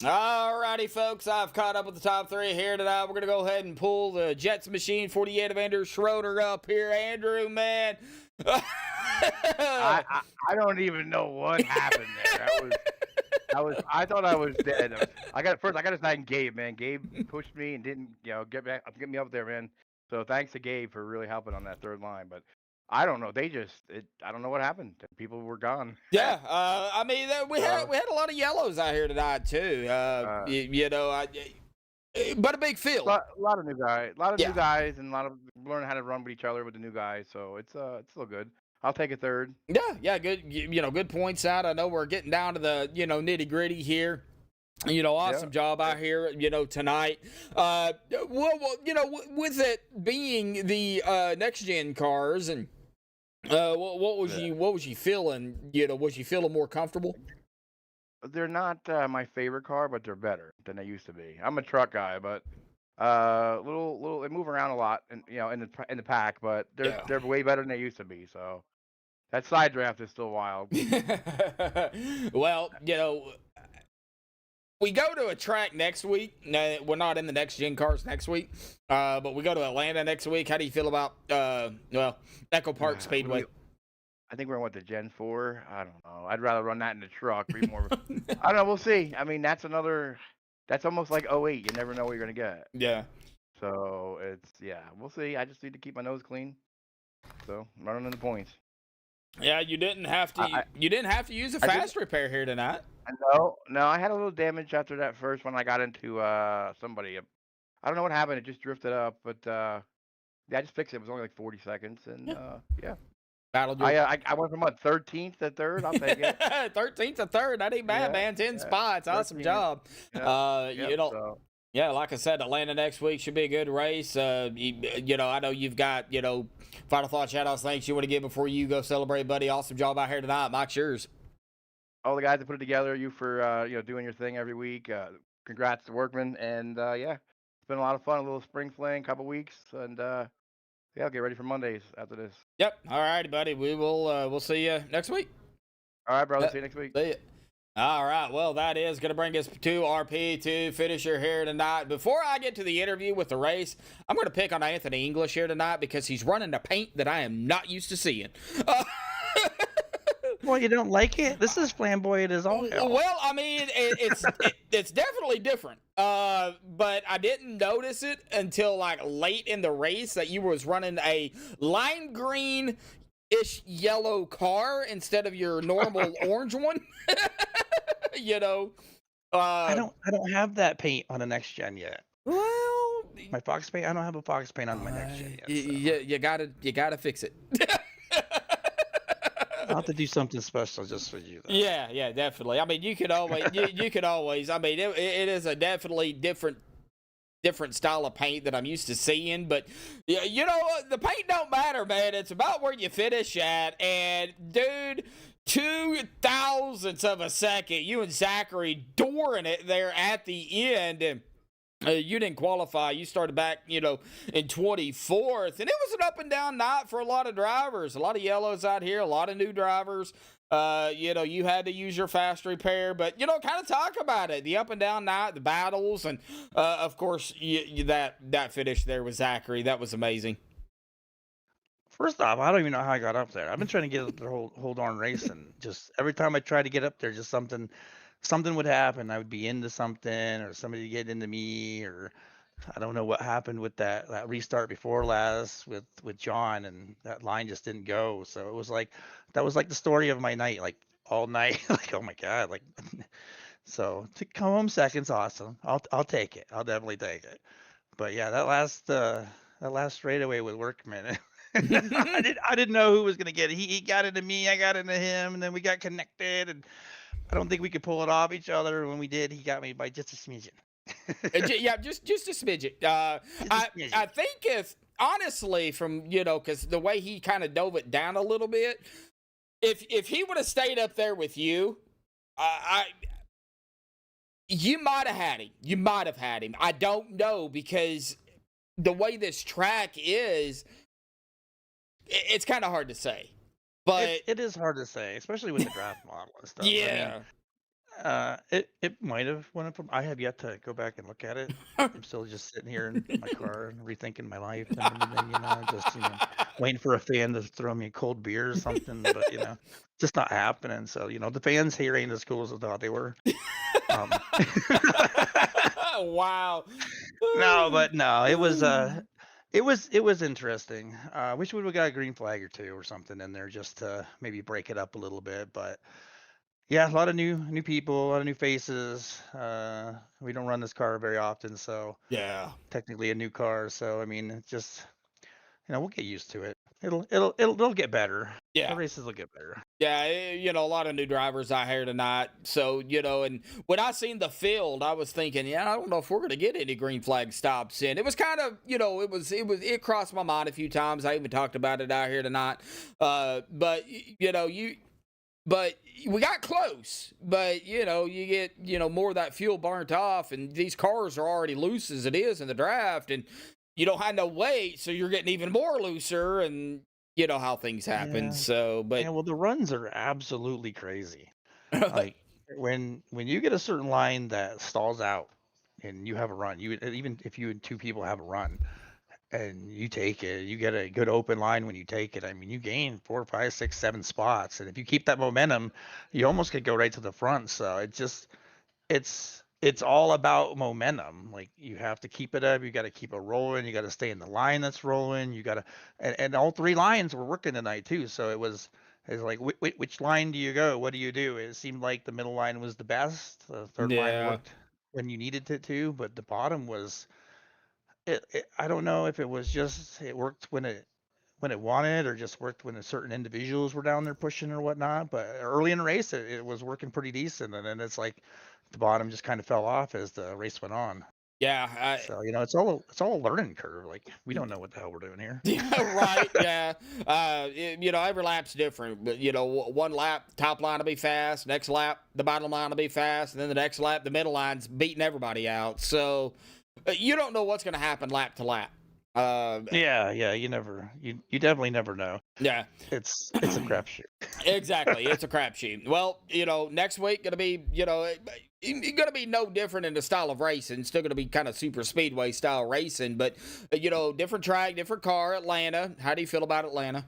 Alrighty, folks, I've caught up with the top 3 here tonight. We're going to go ahead and pull the Jets machine 48 of Andrew Schroeder up here. Andrew, man. I don't even know what happened there. I thought I was dead. I got to thank Gabe, man. Gabe pushed me and didn't, get me up there, man. So thanks to Gabe for really helping on that third line. But I don't know. I don't know what happened. People were gone. Yeah, I mean, we had a lot of yellows out here tonight too. But a big field. A lot of new guys, new guys, and a lot of learning how to run with each other with the new guys. So it's still good. I'll take a third. Yeah, good. Good points out. I know we're getting down to the nitty gritty here. Awesome job out here, tonight. With it being the next gen cars, and what was you feeling? Was you feeling more comfortable? They're not my favorite car, but they're better than they used to be. I'm a truck guy, but little they move around a lot, and in the pack, but they're way better than they used to be. So that side draft is still wild. Well, we go to a track next week. No, we're not in the next gen cars next week, but we go to Atlanta next week. How do you feel about Echo Park Speedway? I think we're going with the Gen 4. I don't know. I'd rather run that in the truck. Be more. I don't know. We'll see. I mean, that's almost like 08. You never know what you're going to get. Yeah. So we'll see. I just need to keep my nose clean. So I'm running in the points. Yeah, you didn't have to. You didn't have to use a fast repair here tonight. No. I had a little damage after that first one. I got into somebody. I don't know what happened. It just drifted up, but I just fixed it. It was only like 40 seconds, and I went from 13th to 3rd. I'll take it. 13th to 3rd. That ain't bad, man. 10 spots. 13th. Awesome job. Yeah, like I said, Atlanta next week should be a good race. I know you've got, final thoughts, shout-outs, thanks you want to give before you go celebrate, buddy. Awesome job out here tonight. Mike's yours. All the guys that put it together, you for, doing your thing every week. Congrats to Workman. And, it's been a lot of fun. A little spring fling, couple weeks. And, I'll get ready for Mondays after this. Yep. All righty, buddy. We will, we'll see you next week. All right, brother. See you next week. See you. All right, well, that is going to bring us to our P2 finisher here tonight. Before I get to the interview with the race, I'm going to pick on Anthony English here tonight because he's running a paint that I am not used to seeing. Well, you don't like it? This is flamboyant as all hell. Well, I mean, it's definitely different. But I didn't notice it until like late in the race that you was running a lime green-ish yellow car instead of your normal orange one. I don't have that paint on the next gen yet. Well, my Fox paint. I don't have a Fox paint on my next gen yet. So. You gotta fix it. I'll have to do something special just for you. Though. Yeah, definitely. I mean, you could always, you could always. I mean, it is a definitely different style of paint that I'm used to seeing. But the paint don't matter, man. It's about where you finish at. And dude, 0.002 of a second, you and Zachary dooring it there at the end. And you didn't qualify. You started back, in 24th. And it was an up and down night for a lot of drivers. A lot of yellows out here, a lot of new drivers. You had to use your fast repair. But, kind of talk about it. The up and down night, the battles. And, of course, that finish there with Zachary. That was amazing. First off, I don't even know how I got up there. I've been trying to get up the whole darn race. And just every time I try to get up there, just something would happen. I would be into something, or somebody would get into me, or I don't know what happened with that restart before last with John, and that line just didn't go. So it was like that was like the story of my night, like all night. Like, oh my god, like so to come home second's awesome. I'll take it. I'll definitely take it. But yeah, that last straightaway with Workman. I didn't know who was gonna get it. He got into me, I got into him, and then we got connected, and I don't think we could pull it off each other. When we did, he got me by just a smidgen. Yeah, just a smidgen. I think if honestly, from because the way he kind of dove it down a little bit, if he would have stayed up there with you, you might have had him. You might have had him. I don't know, because the way this track is, it's kind of hard to say. But it is hard to say, especially with the draft model and stuff. Yeah. It might have went up from. I have yet to go back and look at it. I'm still just sitting here in my car and rethinking my life and everything, just waiting for a fan to throw me a cold beer or something, but just not happening. So the fans here ain't as cool as I thought they were. Um, Wow. no, but no, it was interesting. Wish we would have got a green flag or two or something in there just to maybe break it up a little bit, but. Yeah, a lot of new people, a lot of new faces. We don't run this car very often, so Yeah. technically a new car. So I mean, it's just we'll get used to it. It'll get better. Yeah. The races will get better. Yeah, a lot of new drivers out here tonight. So, and when I seen the field, I was thinking, I don't know if we're going to get any green flag stops in. It was kind of, it crossed my mind a few times. I even talked about it out here tonight. But we got close, but you get more of that fuel burnt off, and these cars are already loose as it is in the draft, and you don't have no weight, so you're getting even more looser, and you know how things happen. Yeah. So, but well, the runs are absolutely crazy. Like when you get a certain line that stalls out, and you have a run, even if you and two people have a run. And you take it, you get a good open line when you take it. I mean, you gain 4, 5, 6, 7 spots, and if you keep that momentum, you almost could go right to the front. So it's all about momentum. Like you have to keep it up, you got to keep it rolling, you got to stay in the line that's rolling. You got to, and all 3 lines were working tonight too. So it's like which line do you go? What do you do? It seemed like the middle line was the best. The third line worked when you needed it to, but the bottom was. I don't know if it was just it worked when it wanted or just worked when certain individuals were down there pushing or whatnot. But early in the race, it was working pretty decent, and then it's like the bottom just kind of fell off as the race went on. yeah, So it's all a learning curve. Like we don't know what the hell we're doing here. yeah, right. Yeah. Every lap's different, but one lap, top line will be fast. Next lap, the bottom line will be fast. And then the next lap, the middle line's beating everybody out. So you don't know what's going to happen lap to lap. Yeah. You definitely never know. Yeah. It's a crapshoot. Exactly. It's a crapshoot. Well, next week going to be, going to be no different in the style of racing. Still going to be kind of super speedway style racing, but different track, different car. Atlanta. How do you feel about Atlanta?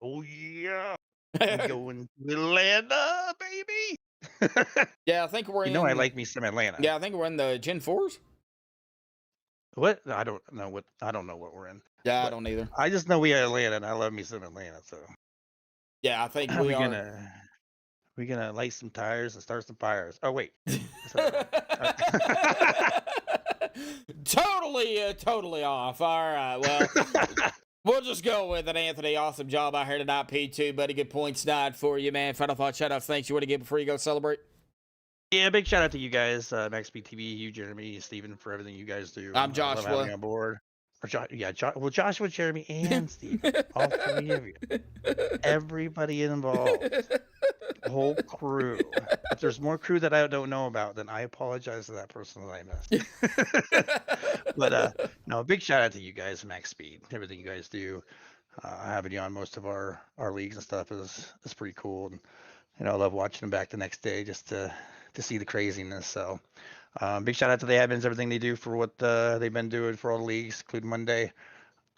Oh yeah, I'm going to Atlanta, baby. Yeah, I think we're in. I like me some Atlanta. Yeah, I think we're in the Gen 4s. What? I don't know what we're in. Yeah, but I don't either. I just know we are Atlanta, and I love me some Atlanta. So yeah, I think we're gonna light some tires and start some fires. Oh wait, totally off. All right, well, we'll just go with it, Anthony. Awesome job out here tonight, P2, buddy. Good points tonight for you, man. Final thought, shout out, thanks you want to give before you go celebrate. Yeah, big shout out to you guys, MaxspeedTV, you, Jeremy, Steven, for everything you guys do. I'm Joshua. Joshua. On board. Well, Joshua, Jeremy, and Steven. All 3 of you. Everybody involved. The whole crew. If there's more crew that I don't know about, then I apologize to that person that I missed. But no, big shout out to you guys, Max Speed. Everything you guys do. Having you on most of our leagues and stuff is pretty cool. And I love watching them back the next day just to see the craziness. So big shout out to the admins, everything they do for what they've been doing for all the leagues, including Monday.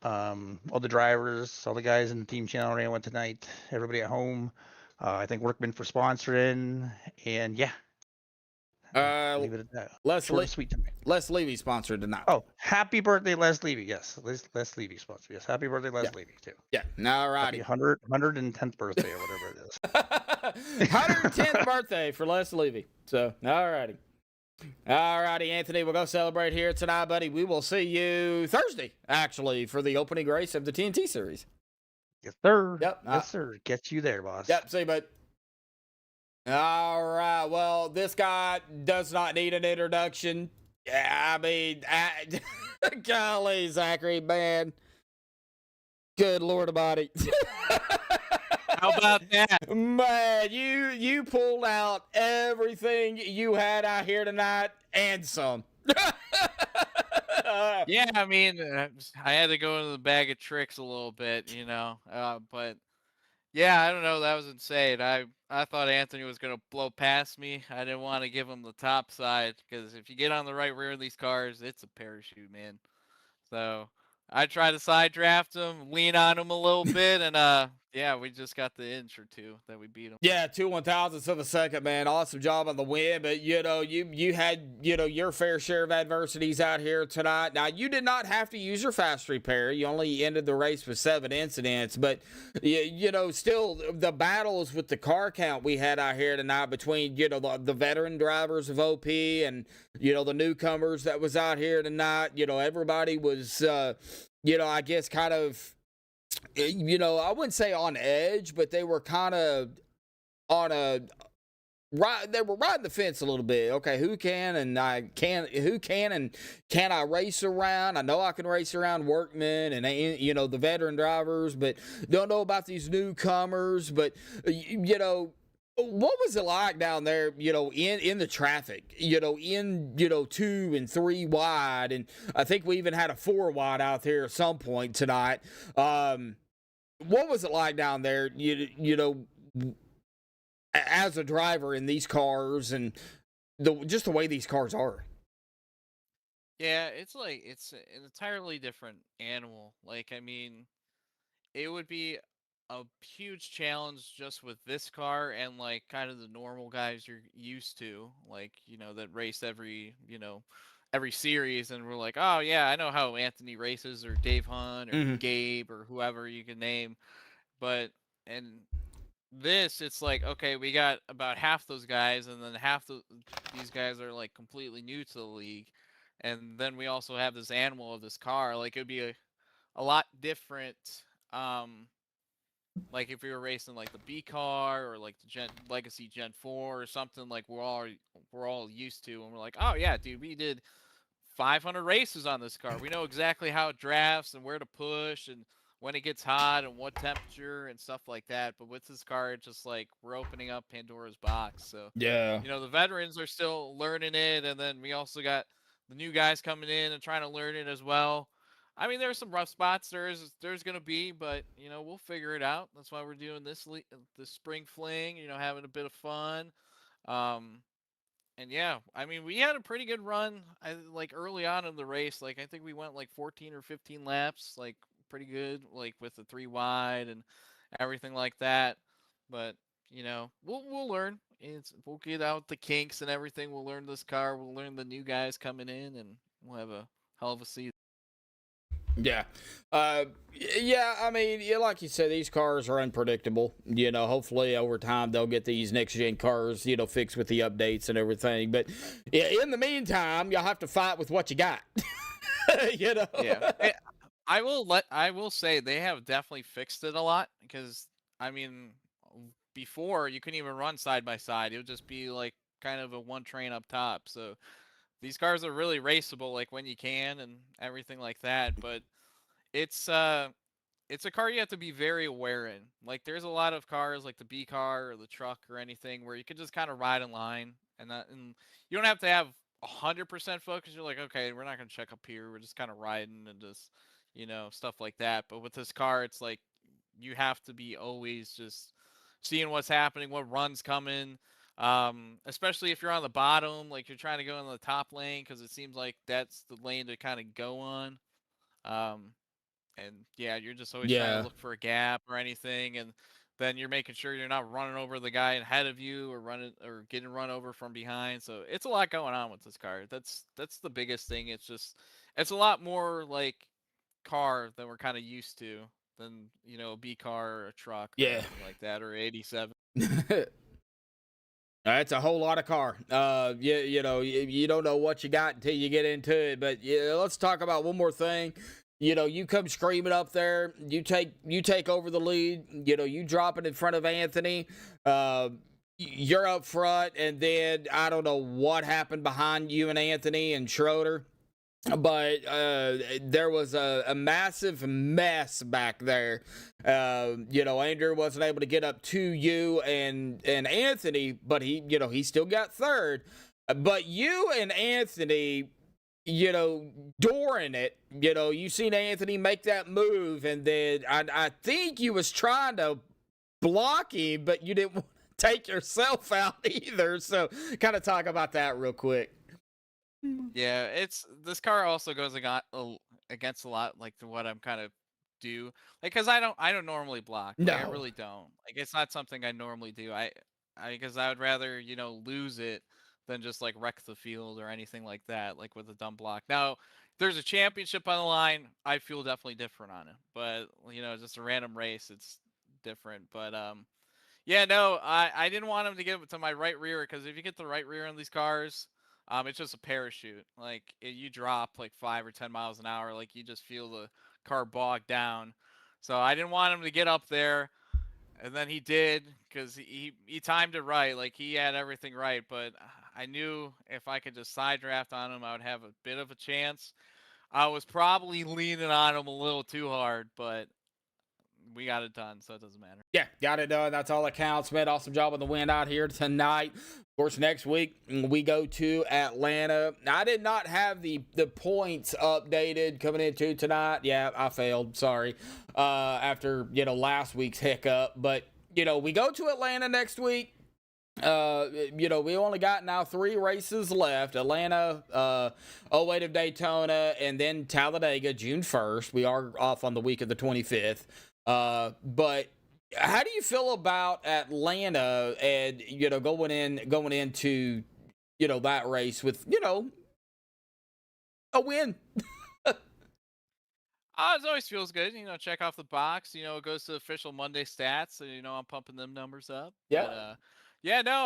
All the drivers, all the guys in the team channel ran one tonight, everybody at home. I think Workman for sponsoring, and yeah. Leave it at that. Sweet tonight. Les Levy sponsored tonight. Oh, happy birthday, Les Levy. Yes, Les Levy sponsored. Yes, happy birthday, Les Levy too. Yeah, all righty. 110th birthday or whatever it is. 110th birthday for Les Levy. So, all righty. All righty, Anthony, we'll go celebrate here tonight, buddy. We will see you Thursday, actually, for the opening race of the TNT series. Yes, sir. Yep. Yes, sir. Get you there, boss. Yep, see you, bud. All right, well, this guy does not need an introduction. Yeah, I mean, golly, Zachary, man. Good Lord Almighty. How about that? Man, you pulled out everything you had out here tonight and some. Yeah, I mean, I had to go into the bag of tricks a little bit, but yeah, I don't know. That was insane. I thought Anthony was gonna blow past me. I didn't want to give him the top side because if you get on the right rear of these cars, it's a parachute, man. So I tried to side draft him, lean on him a little bit, and yeah, we just got the inch or two that we beat him. Yeah, 2/1000ths of a second, man. Awesome job on the win. But you had your fair share of adversities out here tonight. Now you did not have to use your fast repair. You only ended the race with 7 incidents. But still the battles with the car count we had out here tonight between the veteran drivers of OP and the newcomers that was out here tonight. Everybody was I guess kind of. I wouldn't say on edge, but they were kind of on a right. They were riding the fence a little bit. Okay, who can and can I race around? I know I can race around workmen and the veteran drivers, but don't know about these newcomers. But what was it like down there, in the traffic, in 2 and 3 wide, and I think we even had a 4 wide out there at some point tonight. What was it like down there, as a driver in these cars and just the way these cars are? Yeah, it's like it's an entirely different animal. Like, I mean, it would be a huge challenge just with this car and like kind of the normal guys you're used to, like that race every series, and we're like, oh yeah, I know how Anthony races, or Dave Hunt, or Gabe, or whoever you can name. But and this, it's like, okay, we got about half those guys, and then these guys are like completely new to the league, and then we also have this animal of this car. Like, it would be a lot different. Like if we were racing like the B car or like the Legacy Gen 4 or something like we're all used to, and we're like, oh yeah, dude, we did 500 races on this car. We know exactly how it drafts and where to push and when it gets hot and what temperature and stuff like that. But with this car, it's just like we're opening up Pandora's box. So Yeah, the veterans are still learning it, and then we also got the new guys coming in and trying to learn it as well. I mean, there's some rough spots. There's gonna be, but we'll figure it out. That's why we're doing this spring fling. Having a bit of fun. And yeah, I mean, we had a pretty good run. Like early on in the race, like I think we went like 14 or 15 laps, like pretty good, like with the 3 wide and everything like that. But we'll learn. We'll get out the kinks and everything. We'll learn this car. We'll learn the new guys coming in, and we'll have a hell of a season. Yeah. Yeah, I mean, like you said, these cars are unpredictable. Hopefully over time they'll get these next-gen cars, fixed with the updates and everything. But in the meantime, you'll have to fight with what you got. Yeah. I will say they have definitely fixed it a lot, because, I mean, before you couldn't even run side by side. It would just be like kind of a one train up top. So these cars are really raceable, like when you can and everything like that. But it's a car you have to be very aware in. Like, there's a lot of cars like the B car or the truck or anything where you can just kind of ride in line, and you don't have to have 100% focus. You're like, okay, we're not gonna check up here. We're just kind of riding and just stuff like that. But with this car, it's like you have to be always just seeing what's happening, what run's coming. Especially if you're on the bottom, like you're trying to go in the top lane, because it seems like that's the lane to kind of go on. And yeah, you're just always trying to look for a gap or anything, and then you're making sure you're not running over the guy ahead of you or getting run over from behind. So it's a lot going on with this car. That's the biggest thing. It's a lot more like car than we're kind of used to than a B car or a truck or anything like that, or 87. That's a whole lot of car. You don't know what you got until you get into it. But let's talk about one more thing. You come screaming up there. You take over the lead. You drop it in front of Anthony. You're up front, and then I don't know what happened behind you and Anthony and Schroeder. But there was a massive mess back there. Andrew wasn't able to get up to you and Anthony, but he still got third. But you and Anthony, during it, you seen Anthony make that move, and then I think you was trying to block him, but you didn't want take yourself out either. So kind of talk about that real quick. Yeah, this car also goes against a lot like what I'm kind of do, like, because I don't normally block, like I No. really don't, like it's not something I normally do. Because I would rather lose it than just like wreck the field or anything like that, like with a dumb block. Now, if there's a championship on the line, I feel definitely different on it, but just a random race, it's different. But yeah, no, I didn't want him to get to my right rear, because if you get the right rear in these cars, it's just a parachute. Like you drop like 5 or 10 miles an hour, like you just feel the car bogged down. So I didn't want him to get up there, and then he did, because he timed it right. Like he had everything right, but I knew if I could just side draft on him, I would have a bit of a chance. I was probably leaning on him a little too hard, but we got it done, so it doesn't matter. Yeah, got it done. That's all that counts, man. Awesome job on the win out here tonight. Of course, next week we go to Atlanta. I did not have the points updated coming into tonight. Yeah, I failed. Sorry. After last week's hiccup, but we go to Atlanta next week. We only got now 3 races left. Atlanta, 08 of Daytona, and then Talladega June 1st. We are off on the week of the 25th. But how do you feel about Atlanta and going into that race with a win? It always feels good, check off the box. It goes to official Monday stats, so I'm pumping them numbers up. Yeah. But, yeah, no,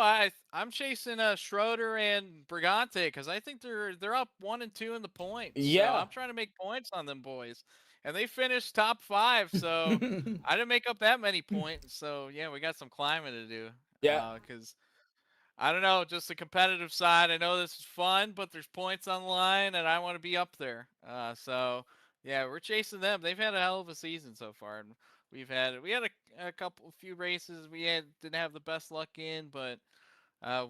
I'm chasing Schroeder and Brigante, because I think they're up 1 and 2 in the points. Yeah. So I'm trying to make points on them boys, and they finished top 5. So I didn't make up that many points. So yeah, we got some climbing to do. Yeah. Because I don't know, just the competitive side. I know this is fun, but there's points on the line, and I want to be up there. So yeah, we're chasing them. They've had a hell of a season so far, and we had a few races didn't have the best luck in, but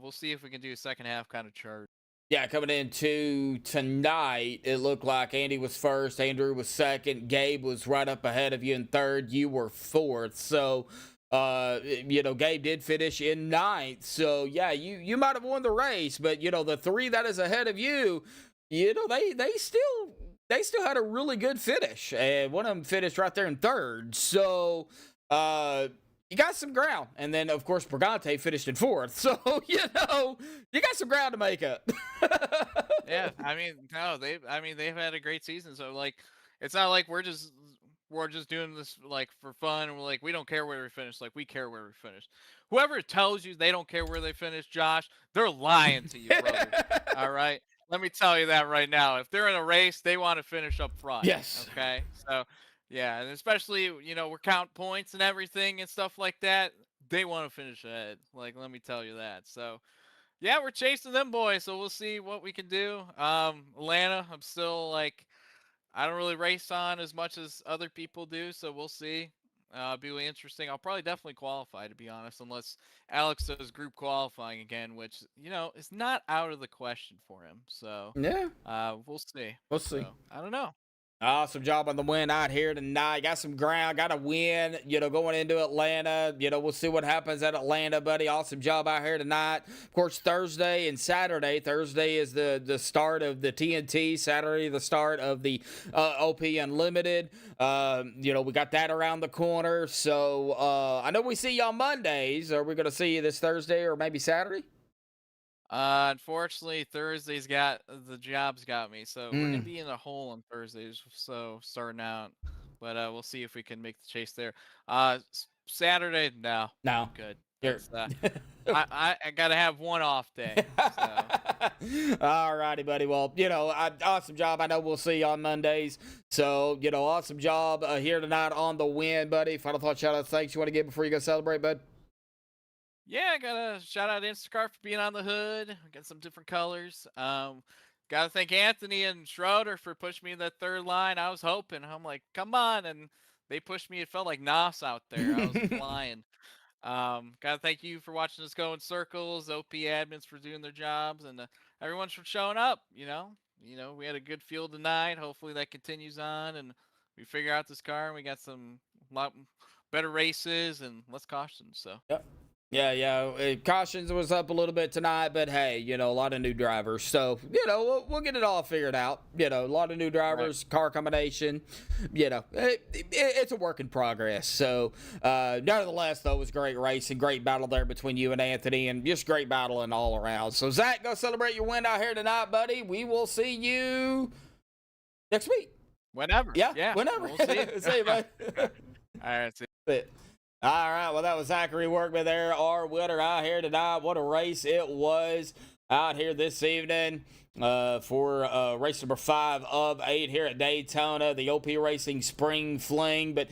we'll see if we can do a second half kind of chart. Yeah, coming into tonight, it looked like Andy was first, Andrew was second, Gabe was right up ahead of you in third, you were fourth. So, Gabe did finish in ninth. So, yeah, you might have won the race, but the 3 that is ahead of you, they still had a really good finish, and one of them finished right there in third. So, you got some ground. And then, of course, Brigante finished in fourth. So, you got some ground to make up. Yeah, they've had a great season. So, like, it's not like we're just doing this, like, for fun. And we're like, we don't care where we finish. Like, we care where we finish. Whoever tells you they don't care where they finish, Josh, they're lying to you, brother. All right? Let me tell you that right now. If they're in a race, they want to finish up front. Yes. Okay? So, yeah, and especially, we're counting points and everything and stuff like that. They want to finish ahead. Like, let me tell you that. So, yeah, we're chasing them boys, so we'll see what we can do. Atlanta, I'm still, like, I don't really race on as much as other people do, so we'll see. It'll be really interesting. I'll probably definitely qualify, to be honest, unless Alex does group qualifying again, which, is not out of the question for him. So, yeah, we'll see. We'll see. So, I don't know. Awesome job on the win out here tonight. Got some ground, got a win, going into Atlanta. We'll see what happens at Atlanta, buddy. Awesome job out here tonight. Of course, Thursday and Saturday. Thursday is the start of the TNT. Saturday, the start of the OP Unlimited. We got that around the corner. So I know we see you on Mondays. Are we going to see you this Thursday or maybe Saturday? Unfortunately, Thursday's got the job's got me, so we're gonna be in a hole on Thursdays. So starting out, but we'll see if we can make the chase there. Saturday, no, good. I gotta have one off day. So. All righty, buddy. Well, awesome job. I know we'll see you on Mondays. So, awesome job here tonight on the win, buddy. Final thought, shout out, thanks you want to give before you go celebrate, bud? Yeah, I gotta shout out Instacart for being on the hood. We got some different colors. Gotta thank Anthony and Schroeder for pushing me in that third line. I was hoping. I'm like, come on, and they pushed me. It felt like Nos out there. I was flying. Gotta thank you for watching us go in circles. OP admins for doing their jobs, and everyone for showing up. We had a good field tonight. Hopefully that continues on, and we figure out this car, and we got some lot better races and less caution. So. Yep. Yeah. Cautions was up a little bit tonight, but hey, a lot of new drivers. So, we'll get it all figured out. A lot of new drivers, car combination. It's a work in progress. So, nonetheless, though, it was great racing, great battle there between you and Anthony, and just great battling all around. So, Zach, go celebrate your win out here tonight, buddy. We will see you next week. Whenever. Yeah, whenever. We'll see you. See you, bud. All right. See you. All right, well, that was Zachary Workman there, our winner out here tonight. What a race it was out here this evening for race number 5 of 8 here at Daytona, the OP Racing Spring Fling. But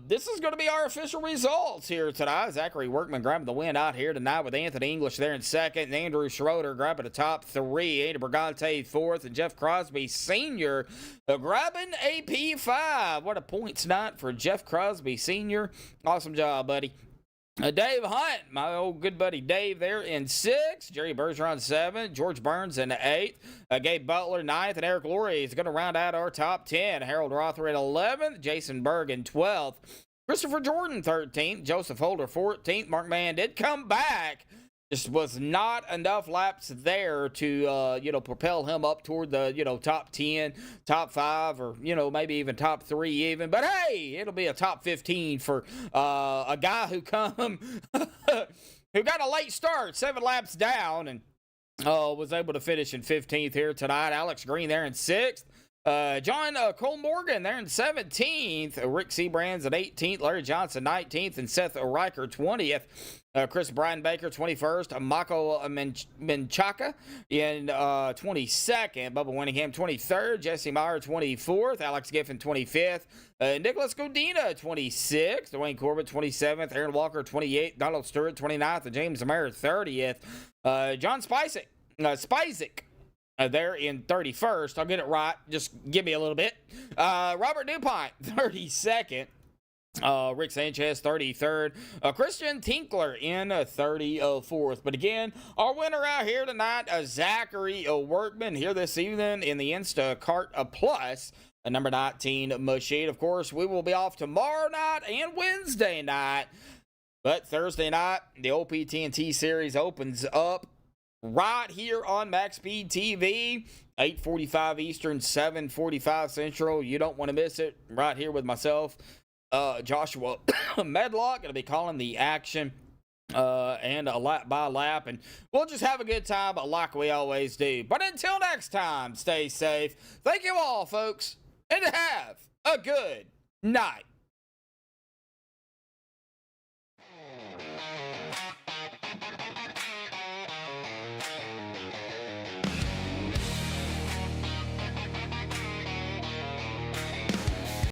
this is going to be our official results here tonight. Zachary Workman grabbing the win out here tonight with Anthony English there in second, and Andrew Schroeder grabbing the top 3, Ada Brigante 4th, and Jeff Crosby Sr. Grabbing a P5. What a points night for Jeff Crosby Sr. Awesome job, buddy. Dave Hunt, my old good buddy Dave there in 6th. Jerry Bergeron 7th. George Burns in 8th. Gabe Butler 9th. And Eric Laurie is going to round out our top 10. Harold Rother at 11th. Jason Berg in 12th. Christopher Jordan 13th. Joseph Holder 14th. Mark Mann did come back. Just was not enough laps there to, propel him up toward the, top 10, top 5, or, maybe even top 3 even. But, hey, it'll be a top 15 for a guy who who got a late start, 7 laps down, and was able to finish in 15th here tonight. Alex Green there in 6th. John Cole Morgan there in 17th. Rick Seabrands at 18th. Larry Johnson 19th. And Seth Riker 20th. Chris Brian Baker 21st. Mako Menchaca in 22nd. Bubba Winningham 23rd. Jesse Meyer 24th. Alex Giffen 25th. Nicholas Godina 26th. Dwayne Corbett 27th. Aaron Walker 28th. Donald Stewart 29th. And James Mayer 30th. John Spicek there in 31st. I'll get it right. Just give me a little bit. Robert DuPont, 32nd. Rick Sanchez, 33rd. Christian Tinkler in 34th. But again, our winner out here tonight, Zachary Workman, here this evening in the Instacart Plus, number 19 machine. Of course, we will be off tomorrow night and Wednesday night. But Thursday night, the OPTNT series opens up right here on MaxspeedTV, TV, 8:45 Eastern, 7:45 Central. You don't want to miss it. Right here with myself, Joshua Medlock, going to be calling the action and a lap by lap, and we'll just have a good time like we always do. But until next time, stay safe. Thank you all, folks, and have a good night.